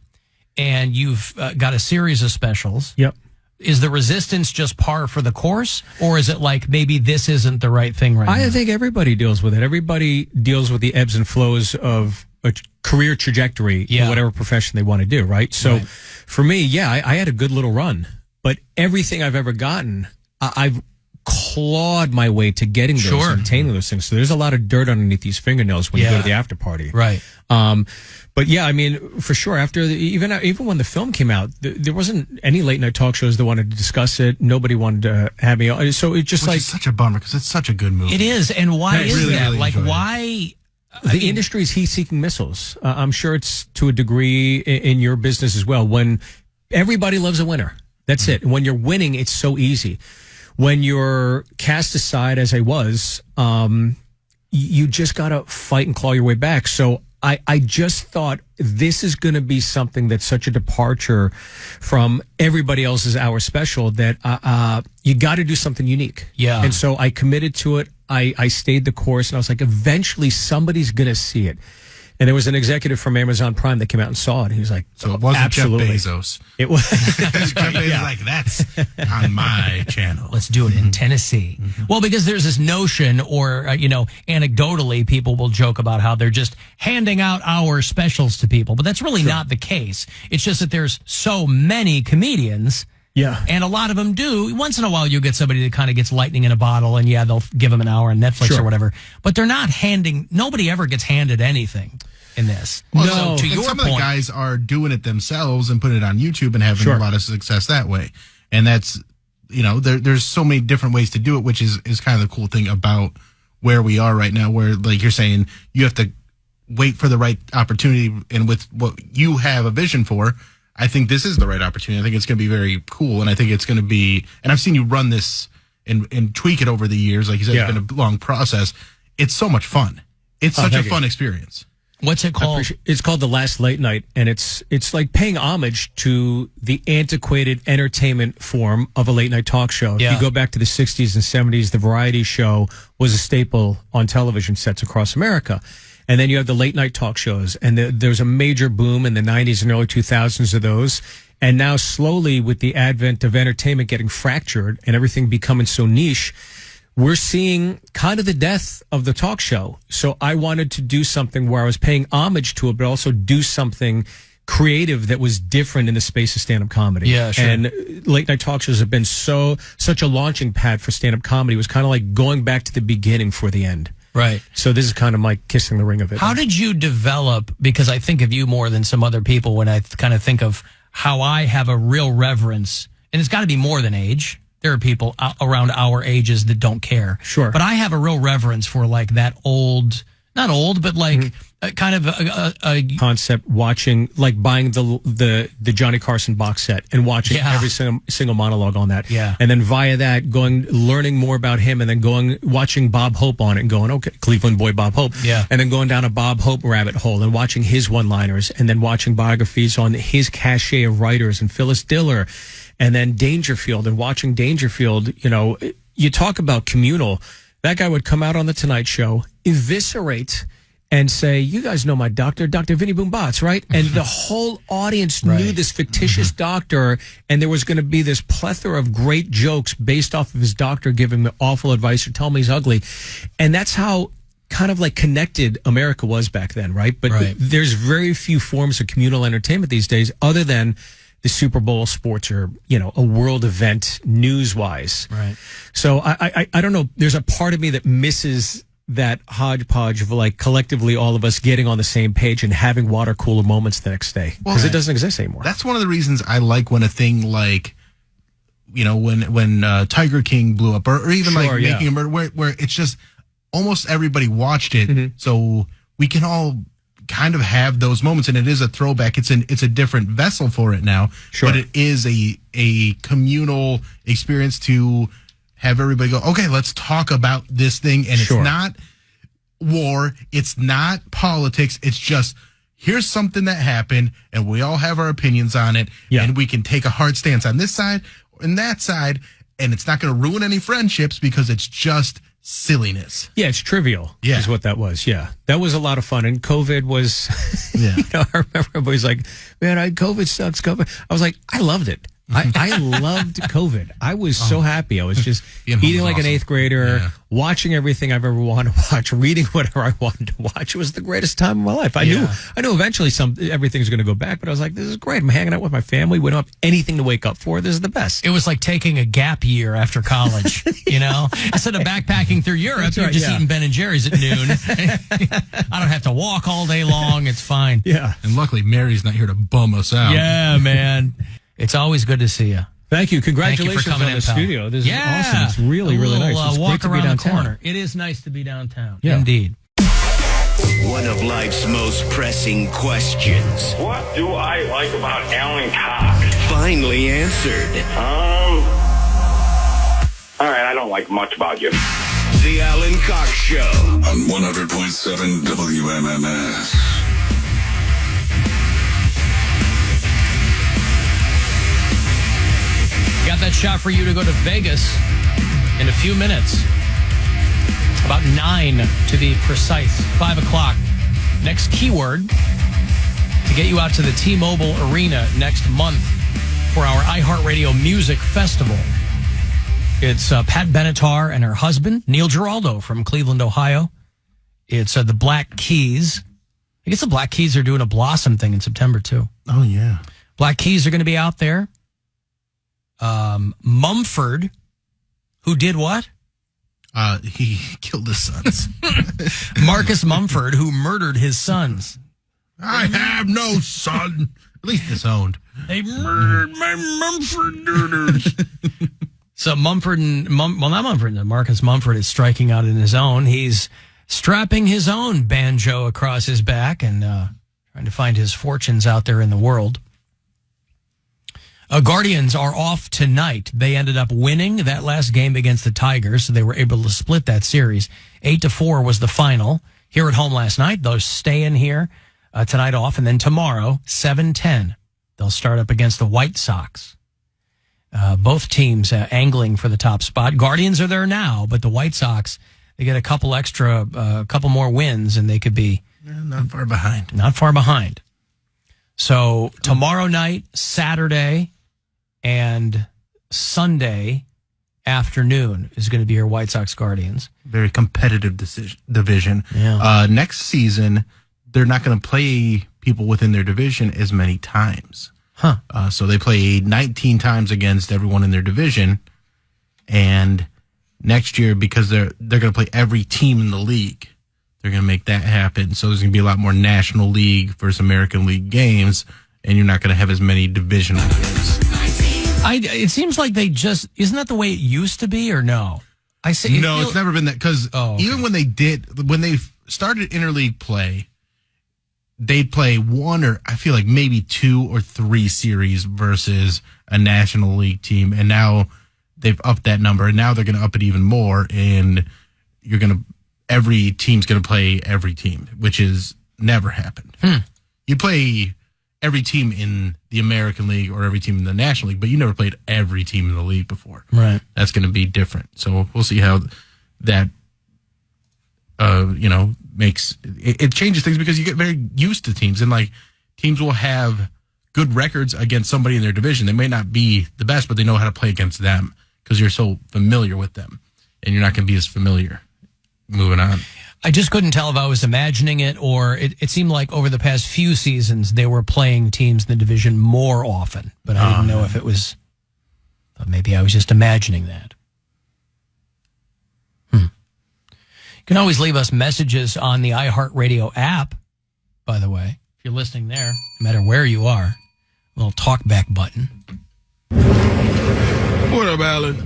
And you've got a series of specials. Yep. Is the resistance just par for the course, or is it like maybe this isn't the right thing right now? I think everybody deals with it. Everybody deals with the ebbs and flows of a career trajectory in whatever profession they want to do, right? So for me, I had a good little run, but everything I've ever gotten, I've clawed my way to getting those and attaining those things. So there's a lot of dirt underneath these fingernails when you go to the after party. Right. But yeah, I mean, for sure, after even when the film came out, there wasn't any late night talk shows that wanted to discuss it. Nobody wanted to have me on. So it just Which is such a bummer, because it's such a good movie. It is. And why is really, that? really Like, why? The industry is heat-seeking missiles. I'm sure it's to a degree in your business as well. When everybody loves a winner, that's it. When you're winning, it's so easy. When you're cast aside, as I was, you just got to fight and claw your way back. So I just thought this is going to be something that's such a departure from everybody else's hour special that you got to do something unique. Yeah. And so I committed to it. I stayed the course, and I was like, eventually somebody's going to see it. And there was an executive from Amazon Prime that came out and saw it. He was like, so it wasn't absolutely. Jeff Bezos. It was. Jeff Bezos like, that's on my channel. Let's do it in Tennessee. Well, because there's this notion, or, anecdotally, people will joke about how they're just handing out hour specials to people. But that's really not the case. It's just that there's so many comedians. Yeah. And a lot of them do. Once in a while, you'll get somebody that kind of gets lightning in a bottle, and they'll give them an hour on Netflix or whatever. But they're not nobody ever gets handed anything in this. Well, so to your some point, of the guys are doing it themselves and putting it on YouTube and having a lot of success that way. And that's, there's so many different ways to do it, which is kind of the cool thing about where we are right now, where, like you're saying, you have to wait for the right opportunity. And with what you have a vision for, I think this is the right opportunity. I think it's going to be very cool. And I think it's going to be, and I've seen you run this and tweak it over the years. Like you said, it's been a long process. It's so much fun. It's such a fun experience. What's it called? It's called The Last Late Night, and it's like paying homage to the antiquated entertainment form of a late night talk show. Yeah. If you go back to the 60s and 70s, the variety show was a staple on television sets across America. And then you have the late night talk shows, and there's a major boom in the 90s and early 2000s of those. And now slowly, with the advent of entertainment getting fractured and everything becoming so niche, we're seeing kind of the death of the talk show. So I wanted to do something where I was paying homage to it, but also do something creative that was different in the space of stand-up comedy. Yeah, sure. And late night talk shows have been such a launching pad for stand-up comedy. It was kind of like going back to the beginning for the end. Right. So this is kind of like kissing the ring of it. How did you develop, because I think of you more than some other people when I kind of think of how I have a real reverence, and it's got to be more than age. There are people around our ages that don't care. Sure. But I have a real reverence for like that old, not old, but like kind of a concept, watching, like buying the Johnny Carson box set and watching every single monologue on that. Yeah. And then via that, learning more about him, and then watching Bob Hope on it and going, okay, Cleveland boy Bob Hope. Yeah. And then going down a Bob Hope rabbit hole and watching his one-liners, and then watching biographies on his cachet of writers and Phyllis Diller. And then Dangerfield, and watching Dangerfield, you talk about communal. That guy would come out on the Tonight Show, eviscerate, and say, you guys know my doctor, Dr. Vinny Boombatz, right? And the whole audience knew this fictitious doctor, and there was going to be this plethora of great jokes based off of his doctor giving him awful advice or telling him he's ugly. And that's how kind of like connected America was back then, right? But there's very few forms of communal entertainment these days other than the Super Bowl, sports, or, a world event news-wise. Right. So I don't know. There's a part of me that misses that hodgepodge of like collectively all of us getting on the same page and having water cooler moments the next day, because it doesn't exist anymore. That's one of the reasons I like when a thing like, when Tiger King blew up, or even Making a Murder, where it's just almost everybody watched it, so we can all kind of have those moments, and it is a throwback. It's a different vessel for it now, but it is a communal experience to have everybody go, okay, let's talk about this thing, and it's not war, it's not politics, it's just here's something that happened, and we all have our opinions on it, and we can take a hard stance on this side and that side, and it's not going to ruin any friendships because it's just silliness. Yeah, it's trivial. Yeah, is what that was. Yeah, that was a lot of fun. And COVID was, I remember everybody's like, "Man, COVID sucks." COVID. I was like, I loved it. I loved COVID. I was so happy. I was just eating like an eighth grader, watching everything I've ever wanted to watch, reading whatever I wanted to watch. It was the greatest time of my life. I knew eventually everything's going to go back, but I was like, this is great. I'm hanging out with my family. We don't have anything to wake up for. This is the best. It was like taking a gap year after college, Instead of backpacking through Europe, you're just eating Ben & Jerry's at noon. I don't have to walk all day long. It's fine. Yeah. And luckily, Mary's not here to bum us out. Yeah, man. It's always good to see you. Thank you. Congratulations Thank you for coming on the studio. This is awesome. It's really, really nice. It's walk great to be around downtown. the corner. It is nice to be downtown. Yeah. Indeed. One of life's most pressing questions. What do I like about Alan Cox? Finally answered. All right, I don't like much about you. The Alan Cox Show. On 100.7 WMMS. Got that shot for you to go to Vegas in a few minutes. About 9 to be precise. 5 o'clock. Next keyword to get you out to the T-Mobile Arena next month for our iHeartRadio Music Festival. It's Pat Benatar and her husband, Neil Giraldo from Cleveland, Ohio. It's the Black Keys. I guess the Black Keys are doing a Blossom thing in September, too. Oh, yeah. Black Keys are going to be out there. Mumford, who did what? He killed his sons. Marcus Mumford, who murdered his sons. I have no son. At least disowned. They murdered my Mumford. So Marcus Mumford is striking out in his own. He's strapping his own banjo across his back and trying to find his fortunes out there in the world. Guardians are off tonight. They ended up winning that last game against the Tigers, so they were able to split that series. 8-4 was the final. here at home last night. They'll stay in here tonight off, and then tomorrow, 7:10, they'll start up against the White Sox. Both teams angling for the top spot. Guardians are there now, but the White Sox, they get a couple more wins, and they could be not far behind. Not far behind. So tomorrow night, Saturday, and Sunday afternoon is going to be your White Sox Guardians. Very competitive division. Yeah. Next season, they're not going to play people within their division as many times. Huh. So they play 19 times against everyone in their division, and next year, because they're going to play every team in the league, they're going to make that happen. So there's going to be a lot more National League versus American League games, and you're not going to have as many divisional games. It seems like they just, isn't that the way it used to be, or no? It's never been that, because even when they started interleague play, they'd play one or I feel like maybe 2 or 3 series versus a National League team, and now they've upped that number, and now they're going to up it even more, and every team's going to play every team, which has never happened. You play every team in the American League or every team in the National League, but you never played every team in the league before. Right. That's going to be different. So we'll see how that, makes it changes things, because you get very used to teams, and like teams will have good records against somebody in their division. They may not be the best, but they know how to play against them because you're so familiar with them, and you're not going to be as familiar. Moving on. I just couldn't tell if I was imagining it, or it seemed like over the past few seasons they were playing teams in the division more often, but I didn't know if it was, maybe I was just imagining that. You can always leave us messages on the iHeartRadio app, by the way, if you're listening there, no matter where you are. A little talkback button. What up, Alan?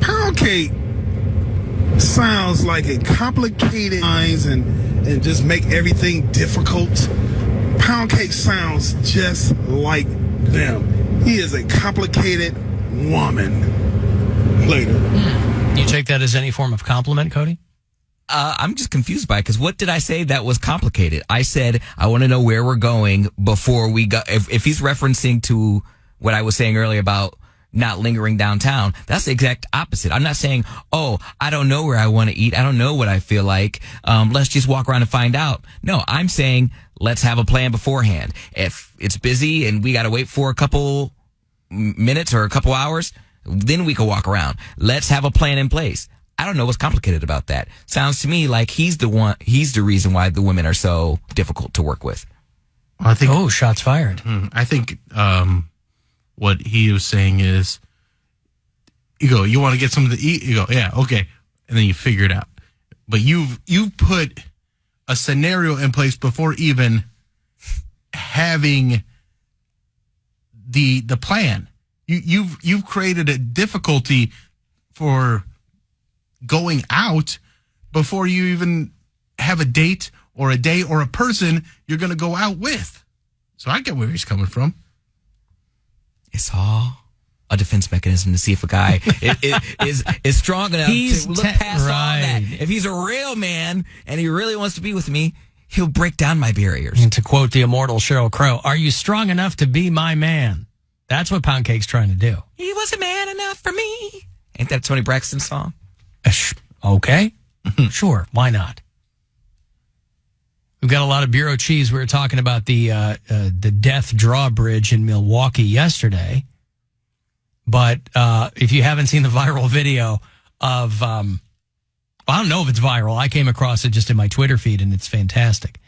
Poundcake sounds like a complicated lines and just make everything difficult. Poundcake sounds just like them. He is a complicated woman. Later. You take that as any form of compliment, Cody? I'm just confused by it, because what did I say that was complicated? I said I want to know where we're going before we go. If he's referencing to what I was saying earlier about not lingering downtown, that's the exact opposite. I'm not saying, I don't know where I want to eat. I don't know what I feel like. Let's just walk around and find out. No, I'm saying let's have a plan beforehand. If it's busy and we got to wait for a couple minutes or a couple hours, then we can walk around. Let's have a plan in place. I don't know what's complicated about that. Sounds to me like he's the reason why the women are so difficult to work with. I think. Shots fired. I think what he was saying is, you go, you want to get something to eat? You go, yeah, okay. And then you figure it out. But you've put a scenario in place before even having the plan. You've created a difficulty for going out before you even have a date or a day or a person you're going to go out with. So I get where he's coming from. It's all a defense mechanism to see if a guy is strong enough to look past all that. If he's a real man and he really wants to be with me, he'll break down my barriers. And to quote the immortal Sheryl Crow, are you strong enough to be my man? That's what Poundcake's trying to do. He wasn't man enough for me. Ain't that a Tony Braxton song? Okay. Sure. Why not? We've got a lot of Bureau cheese. We were talking about the Death Drawbridge in Milwaukee yesterday. But if you haven't seen the viral video of, I don't know if it's viral. I came across it just in my Twitter feed, and it's fantastic.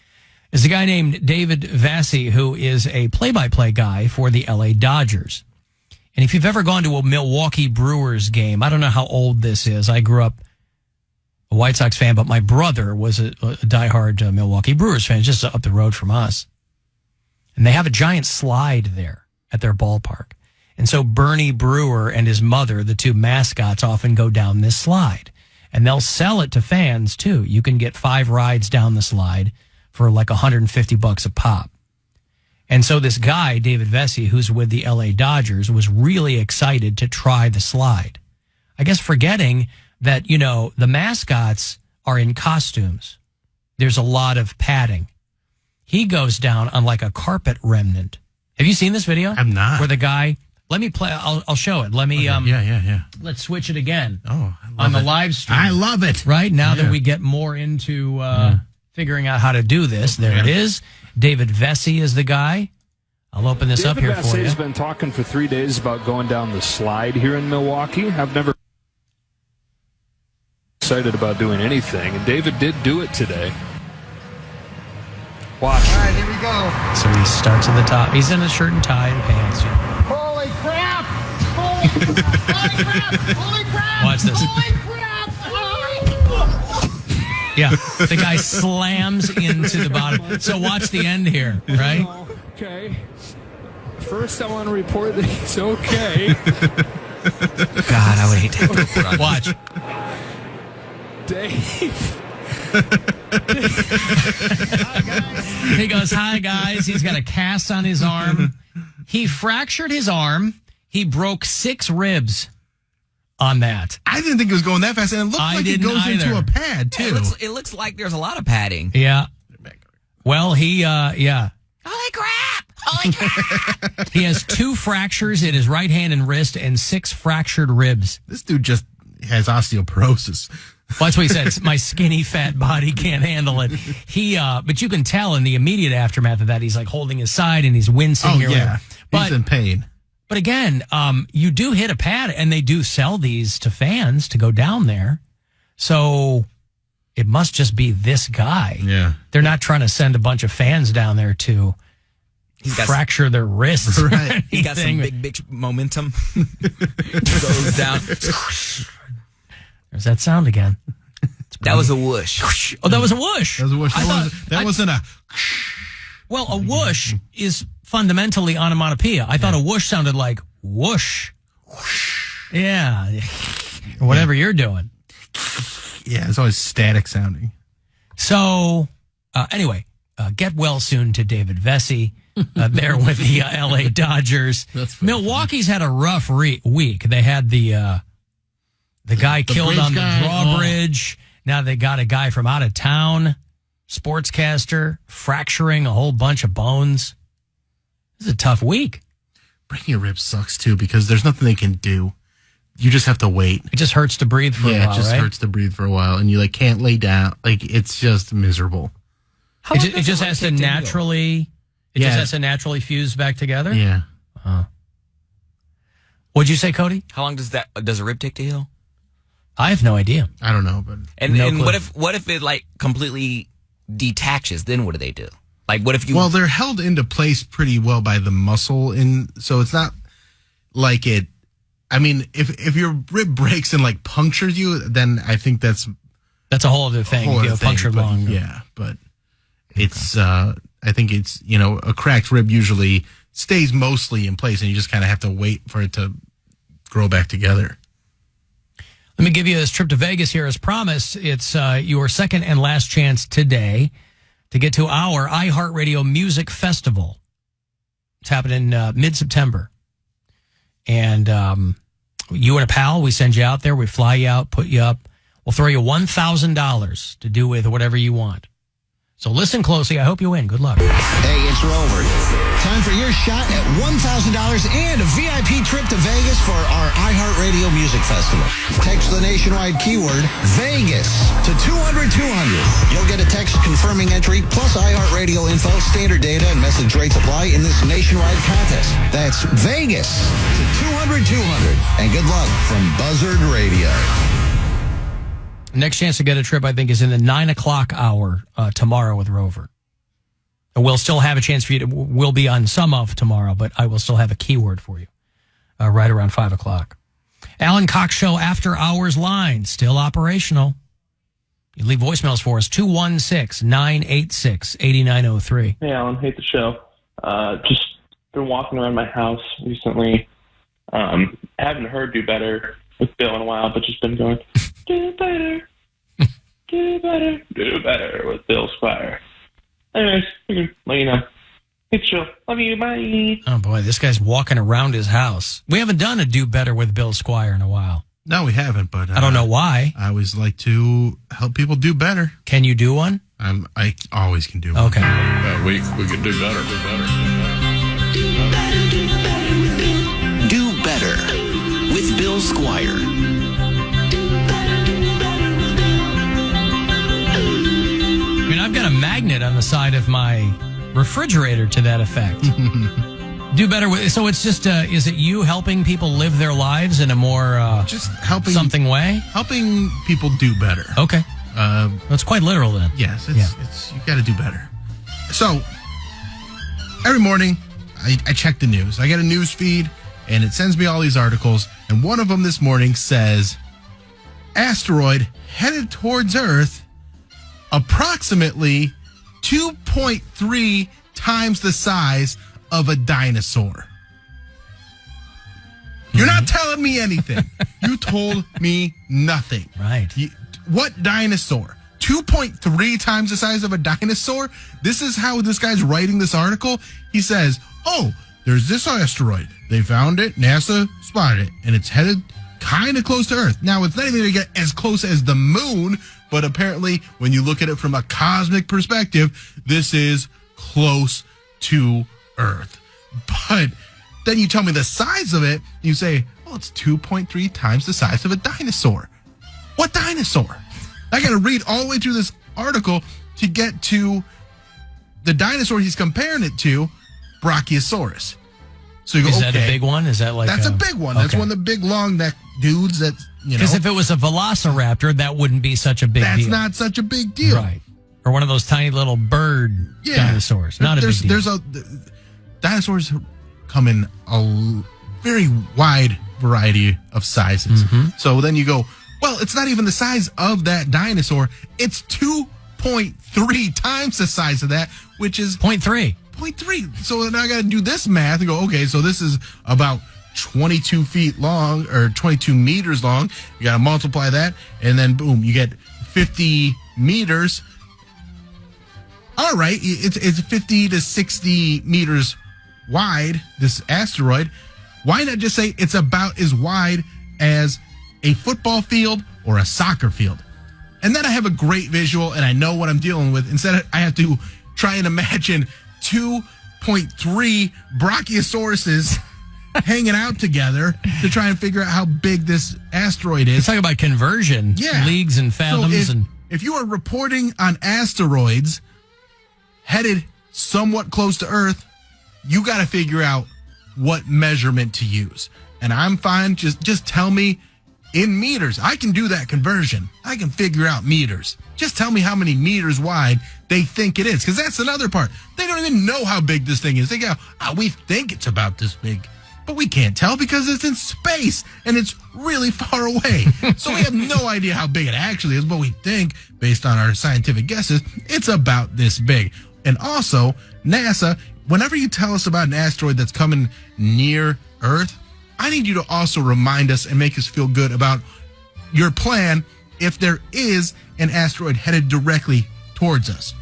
There's a guy named David Vassie, who is a play-by-play guy for the LA Dodgers. And if you've ever gone to a Milwaukee Brewers game, I don't know how old this is. I grew up a White Sox fan, but my brother was a diehard Milwaukee Brewers fan, just up the road from us. And they have a giant slide there at their ballpark. And so Bernie Brewer and his mother, the two mascots, often go down this slide. And they'll sell it to fans, too. You can get 5 rides down the slide for like $150 a pop. And so this guy, David Vesey, who's with the LA Dodgers, was really excited to try the slide. I guess forgetting that, the mascots are in costumes. there's a lot of padding. He goes down on like a carpet remnant. Have you seen this video? I'm not. Where the guy, let me play, I'll show it. Let me, yeah. Let's switch it again. Oh, on the live stream. I love it. Right now that we get more into figuring out how to do this, there it is. David Vesey is the guy. I'll open this up here for you. David Vesey has been talking for 3 days about going down the slide here in Milwaukee. I've never excited about doing anything, and David did do it today. Watch. All right, here we go. So he starts at the top. He's in a shirt and tie and pants. Holy crap! Holy crap! Holy crap! Watch this. Holy crap! Yeah, the guy slams into the bottom. So watch the end here, right? Okay. First, I want to report that he's okay. God, I would hate to run. Watch. Dave. He goes, hi, guys. He's got a cast on his arm. He fractured his arm. He broke 6 ribs on that. I didn't think it was going that fast, and it looked like it goes into a pad, too. It looks like there's a lot of padding. Yeah. Well, he, yeah. Holy crap! Holy crap! He has 2 fractures in his right hand and wrist and 6 fractured ribs. This dude just has osteoporosis. Well, that's what he said. My skinny, fat body can't handle it. But you can tell in the immediate aftermath of that, he's like holding his side and he's wincing. Oh, yeah. But, he's in pain. But again, you do hit a pad, and they do sell these to fans to go down there. So it must just be this guy. Yeah. They're not trying to send a bunch of fans down there to fracture their wrists. Right. He got some big bitch momentum. Goes down. There's that sound again. That was a whoosh. Oh, that was a whoosh. That was a whoosh. That wasn't a... Well, a whoosh is fundamentally onomatopoeia. I thought a whoosh sounded like whoosh. Whoosh. Yeah. Or whatever you're doing. Yeah, it's always static sounding. So, anyway, get well soon to David Vesey there with the L.A. Dodgers. Milwaukee's had a rough week. They had the guy killed on the drawbridge. Now they got a guy from out of town, sportscaster, fracturing a whole bunch of bones. This is a tough week. Breaking a rib sucks, too, because there's nothing they can do. You just have to wait. It just hurts to breathe for a while, Yeah, it just hurts to breathe for a while, and you can't lay down. It's just miserable. It just has to naturally... just has to naturally fuse back together? Yeah. What'd you say, Cody? How long does a rib take to heal? I have no idea. I don't know, but and what if it like completely detaches? Then what do they do? Like what if you? Well, they're held into place pretty well by the muscle, so it's not like it. I mean, if your rib breaks and like punctures you, then I think that's a whole other thing. You get punctured long. Yeah, but it's. I think it's a cracked rib usually stays mostly in place, and you just kind of have to wait for it to grow back together. Let me give you this trip to Vegas here as promised. It's your second and last chance today to get to our iHeartRadio Music Festival. It's happening mid-September. And you and a pal, we send you out there, we fly you out, put you up. We'll throw you $1,000 to do with whatever you want. So listen closely. I hope you win. Good luck. Hey, it's Rover. Time for your shot at $1,000 and a VIP trip to Vegas for our iHeartRadio Music Festival. Text the nationwide keyword Vegas to 200-200. You'll get a text confirming entry plus iHeartRadio info, standard data, and message rates apply in this nationwide contest. That's Vegas to 200-200. And good luck from Buzzard Radio. Next chance to get a trip, I think, is in the 9 o'clock hour tomorrow with Rover. We'll still have a chance for you to, we'll be on some of tomorrow, but I will still have a keyword for you right around 5 o'clock. Alan Cox Show After Hours line, still operational. You leave voicemails for us, 216-986-8903. Hey, Alan, hate the show. Just been walking around my house recently. Haven't heard Do Better with Bill in a while, but just been going, do better, do better, do better with Bill Squire. Anyways, let you know. It's chill. Love you. Bye. Oh, boy, this guy's walking around his house. We haven't done a Do Better with Bill Squire in a while. No, we haven't, but... I don't know why. I always like to help people do better. Can you do one? I always can do one. Okay. We could do better. Do better with Bill Squire. I mean, I've got a magnet on the side of my refrigerator to that effect. Do better with. So it's just. Is it you helping people live their lives in a more just helping something way? Helping people do better. Okay. That's quite literal then. Yes, it's you got to do better. So every morning, I check the news. I get a news feed, and it sends me all these articles. And one of them this morning says, asteroid headed towards Earth, approximately 2.3 times the size of a dinosaur. You're not telling me anything. You told me nothing. Right. What dinosaur? 2.3 times the size of a dinosaur? This is how this guy's writing this article. He says, there's this asteroid. They found it. NASA spotted it. And it's headed kind of close to Earth. Now, it's not even going to get as close as the moon, but apparently, when you look at it from a cosmic perspective, this is close to Earth. But then you tell me the size of it, you say, it's 2.3 times the size of a dinosaur. What dinosaur? I got to read all the way through this article to get to the dinosaur he's comparing it to, Brachiosaurus. So you go, is that a big one? Is that like that's a big one. That's one of the big long neck dudes that, Because if it was a velociraptor, that wouldn't be such a big deal. That's not such a big deal. Right. Or one of those tiny little bird dinosaurs. Not a big deal. Dinosaurs come in a very wide variety of sizes. So then you go, it's not even the size of that dinosaur. It's 2.3 times the size of that, which is 0.3. 0.3. So now I got to do this math and go, okay, so this is about 22 feet long or 22 meters long. You got to multiply that, and then boom, you get 50 meters. All right, it's 50 to 60 meters wide, this asteroid. Why not just say it's about as wide as a football field or a soccer field? And then I have a great visual and I know what I'm dealing with. Instead, I have to try and imagine 2.3 brachiosauruses hanging out together to try and figure out how big this asteroid is. Talk about conversion, leagues and fathoms. So if you are reporting on asteroids headed somewhat close to Earth, you got to figure out what measurement to use. And I'm fine. Just tell me in meters. I can do that conversion. I can figure out meters. Just tell me how many meters wide they think it is. Because that's another part. They don't even know how big this thing is. They go, we think it's about this big. But we can't tell because it's in space and it's really far away. So we have no idea how big it actually is. But we think, based on our scientific guesses, it's about this big. And also, NASA, whenever you tell us about an asteroid that's coming near Earth, I need you to also remind us and make us feel good about your plan if there is an asteroid headed directly towards us.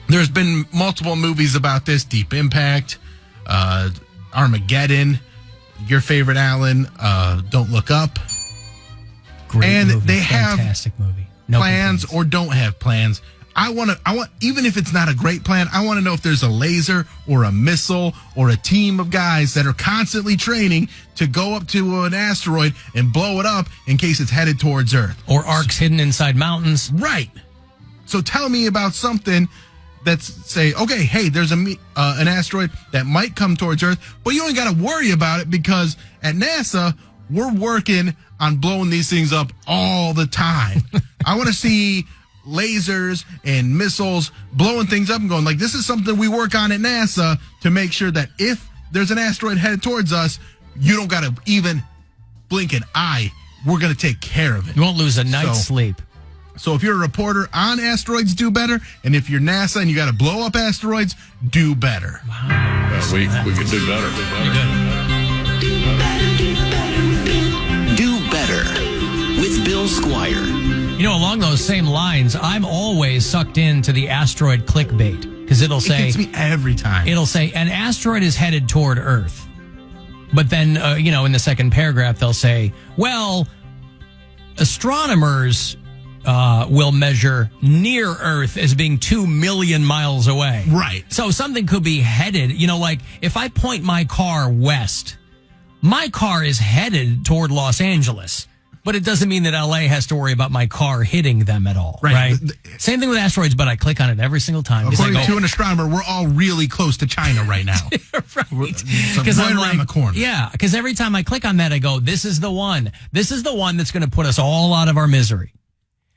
There's been multiple movies about this, Deep Impact, Armageddon, your favorite, Alan, Don't Look Up. Great and movie. They have fantastic movie. Plans or don't have plans. I want, even if it's not a great plan, I want to know if there's a laser or a missile or a team of guys that are constantly training to go up to an asteroid and blow it up in case it's headed towards Earth. Or arcs hidden inside mountains. Right. So tell me about something that's say, okay, hey, there's an asteroid that might come towards Earth, but you ain't got to worry about it because at NASA, we're working on blowing these things up all the time. I want to see lasers and missiles blowing things up and going like, this is something we work on at NASA to make sure that if there's an asteroid headed towards us, you don't got to even blink an eye. We're going to take care of it. You won't lose a night's sleep. So if you're a reporter on asteroids, do better. And if you're NASA and you got to blow up asteroids, do better. Wow. We could do better. Do better with Bill Squire. You know, along those same lines, I'm always sucked into the asteroid clickbait because it'll say, it gets me every time. It'll say an asteroid is headed toward Earth. But then, in the second paragraph, they'll say, well, astronomers will measure near Earth as being 2 million miles away. Right. So something could be headed, like if I point my car west, my car is headed toward Los Angeles. But it doesn't mean that LA has to worry about my car hitting them at all. Right. Same thing with asteroids, but I click on it every single time. According to an astronomer, we're all really close to China right now. Right. Because right around the corner. Yeah, because every time I click on that, I go, this is the one. This is the one that's going to put us all out of our misery.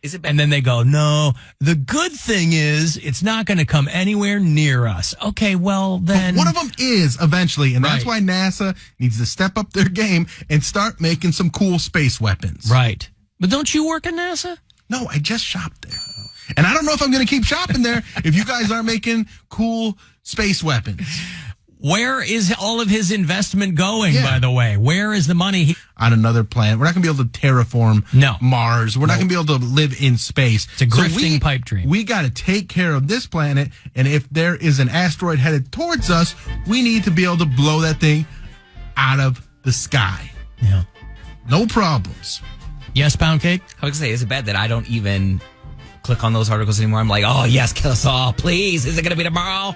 Is it bad? And then they go, no, the good thing is it's not going to come anywhere near us. Okay, well, then. But one of them is eventually, and that's why NASA needs to step up their game and start making some cool space weapons. Right. But don't you work at NASA? No, I just shopped there. And I don't know if I'm going to keep shopping there if you guys aren't making cool space weapons. Where is all of his investment going, by the way? Where is the money? On another planet. We're not going to be able to terraform Mars. We're not going to be able to live in space. It's a grifting pipe dream. We got to take care of this planet, and if there is an asteroid headed towards us, we need to be able to blow that thing out of the sky. Yeah. No problems. Yes, Poundcake? I was going to say, is it bad that I don't even click on those articles anymore? I'm like, oh, yes, kill us all, please. Is it going to be tomorrow?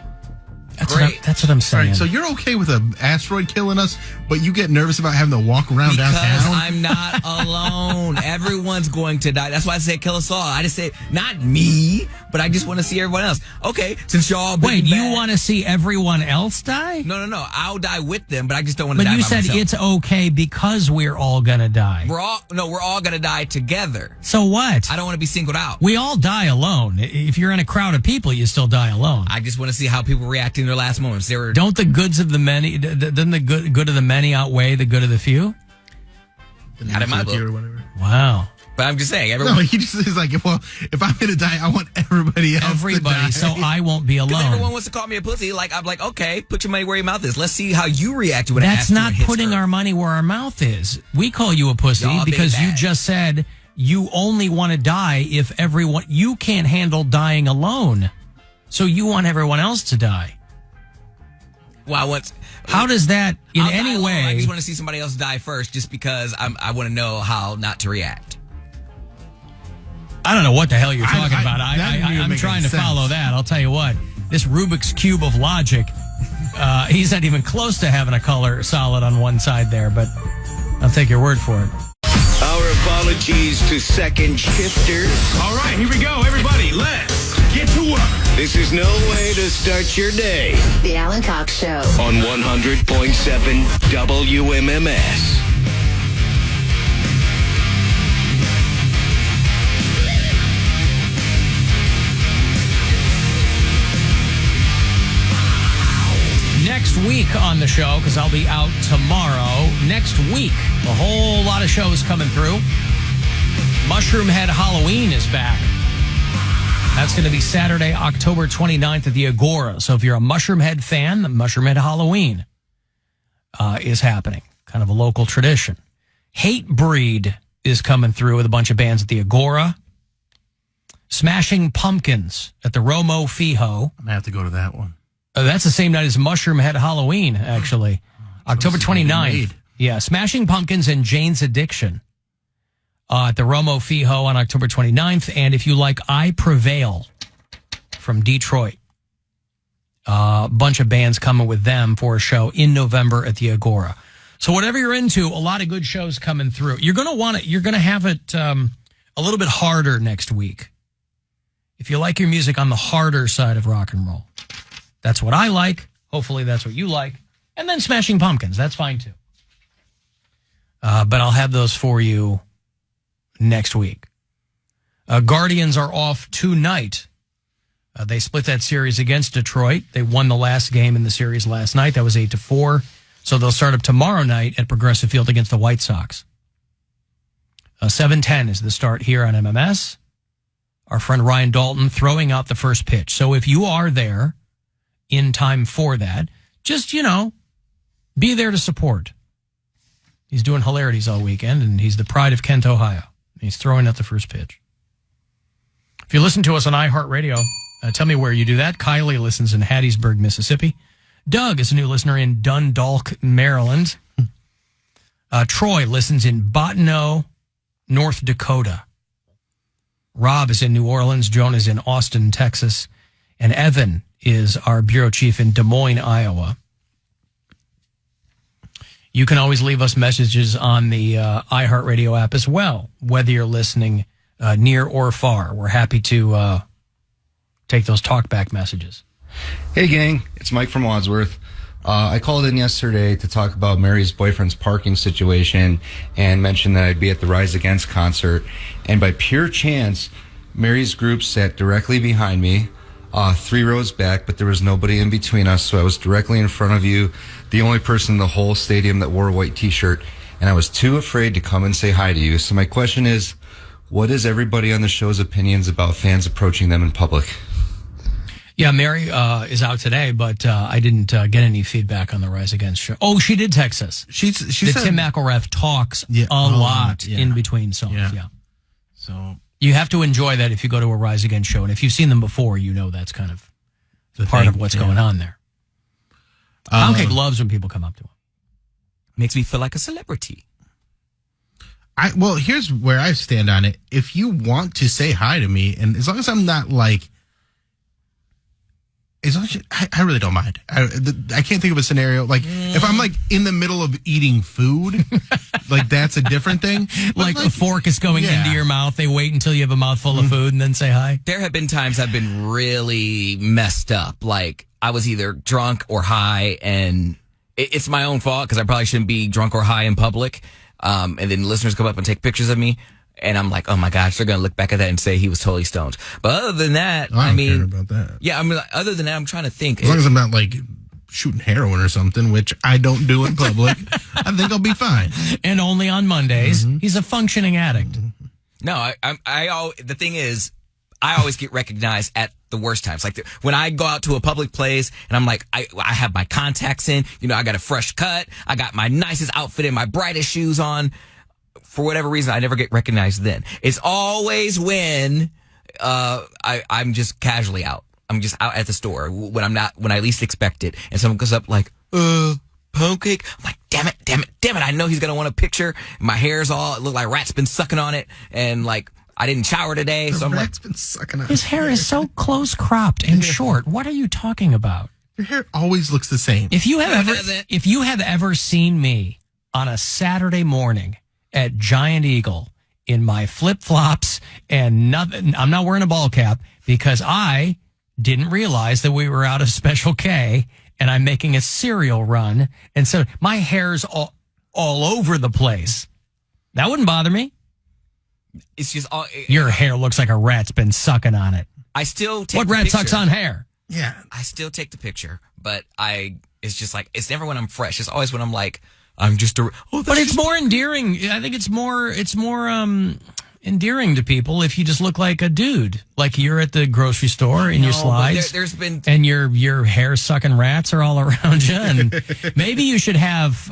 That's what I'm saying. All right, so you're okay with an asteroid killing us, but you get nervous about having to walk around downtown? Because I'm not alone. Everyone's going to die. That's why I said kill us all. I just say, not me, but I just want to see everyone else. Okay, since y'all Wait, you want to see everyone else die? No. I'll die with them, but I just don't want to die by myself. But you said it's okay because we're all going to die. We're all going to die together. So what? I don't want to be singled out. We all die alone. If you're in a crowd of people, you still die alone. I just want to see how people react in their last moments. Don't the goods of the many, doesn't the good of the many outweigh the good of the few? Not in my book. Wow. But I'm just saying, everyone. No, he just is like, well, if I'm going to die, I want everybody else to die. So I won't be alone. Everyone wants to call me a pussy. I'm like, okay, put your money where your mouth is. Let's see how you react to it. That's not putting our money where our mouth is. We call you a pussy because you just said you only want to die if everyone, you can't handle dying alone. So you want everyone else to die. Well, how does that in any way? I just want to see somebody else die first, just because I want to know how not to react. I don't know what the hell you're talking about. I'm trying to follow that. I'll tell you what. This Rubik's Cube of logic, he's not even close to having a color solid on one side there, but I'll take your word for it. Our apologies to second shifters. All right, here we go, everybody. Let's get to work. This is no way to start your day. The Alan Cox Show. On 100.7 WMMS. Next week on the show, because I'll be out tomorrow. Next week, a whole lot of shows coming through. Mushroom Head Halloween is back. That's going to be Saturday, October 29th at the Agora. So if you're a Mushroom Head fan, the Mushroom Head Halloween is happening. Kind of a local tradition. Hate Breed is coming through with a bunch of bands at the Agora. Smashing Pumpkins at the Romo Fijo. I'm going to have to go to that one. That's the same night as Mushroom Head Halloween, actually. October 29th. Yeah, Smashing Pumpkins and Jane's Addiction at the Romo Fijo on October 29th. And if you like I Prevail from Detroit, a bunch of bands coming with them for a show in November at the Agora. So whatever you're into, a lot of good shows coming through. You're going to want it. You're going to have it a little bit harder next week. If you like your music on the harder side of rock and roll. That's what I like. Hopefully that's what you like. And then Smashing Pumpkins. That's fine too. But I'll have those for you next week. Guardians are off tonight. They split that series against Detroit. They won the last game in the series last night. That was 8-4. So they'll start up tomorrow night at Progressive Field against the White Sox. 7:10 is the start here on MMS. Our friend Ryan Dalton throwing out the first pitch. So if you are there in time for that, just, be there to support. He's doing hilarities all weekend, and he's the pride of Kent, Ohio. He's throwing out the first pitch. If you listen to us on iHeartRadio, tell me where you do that. Kylie listens in Hattiesburg, Mississippi. Doug is a new listener in Dundalk, Maryland. Troy listens in Bottineau, North Dakota. Rob is in New Orleans. Joan is in Austin, Texas. And Evan is our bureau chief in Des Moines, Iowa. You can always leave us messages on the iHeartRadio app as well, whether you're listening near or far. We're happy to take those talkback messages. Hey, gang. It's Mike from Wadsworth. I called in yesterday to talk about Mary's boyfriend's parking situation and mentioned that I'd be at the Rise Against concert. And by pure chance, Mary's group sat directly behind me, 3 rows back, but there was nobody in between us, so I was directly in front of you, the only person in the whole stadium that wore a white T-shirt, and I was too afraid to come and say hi to you. So my question is, what is everybody on the show's opinions about fans approaching them in public? Yeah, Mary is out today, but I didn't get any feedback on the Rise Against show. Oh, she did text us. She said, Tim McElrath talks a lot in between songs. Yeah. So you have to enjoy that if you go to a Rise Against show, and if you've seen them before, you know that's kind of part of what's going on there. Poundcake loves when people come up to him. Makes me feel like a celebrity. Well, here's where I stand on it. If you want to say hi to me, and as long as I'm not like, as long as I really don't mind. I can't think of a scenario like if I'm like in the middle of eating food, like that's a different thing. Like a fork is going into your mouth. They wait until you have a mouthful of food and then say hi. There have been times I've been really messed up. Like I was either drunk or high, and it's my own fault because I probably shouldn't be drunk or high in public. And then listeners come up and take pictures of me. And I'm like, oh my gosh, they're going to look back at that and say he was totally stoned. But other than that, I don't care about that. Yeah, I mean, other than that, I'm trying to think. As long as I'm not like shooting heroin or something, which I don't do in public, I think I'll be fine. And only on Mondays. He's a functioning addict. No, the thing is, I always get recognized at the worst times. Like when I go out to a public place and I'm like, I have my contacts in, I got a fresh cut, I got my nicest outfit in, my brightest shoes on. For whatever reason, I never get recognized then. It's always when I'm just casually out. I'm just out at the store when I least expect it. And someone goes up like, Poundcake. I'm like, damn it. I know he's going to want a picture. My hair's all, it looked like rat's been sucking on it. And like, I didn't shower today. So I'm like, been sucking on his hair is so close cropped and short. What are you talking about? Your hair always looks the same. If you have ever seen me on a Saturday morning at Giant Eagle in my flip-flops and nothing, I'm not wearing a ball cap because I didn't realize that we were out of Special K and I'm making a cereal run. And so my hair's all over the place. That wouldn't bother me. It's just your hair looks like a rat's been sucking on it. I still take what the rat picture. sucks on hair? Yeah. I still take the picture, but it's just like, it's never when I'm fresh. It's always when I'm like, I'm just but it's more endearing. I think it's more endearing to people if you just look like a dude, like you're at the grocery store in your slides. There's been and your hair sucking rats are all around you, and maybe you should have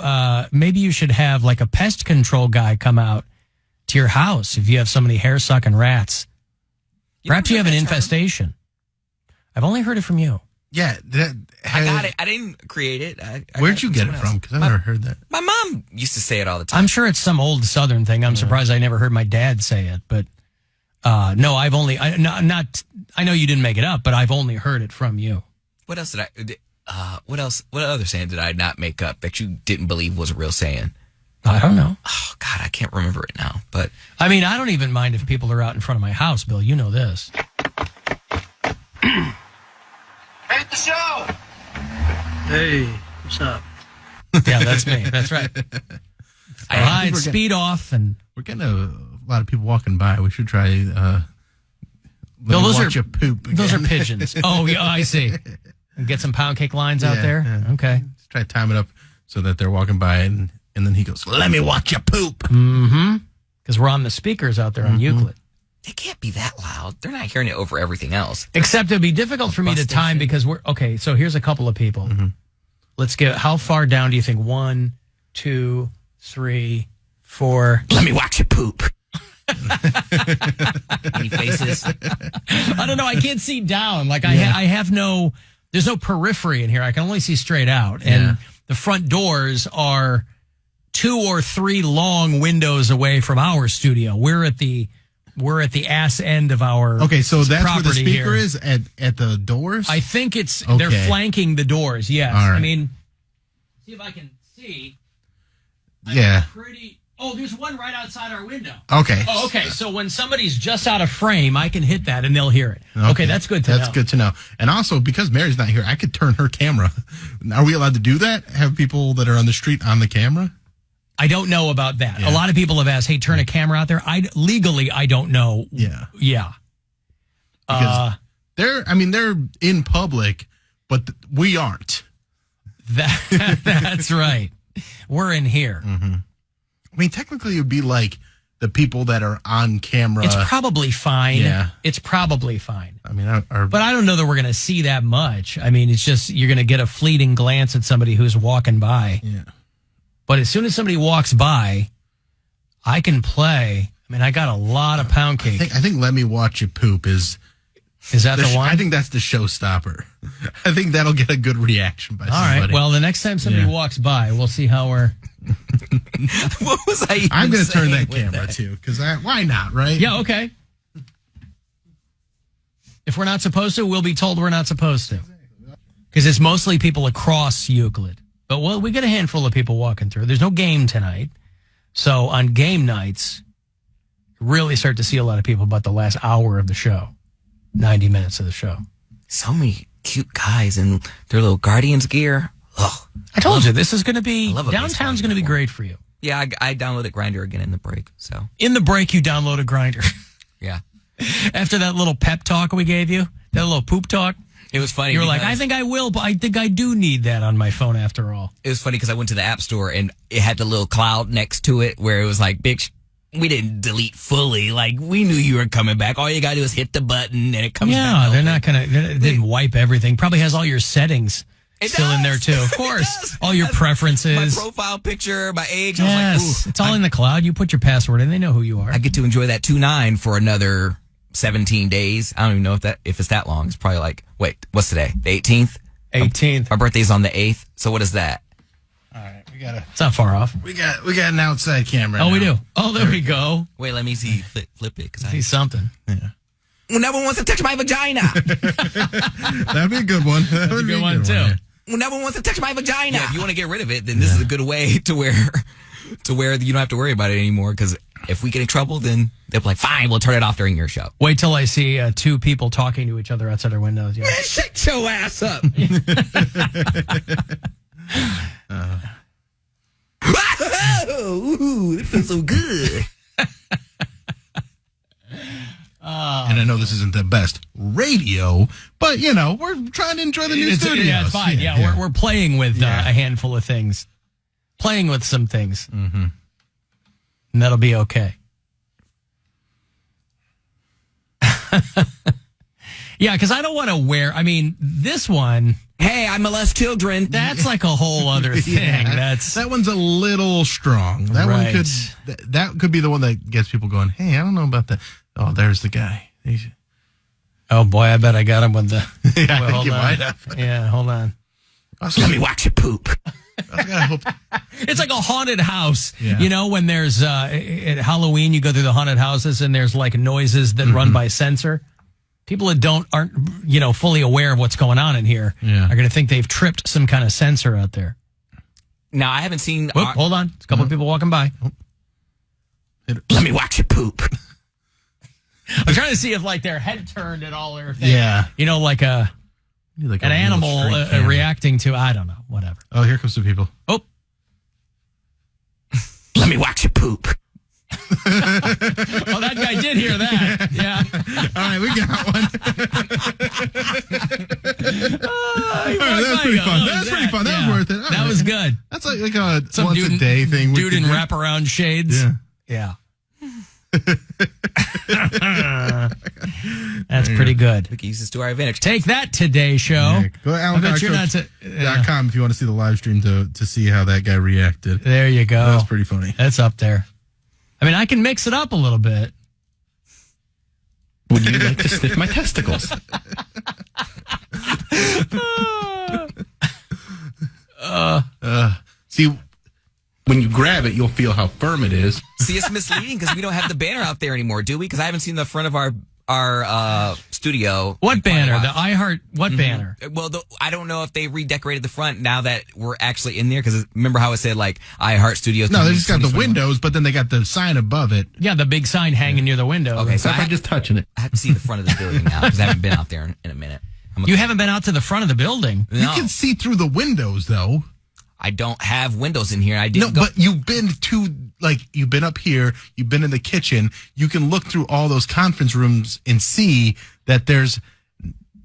like a pest control guy come out to your house if you have so many hair sucking rats. Perhaps you have an infestation. I've only heard it from you. Yeah, I got it. I didn't create it. Where'd you get it from? Because I've never heard that. My mom used to say it all the time. I'm sure it's some old Southern thing. I'm surprised I never heard my dad say it. But no, I know you didn't make it up, but I've only heard it from you. What else did what other saying did I not make up that you didn't believe was a real saying? I don't know. Oh God, I can't remember it now. But I mean, I don't even mind if people are out in front of my house, Bill. You know this. Hate the show! Hey, what's up? Yeah, that's me. That's right. All right, speed off. And we're getting a lot of people walking by. We should try no, those you poop again. Those are pigeons. Oh, yeah, I see. And get some pound cake lines out there? Yeah. Okay. Let's try to time it up so that they're walking by and then he goes, let me watch you poop. Mm-hmm. Because we're on the speakers out there on Euclid. They can't be that loud. They're not hearing it over everything else. Except it'd be difficult for me to time because so here's a couple of people. Mm-hmm. Let's get, how far down do you think? 1, 2, 3, 4. Let me watch you poop. Any faces? I don't know. I can't see down. Like I have there's no periphery in here. I can only see straight out. And the front doors are 2 or 3 long windows away from our studio. We're at the we're at the ass end of our Okay, so that's where the property speaker here. is at the doors? I think they're flanking the doors, yes. All right. I mean, see if I can see. Yeah. Oh, there's one right outside our window. Okay. Oh, okay. So when somebody's just out of frame, I can hit that and they'll hear it. Okay, that's good to know. That's good to know. And also, because Mary's not here, I could turn her camera. Are we allowed to do that? Have people that are on the street on the camera? I don't know about that. Yeah. A lot of people have asked, hey, turn a camera out there. Legally, I don't know. Yeah. Yeah. Because they're in public, but we aren't. That's right. We're in here. Mm-hmm. I mean, technically, it would be like the people that are on camera. It's probably fine. Yeah. It's probably fine. I mean, but I don't know that we're going to see that much. I mean, it's just you're going to get a fleeting glance at somebody who's walking by. Yeah. But as soon as somebody walks by, I can play. I mean, I got a lot of pound cake. I think Let Me Watch You Poop is that the one? I think that's the showstopper. I think that'll get a good reaction by somebody. All right. Well, the next time somebody walks by, we'll see how we're. What was I even I'm going to turn saying that with camera that? too, because why not, right? Yeah, okay. If we're not supposed to, we'll be told we're not supposed to. Because it's mostly people across Euclid. But we get a handful of people walking through. There's no game tonight. So on game nights, you really start to see a lot of people about the last hour of the show. 90 minutes of the show. So many cute guys in their little Guardians gear. Ugh. I told you, this is going to be, I love a downtown's going to be great for you. Yeah, I downloaded Grindr again in the break. So In the break, you download a Grindr. Yeah. After that little pep talk we gave you, that little poop talk. It was funny. You were like, I think I will, but I think I do need that on my phone after all. It was funny because I went to the App Store and it had the little cloud next to it where it was like, bitch, we didn't delete fully. Like, we knew you were coming back. All you got to do is hit the button and it comes back. Yeah, they're not going to, they didn't wipe everything. Probably has all your settings still in there too. Of course. All your preferences. My profile picture, my age. Yes, I was like, ooh. it's all in the cloud. You put your password in, they know who you are. I get to enjoy that 2-9 for another 17 days. I don't even know if it's that long. It's probably like, wait, what's today? The 18th? 18th. My birthday's on the 8th. So what is that? All right, we got It's not far off. We got an outside camera. Oh, we now. do. Oh, there we go. Wait, let me see. Flip it. See something. Yeah. Well, no one wants to touch my vagina. That'd be a good one. That would be a good one too. Well, no one wants to touch my vagina. Yeah, if you want to get rid of it, then this is a good way to where you don't have to worry about it anymore. Because if we get in trouble, then they'll be like, fine, we'll turn it off during your show. Wait till I see two people talking to each other outside our windows. Yeah. Man, shut your ass up. Ooh, it feels so good. And I know this isn't the best radio, but we're trying to enjoy the new studios. Yeah, it's fine. Yeah. We're playing with a handful of things, playing with some things, and that'll be okay. Yeah, because I don't want to wear. I mean, this one. Hey, I molest children. That's like a whole other thing. Yeah, that one's a little strong. That one could be the one that gets people going, hey, I don't know about that. Oh, there's the guy. Oh boy, I bet I got him with the. Yeah, well, hold you on. might have. Yeah, hold on. Let me watch you poop. It's like a haunted house. Yeah. You know, when there's at Halloween, you go through the haunted houses and there's like noises that run by sensor. People that aren't fully aware of what's going on in here are going to think they've tripped some kind of sensor out there. Now, I haven't seen. Hold on, there's a couple of people walking by. Let me watch you poop. I'm trying to see if like their head turned at all or if they, Yeah. like an animal reacting to, I don't know, whatever. Oh, here comes some people. Oh. Let me watch you poop. Oh, that guy did hear that. Yeah. All right, we got one. That's pretty fun. That's pretty fun. That was worth it. That was good. That's like a once a day thing. Dude in wraparound shades. Yeah. That's pretty good. We can use this to our advantage. Take that, Today Show. Yeah. Go to AlanCoxShow.com if you want to see the live stream to see how that guy reacted. There you go. That's pretty funny. That's up there. I mean, I can mix it up a little bit. Would you like to sniff my testicles? See, when you grab it, you'll feel how firm it is. See, it's misleading because we don't have the banner out there anymore, do we? Because I haven't seen the front of our studio. What banner? The iHeart, what banner? Well, I don't know if they redecorated the front now that we're actually in there. Because remember how it said like iHeart Studios? No, they just got the windows, but then they got the sign above it. Yeah, the big sign hanging near the window. Okay, so I'm just touching it. I have to see the front of the building now because I haven't been out there in a minute. You haven't been out to the front of the building? No. You can see through the windows, though. I don't have windows in here. I didn't. No, but you've been you've been up here. You've been in the kitchen. You can look through all those conference rooms and see that there's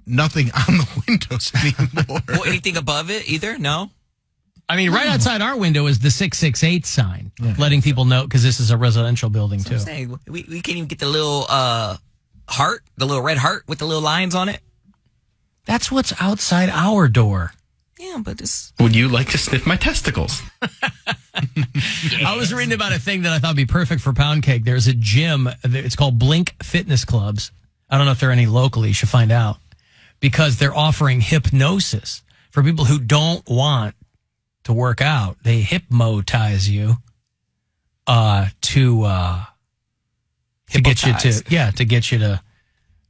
nothing on the windows anymore. Well, anything above it either? No. I mean, right outside our window is the 668 sign, letting people know because this is a residential building too. I'm saying, we can't even get the little heart, the little red heart with the little lines on it. That's what's outside our door. Yeah, but it's... Would you like to sniff my testicles? I was reading about a thing that I thought would be perfect for Poundcake. There's a gym. It's called Blink Fitness Clubs. I don't know if there are any locally. You should find out. Because they're offering hypnosis for people who don't want to work out. They hypnotize you to get you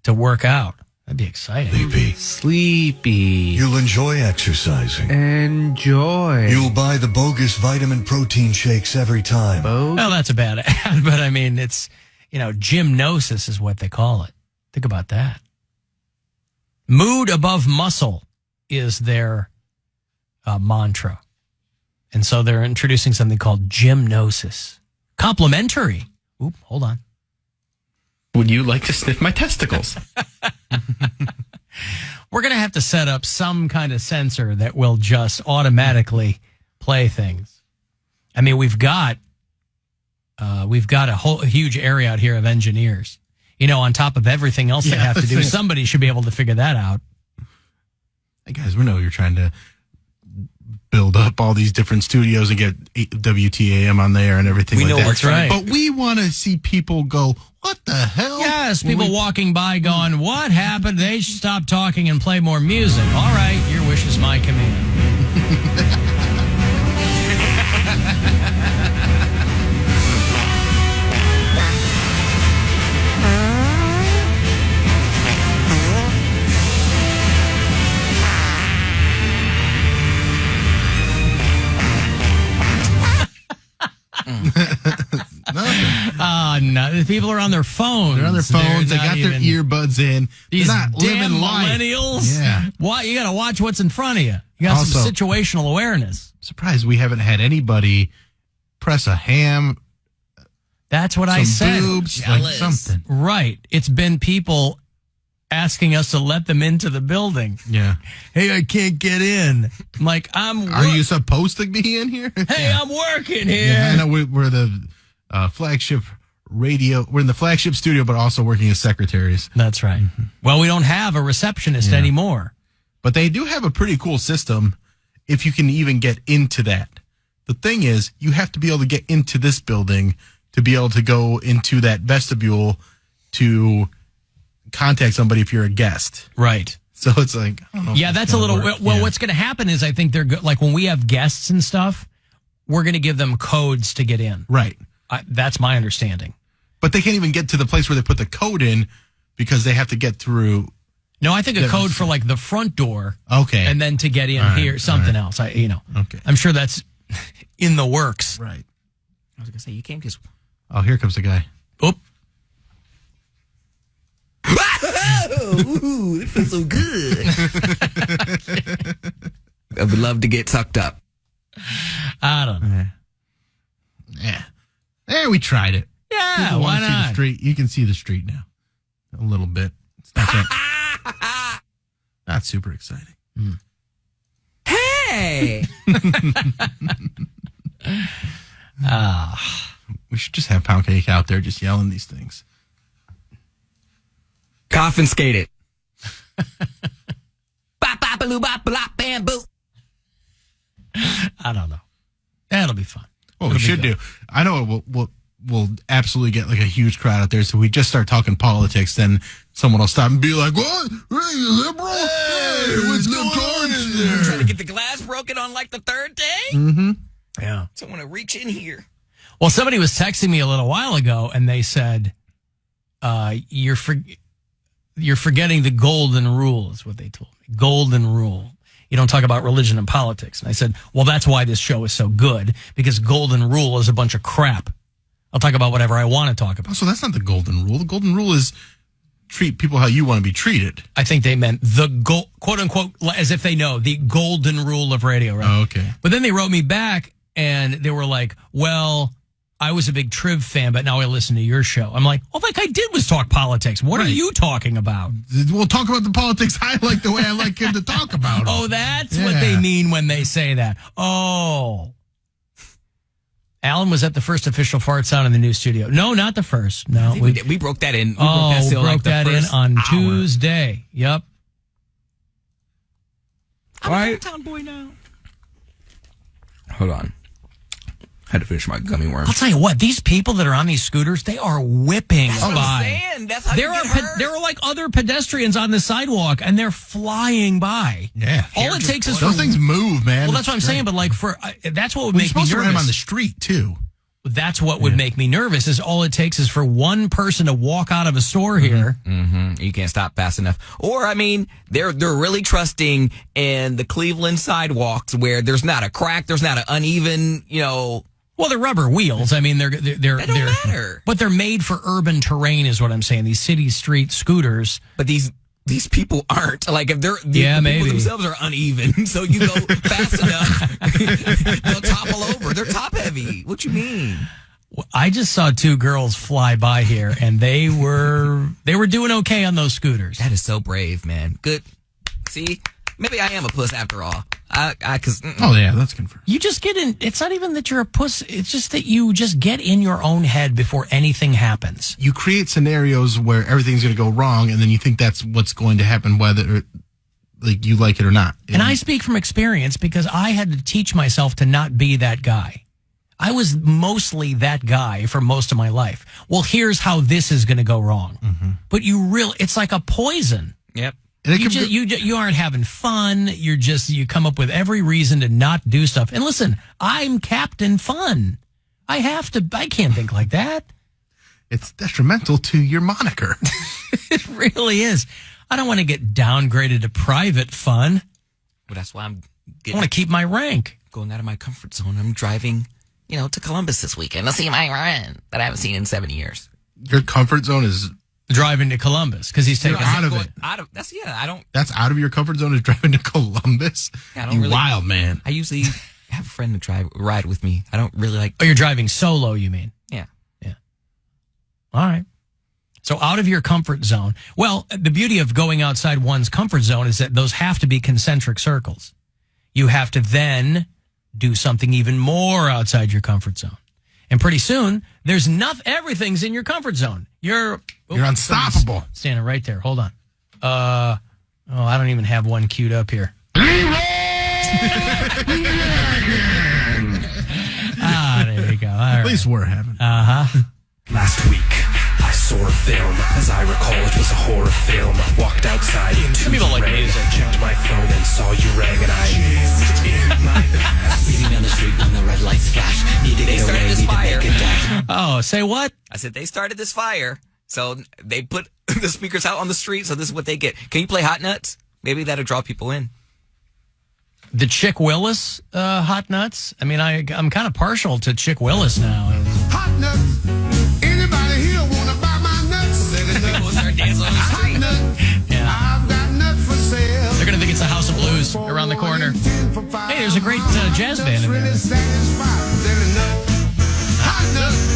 to work out. That'd be exciting. Sleepy. You'll enjoy exercising. Enjoy. You'll buy the bogus vitamin protein shakes every time. Well, that's a bad ad, but I mean, it's, gymnosis is what they call it. Think about that. Mood above muscle is their mantra. And so they're introducing something called gymnosis. Complimentary. Oop, hold on. Would you like to sniff my testicles? We're going to have to set up some kind of sensor that will just automatically play things. I mean, we've got a huge area out here of engineers. On top of everything else they have to do, somebody should be able to figure that out. Hey guys, we know you're trying to build up all these different studios and get WTAM on there and everything We like know that. what's right. But we want to see people go, what the hell? Yes, people walking by going, what happened? They should stop talking and play more music. All right, your wish is my command. No. The people are on their phones. They're on their phones. They got their earbuds in. These They're not damn living life. millennials. Yeah. Why? You got to watch what's in front of you. You got some Also, situational awareness. Surprised we haven't had anybody press a ham. That's what I said. Boobs, like something. Right. It's been people asking us to let them into the building. Yeah. Hey, I can't get in. I'm like, Are you supposed to be in here? Hey, I'm working here. Yeah, I know we're the flagship radio. We're in the flagship studio, but also working as secretaries. That's right. Mm-hmm. Well, we don't have a receptionist anymore. But they do have a pretty cool system if you can even get into that. The thing is, you have to be able to get into this building to be able to go into that vestibule to contact somebody if you're a guest. Right. So it's like, I don't know. Yeah, that's a little... Well, what's going to happen is I think they're like when we have guests and stuff, we're going to give them codes to get in. Right. That's my understanding. But they can't even get to the place where they put the code in because they have to get through... No, I think a code for like the front door. Okay. And then to get in here, something else. Okay. I'm sure that's in the works. Right. I was going to say, you can't just... Oh, here comes the guy. Oop. Ooh, it feels so good. I would love to get sucked up. I don't know. Yeah, we tried it. Yeah, why See not? the street. You can see the street now. A little bit. It's not that, not super exciting. Hey! We should just have Poundcake out there just yelling these things. Confiscate it. Bop, bop, baloo, bop, blop, bam, boo. I don't know. That'll be fun. What we should do, I know we'll absolutely get like a huge crowd out there. So we just start talking politics, then someone will stop and be like, "What? Hey, you liberal? Hey, what's going on in there?" Trying to get the glass broken on like the third day? Mm-hmm. Yeah. Someone to reach in here. Well, somebody was texting me a little while ago, and they said, you're forgetting the golden rule, is what they told me. Golden rule. You don't talk about religion and politics. And I said, well, that's why this show is so good, because golden rule is a bunch of crap. I'll talk about whatever I want to talk about. Oh, so that's not the golden rule. The golden rule is treat people how you want to be treated. I think they meant the quote unquote, as if they know, the golden rule of radio, right? Oh, okay. But then they wrote me back and they were like, well, I was a big Triv fan, but now I listen to your show. I'm like, all that guy did was talk politics. What are you talking about? We'll talk about the politics I like the way I like him to talk about them. Oh, that's what they mean when they say that. Oh. Alan was at the first official fart sound in the new studio. No, not the first. No, we broke that in. We broke that in on Tuesday. Yep. I'm a town boy now. Hold on. Had to finish my gummy worm. I'll tell you what, these people that are on these scooters, they are whipping That's what by. I'm saying. That's how you get hurt. There are like other pedestrians on the sidewalk, and they're flying by. Yeah. All it takes is those things move, man. Well, that's what I'm saying. But like that's what would make me nervous. You're supposed to ride them on the street too. That's what would make me nervous. Is all it takes is for one person to walk out of a store here. Mm-hmm. You can't stop fast enough. Or I mean, they're really trusting in the Cleveland sidewalks where there's not a crack, there's not an uneven, Well, they're rubber wheels. I mean, they're matter. But they're made for urban terrain, is what I'm saying. These city street scooters. But these people aren't. Like if they're maybe. People themselves are uneven, so you go fast enough, they'll topple over. They're top heavy. What you mean? I just saw two girls fly by here, and they were doing okay on those scooters. That is so brave, man. Good. See, maybe I am a puss after all. Oh yeah, that's confirmed. You just get in. It's not even that you're a puss. It's just that you just get in your own head before anything happens. You create scenarios where everything's going to go wrong, and then you think that's what's going to happen, whether like you like it or not. And I speak from experience because I had to teach myself to not be that guy. I was mostly that guy for most of my life. Well, here's how this is going to go wrong. Mm-hmm. But it's like a poison. Yep. You aren't having fun. You come up with every reason to not do stuff. And listen, I'm Captain Fun. I can't think like that. It's detrimental to your moniker. It really is. I don't want to get downgraded to private fun. Well, that's why I want to keep my rank. Going out of my comfort zone. I'm driving, to Columbus this weekend. Let's see my run that I haven't seen in 7 years. Your comfort zone is driving to Columbus because he's taking out of it. That's out of your comfort zone is driving to Columbus. Yeah, I don't really, wild man. I usually have a friend to ride with me. I don't really like. Oh, you're driving solo, you mean? Yeah. All right. So out of your comfort zone. Well, the beauty of going outside one's comfort zone is that those have to be concentric circles. You have to then do something even more outside your comfort zone. And pretty soon, everything's in your comfort zone. You're unstoppable. Standing right there. Hold on. I don't even have one queued up here. There you go. All right. At least we're having. Last week, I saw a film. As I recall, it was a horror film. Walked outside into the rain, checked my phone and saw you rang, and I moved in my past. Speeding down the street when the red lights flash. Need to get away, need to make a dash. Oh, say what? I said they started this fire, so they put the speakers out on the street, so this is what they get. Can you play Hot Nuts? Maybe that'll draw people in. The Chick Willis Hot Nuts? I mean, I'm kind of partial to Chick Willis now. Hot Nuts. Anybody here want to buy my nuts? We'll start dancing on the street. Yeah. I've got nuts for sale. They're going to think it's the House of Blues around the corner. Hey, there's a great jazz band in there. Hot nuts.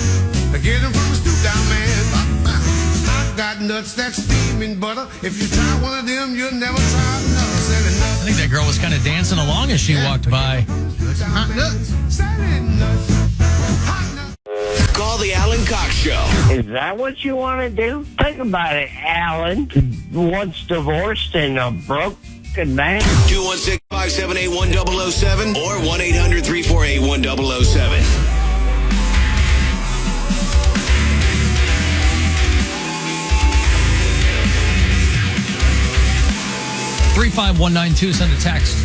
Get them from a stoop down man. I've got nuts that's steaming butter. If you try one of them, you'll never try another. Selling nuts. I think that girl was kind of dancing along as she walked by. Hot nuts. Selling nuts. Call the Alan Cox Show. Is that what you want to do? Think about it, Alan. Once divorced and a broken man. 216-578-1007 or 1-800-348-1007. 35192, send a text.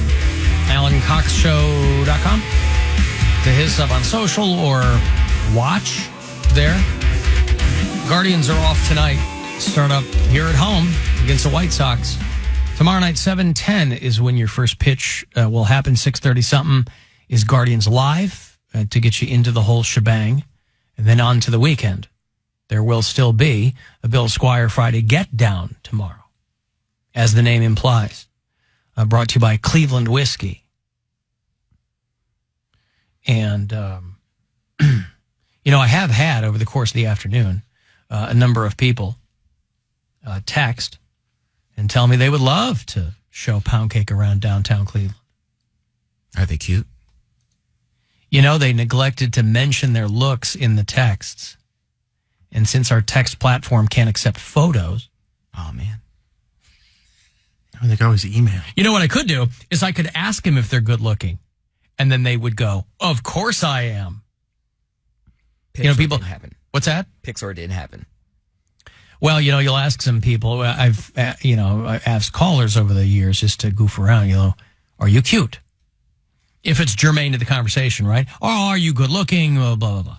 AlanCoxShow.com. to his stuff on social or watch there. Guardians are off tonight. Start up here at home against the White Sox. Tomorrow night, 7:10 is when your first pitch will happen. 6:30 something is Guardians Live to get you into the whole shebang. And then on to the weekend. There will still be a Bill Squire Friday Get Down tomorrow, as the name implies. Brought to you by Cleveland Whiskey. And, I have had over the course of the afternoon a number of people text and tell me they would love to show Poundcake around downtown Cleveland. Are they cute? They neglected to mention their looks in the texts. And since our text platform can't accept photos. Oh, man. They can always email. You know what I could do is I could ask them if they're good looking. And then they would go, of course I am. Pixar people. didn't happen. What's that? Pixar didn't happen. Well, you'll ask some people. I've asked callers over the years just to goof around, are you cute? If it's germane to the conversation, right? Or are you good looking? Blah, blah, blah.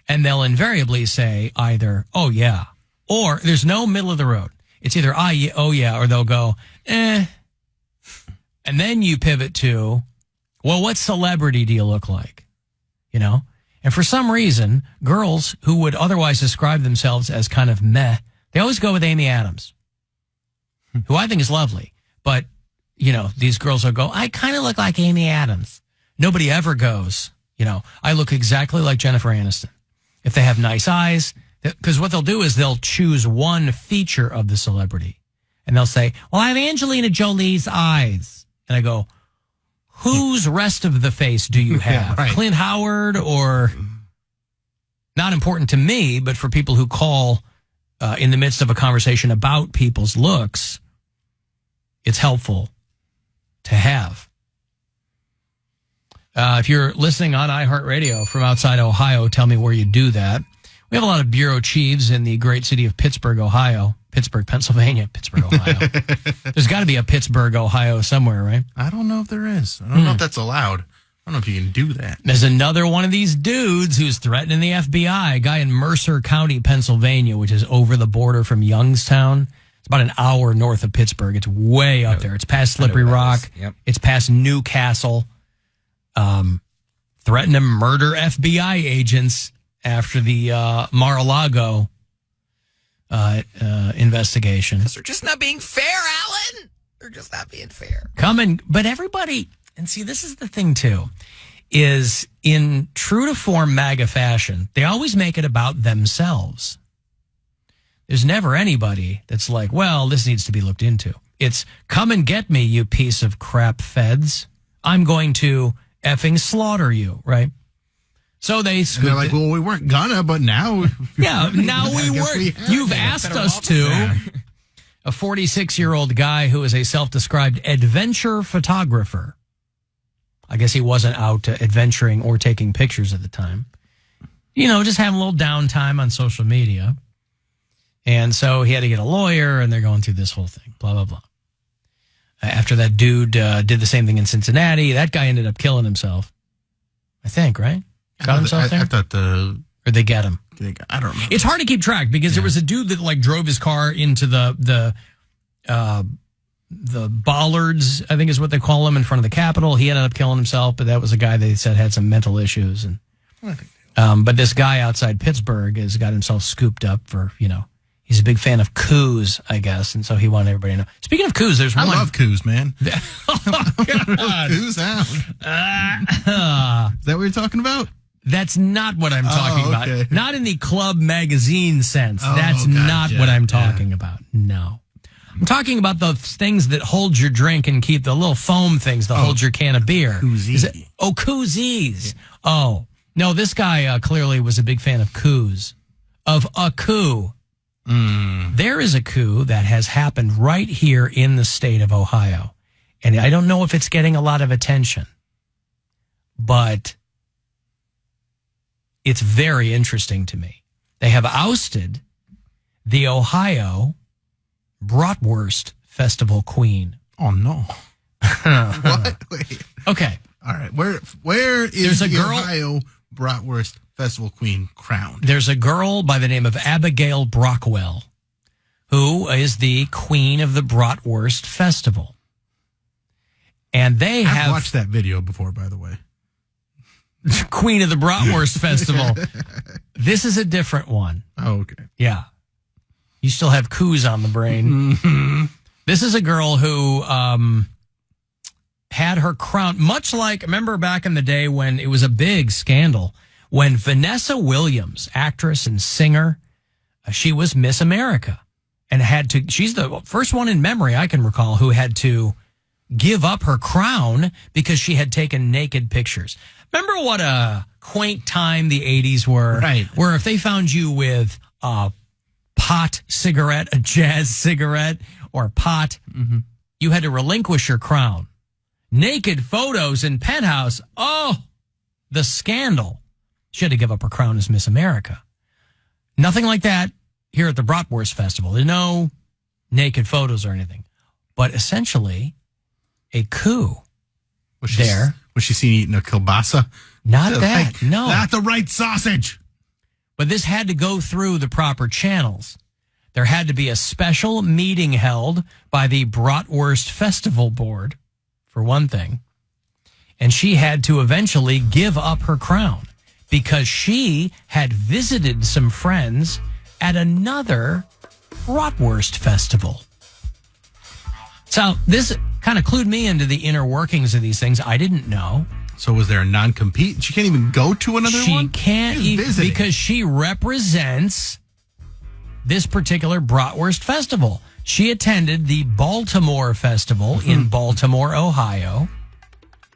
And they'll invariably say either, oh, yeah, or there's no middle of the road. It's either, oh, yeah, or they'll go, eh. And then you pivot to, well, what celebrity do you look like? And for some reason, girls who would otherwise describe themselves as kind of meh, they always go with Amy Adams, who I think is lovely. But, these girls will go, I kind of look like Amy Adams. Nobody ever goes, I look exactly like Jennifer Aniston. If they have nice eyes, because what they'll do is they'll choose one feature of the celebrity. And they'll say, well, I have Angelina Jolie's eyes. And I go, whose rest of the face do you have? Right. Clint Howard or... Not important to me, but for people who call in the midst of a conversation about people's looks, it's helpful to have. If you're listening on iHeartRadio from outside Ohio, tell me where you do that. We have a lot of bureau chiefs in the great city of Pittsburgh, Ohio. Pittsburgh, Pennsylvania. Pittsburgh, Ohio. There's got to be a Pittsburgh, Ohio somewhere, right? I don't know if there is. I don't know if that's allowed. I don't know if you can do that. There's another one of these dudes who's threatening the FBI, a guy in Mercer County, Pennsylvania, which is over the border from Youngstown. It's about an hour north of Pittsburgh. It's way up there. It's past Slippery Rock. Yep. It's past Newcastle. Threatened to murder FBI agents after the Mar-a-Lago investigation. Because they're just not being fair, Alan. They're just not being fair. But everybody, and see, this is the thing too, is in true to form MAGA fashion, they always make it about themselves. There's never anybody that's like, well, this needs to be looked into. It's come and get me, you piece of crap feds. I'm going to effing slaughter you, right? So they're like, well, we weren't gonna, but now. Yeah, now we were. You've asked us to. A 46-year-old guy who is a self-described adventure photographer. I guess he wasn't out adventuring or taking pictures at the time. Just having a little downtime on social media. And so he had to get a lawyer, and they're going through this whole thing, blah, blah, blah. After that dude did the same thing in Cincinnati, that guy ended up killing himself. I think, right? Got himself there? I thought Or they get him? I don't know. It's hard to keep track because there was a dude that drove his car into the bollards, I think is what they call them, in front of the Capitol. He ended up killing himself, but that was a guy they said had some mental issues. And but this guy outside Pittsburgh has got himself scooped up for, he's a big fan of coups, I guess, and so he wanted everybody to know. Speaking of coups, there's one. I love coups, man. Oh, God. Coups out. Is that what you're talking about? That's not what I'm talking okay. about. Not in the club magazine sense. Oh, That's gotcha. not what I'm talking about. No. I'm talking about the things that hold your drink and keep the little foam things that hold your can of beer. Koozie. Koozies. Yeah. Oh. No, this guy clearly was a big fan of coups. Of a coup. There is a coup that has happened right here in the state of Ohio. And I don't know if it's getting a lot of attention. But it's very interesting to me. They have ousted the Ohio Bratwurst Festival queen. Oh, no. What? Wait. Okay. All right. Where is There's a the girl- Ohio Bratwurst Festival Queen crowned? There's a girl by the name of Abigail Brockwell, who is the queen of the Bratwurst Festival. And I've watched that video before, by the way. Queen of the Bratwurst Festival. This is a different one. Oh, okay. Yeah. You still have coos on the brain. Mm-hmm. This is a girl who had her crown, much like, remember back in the day when it was a big scandal, when Vanessa Williams, actress and singer, she was Miss America and she's the first one in memory I can recall who had to give up her crown because she had taken naked pictures. Remember what a quaint time the 80s were? Right. Where if they found you with a pot cigarette, a jazz cigarette, or pot, you had to relinquish your crown. Naked photos in Penthouse. Oh, the scandal. She had to give up her crown as Miss America. Nothing like that here at the Bratwurst Festival. There's no naked photos or anything. But essentially, a coup there. Was she seen eating a kielbasa? Not that, no. Not the right sausage. But this had to go through the proper channels. There had to be a special meeting held by the Bratwurst Festival Board, for one thing. And she had to eventually give up her crown because she had visited some friends at another Bratwurst Festival. So this kind of clued me into the inner workings of these things. I didn't know. So was there a non-compete? She can't even go to another one? She can't even because she represents this particular Bratwurst Festival. She attended the Baltimore Festival in Baltimore, Ohio.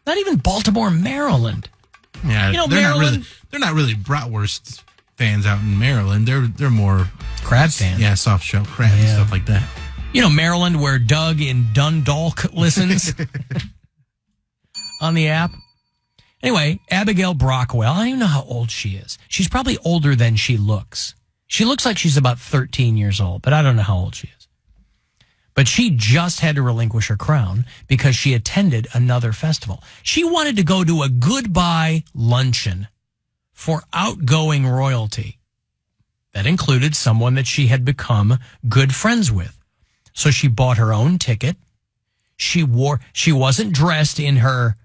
Not even Baltimore, Maryland. Yeah, you know, they're Maryland. Not really Bratwurst fans out in Maryland. They're more crab fans. Yeah, soft shell crab and stuff like that. You know, Maryland, where Doug in Dundalk listens on the app. Anyway, Abigail Brockwell, I don't even know how old she is. She's probably older than she looks. She looks like she's about 13 years old, but I don't know how old she is. But she just had to relinquish her crown because she attended another festival. She wanted to go to a goodbye luncheon for outgoing royalty. That included someone that she had become good friends with. So she bought her own ticket. She wasn't dressed in her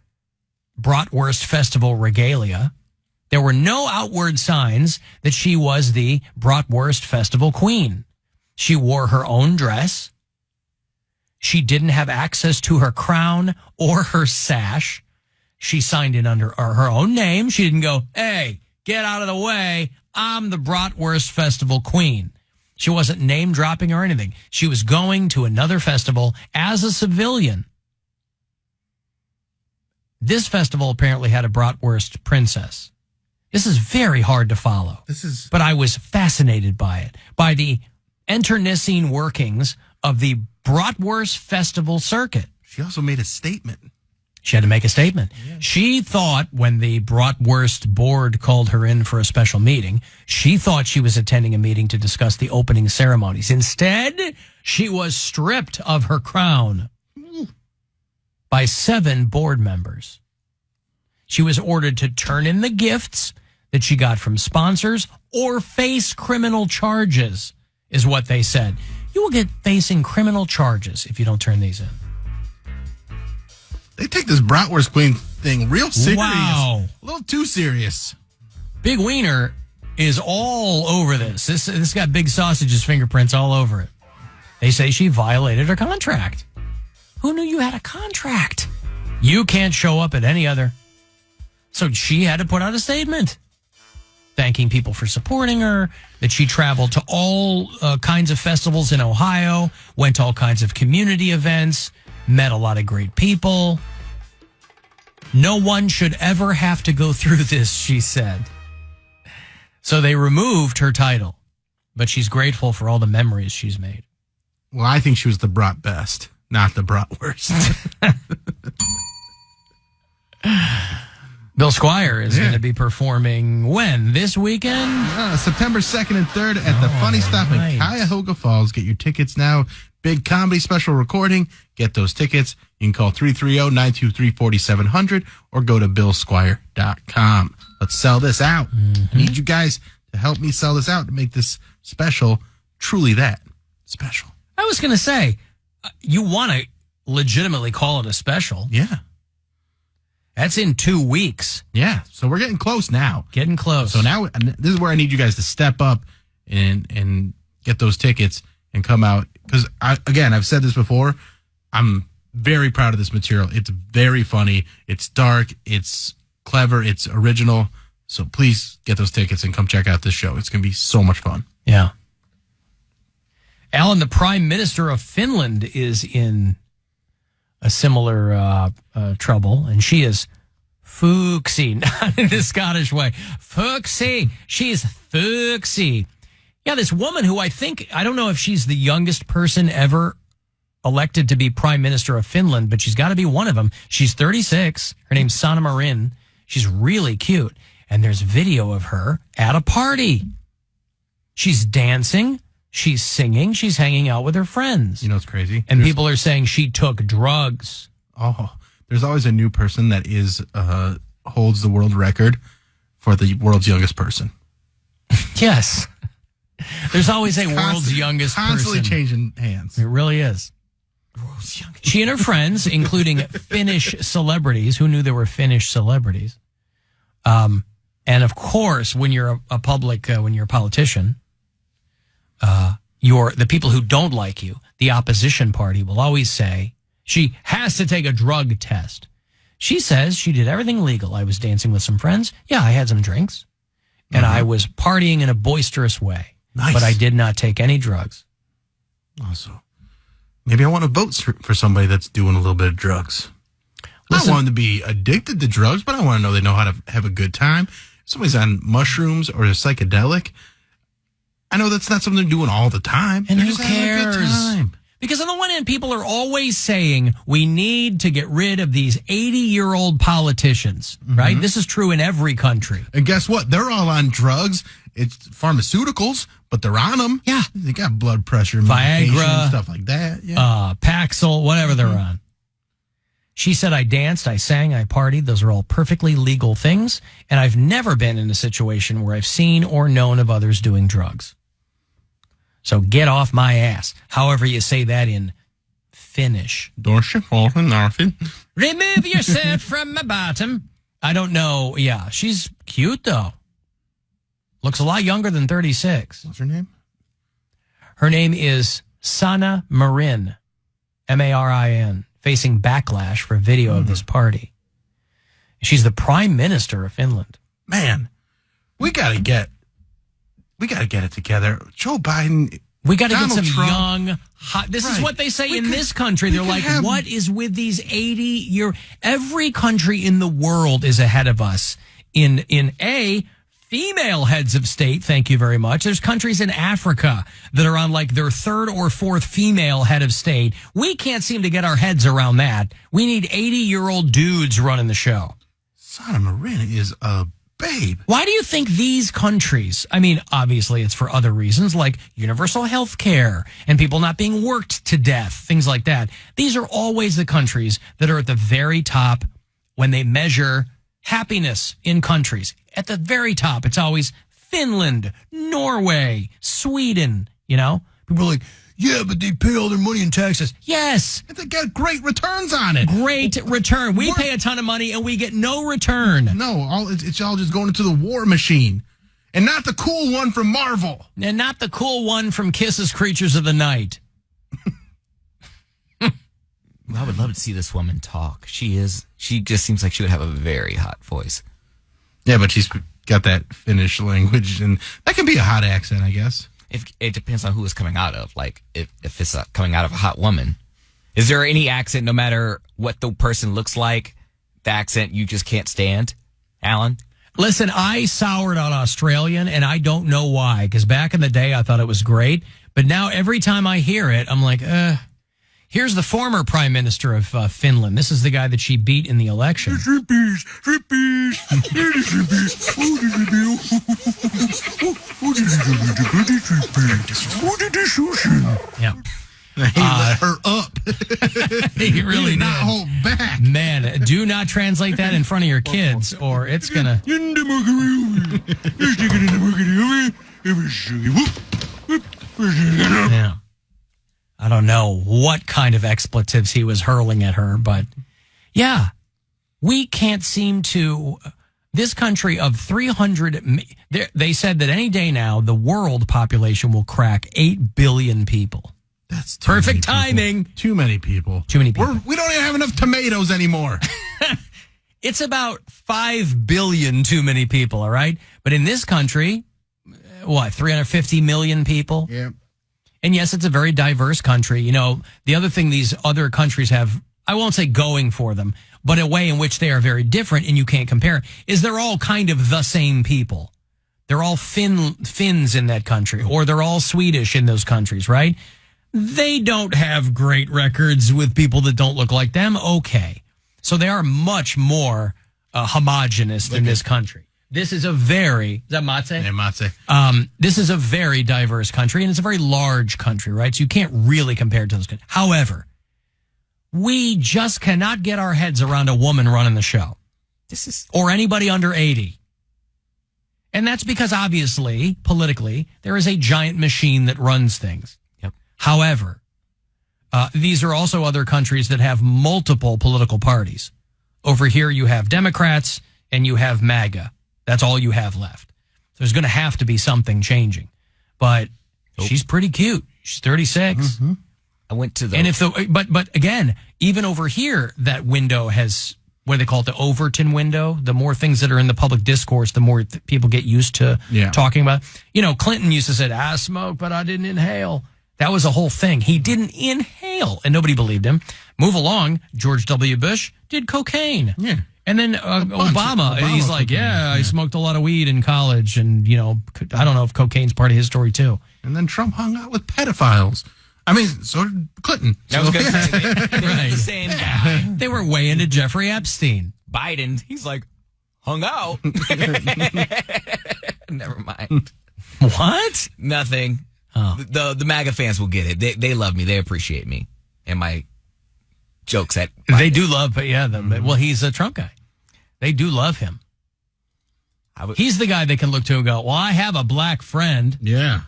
Bratwurst Festival regalia. There were no outward signs that she was the Bratwurst Festival queen. She wore her own dress. She didn't have access to her crown or her sash. She signed in under her own name. She didn't go, hey, get out of the way. I'm the Bratwurst Festival queen. She wasn't name dropping or anything. She was going to another festival as a civilian. This festival apparently had a Bratwurst princess. This is very hard to follow. But I was fascinated by it, by the internecine workings of the Bratwurst Festival circuit. She also made a statement. She had to make a statement. Yeah. She thought when the Bratwurst board called her in for a special meeting, she thought she was attending a meeting to discuss the opening ceremonies. Instead, she was stripped of her crown by 7 board members. She was ordered to turn in the gifts that she got from sponsors or face criminal charges, is what they said. You will get facing criminal charges if you don't turn these in. They take this Bratwurst Queen thing real serious. Wow. A little too serious. Big Wiener is all over this. This got Big Sausage's fingerprints all over it. They say she violated her contract. Who knew you had a contract? You can't show up at any other. So she had to put out a statement thanking people for supporting her, that she traveled to all kinds of festivals in Ohio, went to all kinds of community events, met a lot of great people. No one should ever have to go through this, she said. So they removed her title, but she's grateful for all the memories she's made. Well, I think she was the brat best, not the bratwurst. Bill Squire is going to be performing when? This weekend? September 2nd and 3rd at the Funny Stop in Cuyahoga Falls. Get your tickets now. Big comedy special recording. Get those tickets. You can call 330-923-4700 or go to BillSquire.com. Let's sell this out. I need you guys to help me sell this out to make this special truly that special. I was going to say, you want to legitimately call it a special. Yeah. That's in 2 weeks. Yeah. So we're getting close now. Getting close. So now this is where I need you guys to step up and get those tickets and come out. Because, again, I've said this before. I'm very proud of this material. It's very funny. It's dark. It's clever. It's original. So please get those tickets and come check out this show. It's going to be so much fun. Yeah. Alan, the Prime Minister of Finland, is in a similar trouble, and she is Fuxi, not in the Scottish way. Fuxi. She's Fuxi. Yeah, this woman who I don't know if she's the youngest person ever elected to be Prime Minister of Finland, but she's got to be one of them. She's 36. Her name's Sanna Marin. She's really cute. And there's video of her at a party. She's dancing. She's singing. She's hanging out with her friends. You know what's crazy? And people are saying she took drugs. Oh, there's always a new person that holds the world record for the world's youngest person. Yes. There's always a world's youngest person. Constantly changing hands. It really is. She and her friends, including Finnish celebrities, who knew there were Finnish celebrities. And of course, when you're when you're a politician, the people who don't like you, the opposition party, will always say she has to take a drug test. She says she did everything legal. I was dancing with some friends. Yeah, I had some drinks. And I was partying in a boisterous way. Nice. But I did not take any drugs. Also, maybe I want to vote for somebody that's doing a little bit of drugs. Listen, I want them to be addicted to drugs, but I want to know they know how to have a good time. If somebody's on mushrooms or a psychedelic, I know that's not something they're doing all the time. And they're who just having a good cares? time. Because on the one hand, people are always saying we need to get rid of these 80-year-old politicians, right? This is true in every country. And guess what? They're all on drugs. It's pharmaceuticals, but they're on them. Yeah. They got blood pressure, Viagra, medication, stuff like that. Yeah. Paxil, whatever they're on. She said, I danced, I sang, I partied. Those are all perfectly legal things. And I've never been in a situation where I've seen or known of others doing drugs. So get off my ass. However you say that in Finnish. Remove yourself from my bottom. I don't know. Yeah, she's cute, though. Looks a lot younger than 36. What's her name? Her name is Sanna Marin, Marin, facing backlash for a video of this party. She's the Prime Minister of Finland. Man, we gotta get it together. Joe Biden. We got to get Donald some Trump. young, hot. This is what they say in this country. They're like, what is with these 80-year? Every country in the world is ahead of us in female heads of state. Thank you very much. There's countries in Africa that are on like their third or fourth female head of state. We can't seem to get our heads around that. We need 80-year-old dudes running the show. Sanna Marin is a babe. Why do you think these countries, I mean, obviously it's for other reasons like universal health care and people not being worked to death, things like that. These are always the countries that are at the very top when they measure happiness in countries. At the very top, it's always Finland, Norway, Sweden, you know? People are like, yeah, but they pay all their money in taxes. Yes. And they get great returns on it. Great return. We pay a ton of money and we get no return. No, it's all just going into the war machine. And not the cool one from Marvel. And not the cool one from Kiss's Creatures of the Night. I would love to see this woman talk. She just seems like she would have a very hot voice. Yeah, but she's got that Finnish language, and that can be a hot accent, I guess. It depends on who it's coming out of. Like, if it's coming out of a hot woman. Is there any accent, no matter what the person looks like, the accent you just can't stand, Alan? Listen, I soured on Australian, and I don't know why, because back in the day, I thought it was great. But now every time I hear it, I'm like, Here's the former Prime Minister of Finland. This is the guy that she beat in the election. Yeah. He let her up. He really did not did. hold back. Man, do not translate that in front of your kids, or it's gonna. Yeah. I don't know what kind of expletives he was hurling at her, but yeah, we can't seem to. This country of 300, they said that any day now the world population will crack 8 billion people. That's perfect timing. Too many people. Too many people. We don't even have enough tomatoes anymore. It's about 5 billion too many people, all right? But in this country, what, 350 million people? Yeah. And yes, it's a very diverse country. You know, the other thing these other countries have, I won't say going for them, but a way in which they are very different and you can't compare, is they're all kind of the same people. They're all Finns in that country, or they're all Swedish in those countries, right? They don't have great records with people that don't look like them. Okay. So they are much more homogenous than this country. This is a very, is that Matze? Yeah, Matze. This is a very diverse country, and it's a very large country, right? So you can't really compare it to those countries. However, we just cannot get our heads around a woman running the show. Or anybody under 80. And that's because obviously, politically, there is a giant machine that runs things. Yep. However, these are also other countries that have multiple political parties. Over here, you have Democrats and you have MAGA. That's all you have left. So there's going to have to be something changing. But she's pretty cute. She's 36. Mm-hmm. I went to the... And if the but again, even over here, that window has, what do they call it, the Overton window? The more things that are in the public discourse, the more people get used to talking about. You know, Clinton used to say, I smoked, but I didn't inhale. That was a whole thing. He didn't inhale, and nobody believed him. Move along, George W. Bush did cocaine. Yeah. And then Obama, he's like, I smoked a lot of weed in college, and, you know, I don't know if cocaine's part of his story, too. And then Trump hung out with pedophiles. I mean, so did Clinton. That was good. They were the same guy. They were way into Jeffrey Epstein. Biden, he's like, hung out. Never mind. What? Nothing. Oh. The MAGA fans will get it. They love me. They appreciate me. And my jokes at Biden. They do love, but yeah, well, he's a Trump guy. They do love him. He's the guy they can look to and go, well, I have a black friend. Yeah.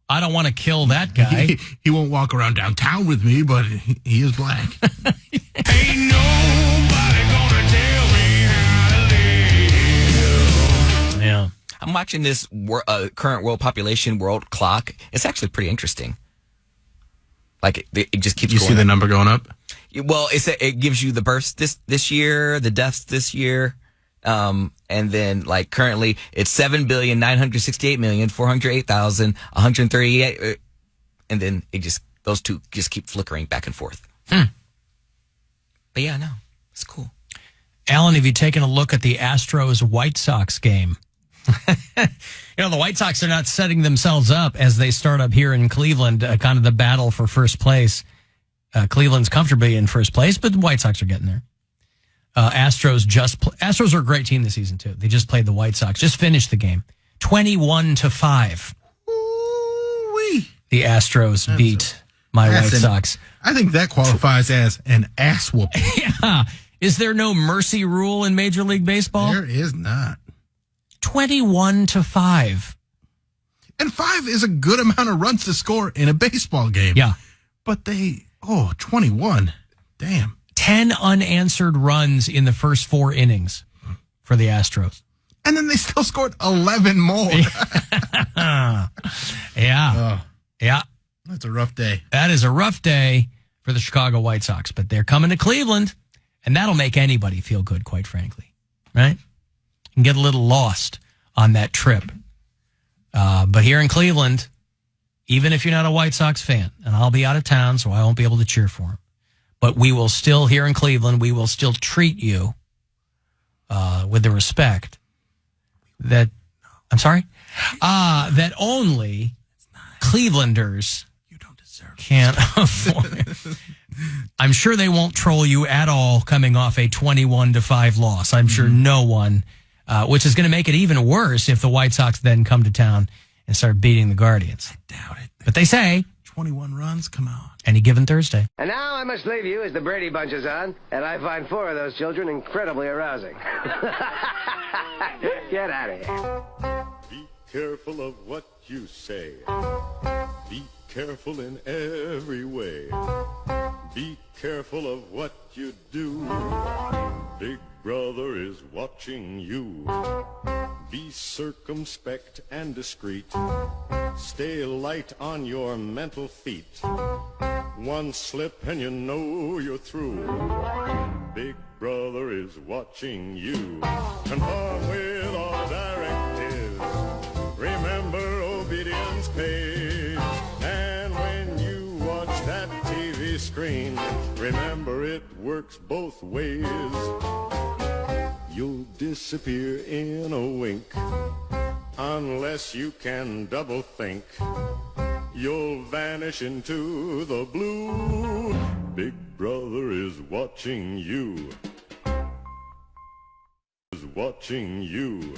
I don't want to kill that guy. He won't walk around downtown with me, but he is black. Ain't nobody gonna tell me how to live. Yeah. I'm watching this current world population world clock. It's actually pretty interesting. Like it just keeps. You going see the up. number going up? Well, it gives you the births this year, the deaths this year, and then like currently it's 7,968,408,138, and then it just those two just keep flickering back and forth. But yeah, no, it's cool. Alan, have you taken a look at the Astros White Sox game? You know, the White Sox are not setting themselves up as they start up here in Cleveland, kind of the battle for first place. Cleveland's comfortably in first place, but the White Sox are getting there. Astros are a great team this season, too. They just played the White Sox, just finished the game. 21-5. Ooh-wee. The Astros beat my White Sox. I think that qualifies as an ass whooping. Yeah. Is there no mercy rule in Major League Baseball? There is not. 21-5. And 5 is a good amount of runs to score in a baseball game. Yeah. But 21. Damn. 10 unanswered runs in the first 4 innings for the Astros. And then they still scored 11 more. Yeah. Yeah. That's a rough day. That is a rough day for the Chicago White Sox, but they're coming to Cleveland, and that'll make anybody feel good, quite frankly. Right? And get a little lost on that trip. But here in Cleveland, even if you're not a White Sox fan, and I'll be out of town, so I won't be able to cheer for them, but we will still, here in Cleveland, we will still treat you with the respect that, I'm sorry, that only Clevelanders can afford. I'm sure they won't troll you at all coming off a 21-5 loss. I'm sure no one, which is going to make it even worse if the White Sox then come to town and start beating the Guardians. I doubt it. But they say 21 runs, come on. Any given Thursday. And now I must leave you as the Brady Bunch is on, and I find 4 of those children incredibly arousing. Get out of here. Be careful of what you say. Be careful in every way. Be careful of what you do. Big Brother is watching you. Be circumspect and discreet. Stay light on your mental feet. One slip and you know you're through. Big Brother is watching you. Conform with all directives. Remember obedience pays. And when you watch that TV screen, remember it works both ways. You'll disappear in a wink unless you can double think. You'll vanish into the blue. Big Brother is watching you. Is watching you.